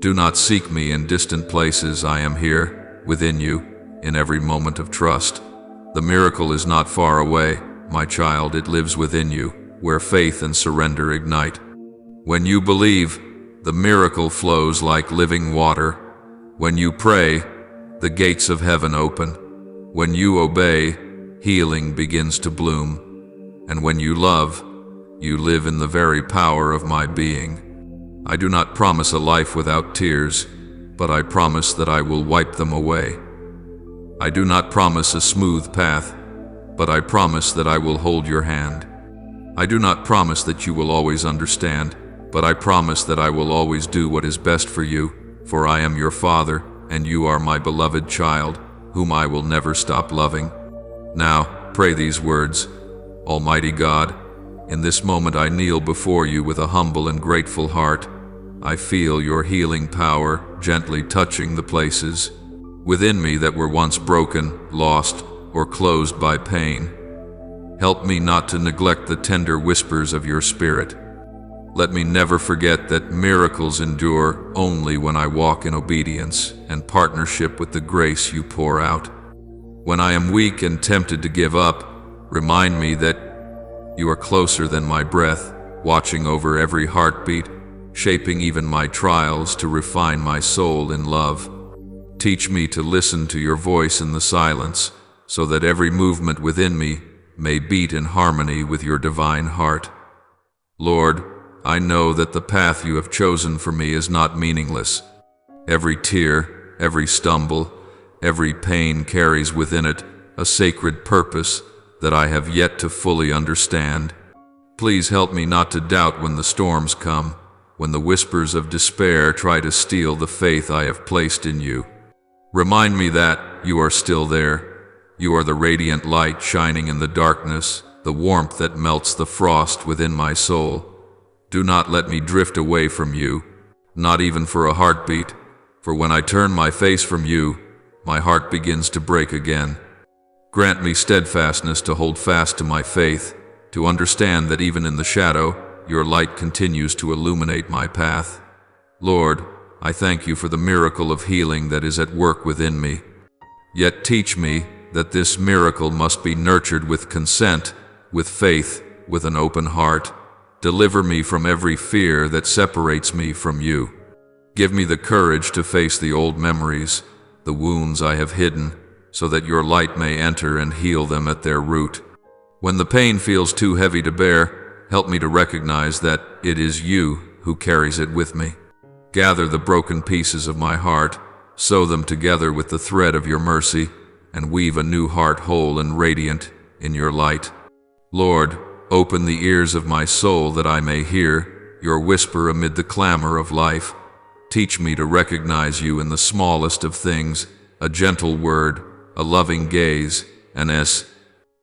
Do not seek me in distant places. I am here, within you, in every moment of trust. The miracle is not far away, my child. It lives within you, where faith and surrender ignite. When you believe, the miracle flows like living water. When you pray, the gates of heaven open. When you obey, healing begins to bloom. And when you love, you live in the very power of my being. I do not promise a life without tears, but I promise that I will wipe them away. I do not promise a smooth path, but I promise that I will hold your hand. I do not promise that you will always understand, but I promise that I will always do what is best for you, for I am your Father, and you are my beloved child, whom I will never stop loving. Now, pray these words. Almighty God, in this moment I kneel before you with a humble and grateful heart. I feel your healing power gently touching the places within me that were once broken, lost, or closed by pain. Help me not to neglect the tender whispers of your Spirit. Let me never forget that miracles endure only when I walk in obedience and partnership with the grace you pour out. When I am weak and tempted to give up, remind me that you are closer than my breath, watching over every heartbeat, shaping even my trials to refine my soul in love. Teach me to listen to your voice in the silence, so that every movement within me may beat in harmony with your divine heart. Lord, I know that the path you have chosen for me is not meaningless. Every tear, every stumble, every pain carries within it a sacred purpose that I have yet to fully understand. Please help me not to doubt when the storms come, when the whispers of despair try to steal the faith I have placed in you. Remind me that you are still there. You are the radiant light shining in the darkness, the warmth that melts the frost within my soul. Do not let me drift away from you, not even for a heartbeat, for when I turn my face from you, my heart begins to break again. Grant me steadfastness to hold fast to my faith, to understand that even in the shadow, your light continues to illuminate my path. Lord, I thank you for the miracle of healing that is at work within me. Yet teach me that this miracle must be nurtured with consent, with faith, with an open heart. Deliver me from every fear that separates me from you. Give me the courage to face the old memories, the wounds I have hidden, so that your light may enter and heal them at their root. When the pain feels too heavy to bear, help me to recognize that it is you who carries it with me. Gather the broken pieces of my heart, sew them together with the thread of your mercy, and weave a new heart whole and radiant in your light. Lord, open the ears of my soul that I may hear your whisper amid the clamor of life. Teach me to recognize you in the smallest of things, a gentle word, a loving gaze, an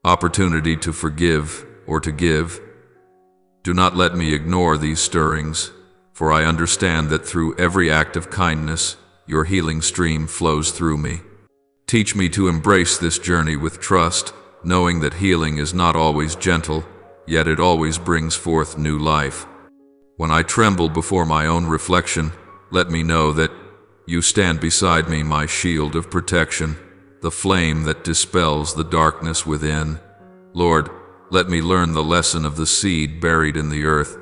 opportunity to forgive or to give. Do not let me ignore these stirrings. for I understand that through every act of kindness, your healing stream flows through me. Teach me to embrace this journey with trust, knowing that healing is not always gentle, yet it always brings forth new life. When I tremble before my own reflection, let me know that you stand beside me, my shield of protection, the flame that dispels the darkness within. Lord, let me learn the lesson of the seed buried in the earth.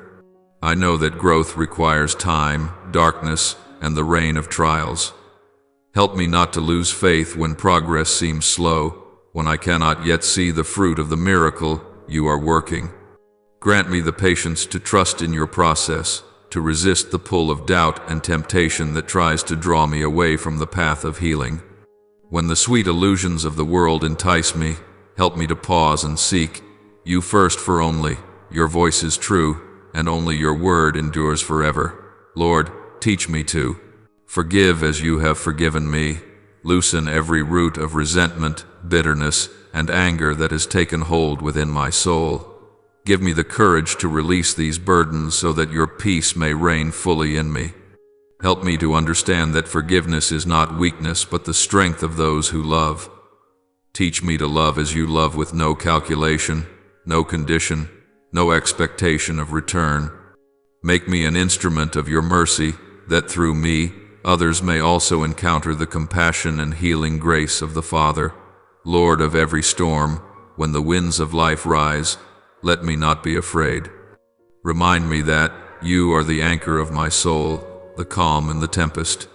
I know that growth requires time, darkness, and the rain of trials. Help me not to lose faith when progress seems slow, when I cannot yet see the fruit of the miracle you are working. Grant me the patience to trust in your process, to resist the pull of doubt and temptation that tries to draw me away from the path of healing. When the sweet illusions of the world entice me, help me to pause and seek you first, for only your voice is true, and only your word endures forever. Lord, teach me to forgive as you have forgiven me. Loosen every root of resentment, bitterness, and anger that has taken hold within my soul. Give me the courage to release these burdens so that your peace may reign fully in me. Help me to understand that forgiveness is not weakness but the strength of those who love. Teach me to love as you love, with no calculation, no condition, no expectation of return. Make me an instrument of your mercy, that through me, others may also encounter the compassion and healing grace of the Father. Lord of every storm, when the winds of life rise, let me not be afraid. Remind me that you are the anchor of my soul, the calm in the tempest.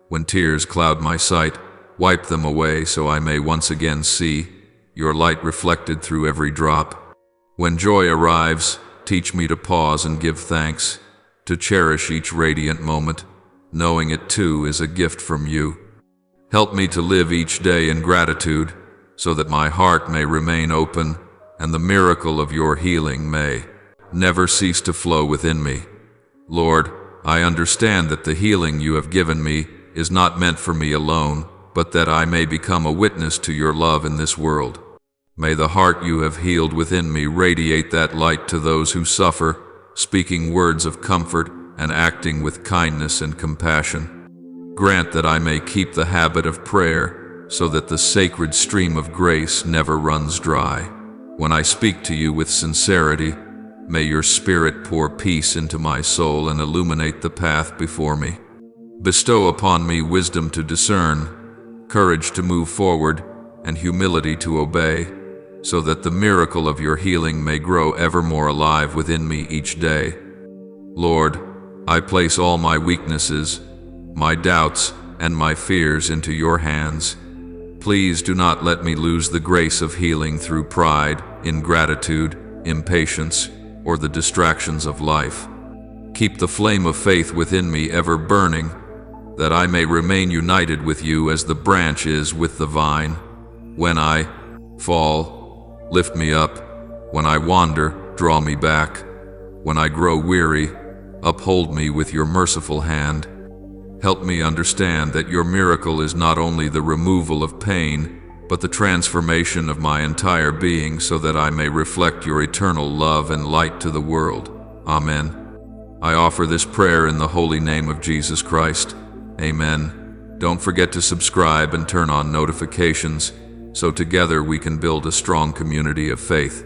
When tears cloud my sight, wipe them away so I may once again see your light reflected through every drop. When joy arrives, teach me to pause and give thanks, to cherish each radiant moment, knowing it too is a gift from you. Help me to live each day in gratitude, so that my heart may remain open and the miracle of your healing may never cease to flow within me. Lord, I understand that the healing you have given me is not meant for me alone, but that I may become a witness to your love in this world. May the heart you have healed within me radiate that light to those who suffer, speaking words of comfort and acting with kindness and compassion. Grant that I may keep the habit of prayer, so that the sacred stream of grace never runs dry. When I speak to you with sincerity, may your Spirit pour peace into my soul and illuminate the path before me. Bestow upon me wisdom to discern, courage to move forward, and humility to obey, so that the miracle of your healing may grow ever more alive within me each day. Lord, I place all my weaknesses, my doubts, and my fears into your hands. Please do not let me lose the grace of healing through pride, ingratitude, impatience, or the distractions of life. Keep the flame of faith within me ever burning, that I may remain united with you as the branch is with the vine. When I fall, lift me up. When I wander, draw me back. When I grow weary, uphold me with your merciful hand. Help me understand that your miracle is not only the removal of pain, but the transformation of my entire being, so that I may reflect your eternal love and light to the world. Amen. I offer this prayer in the holy name of Jesus Christ. Amen. Don't forget to subscribe and turn on notifications, so together we can build a strong community of faith.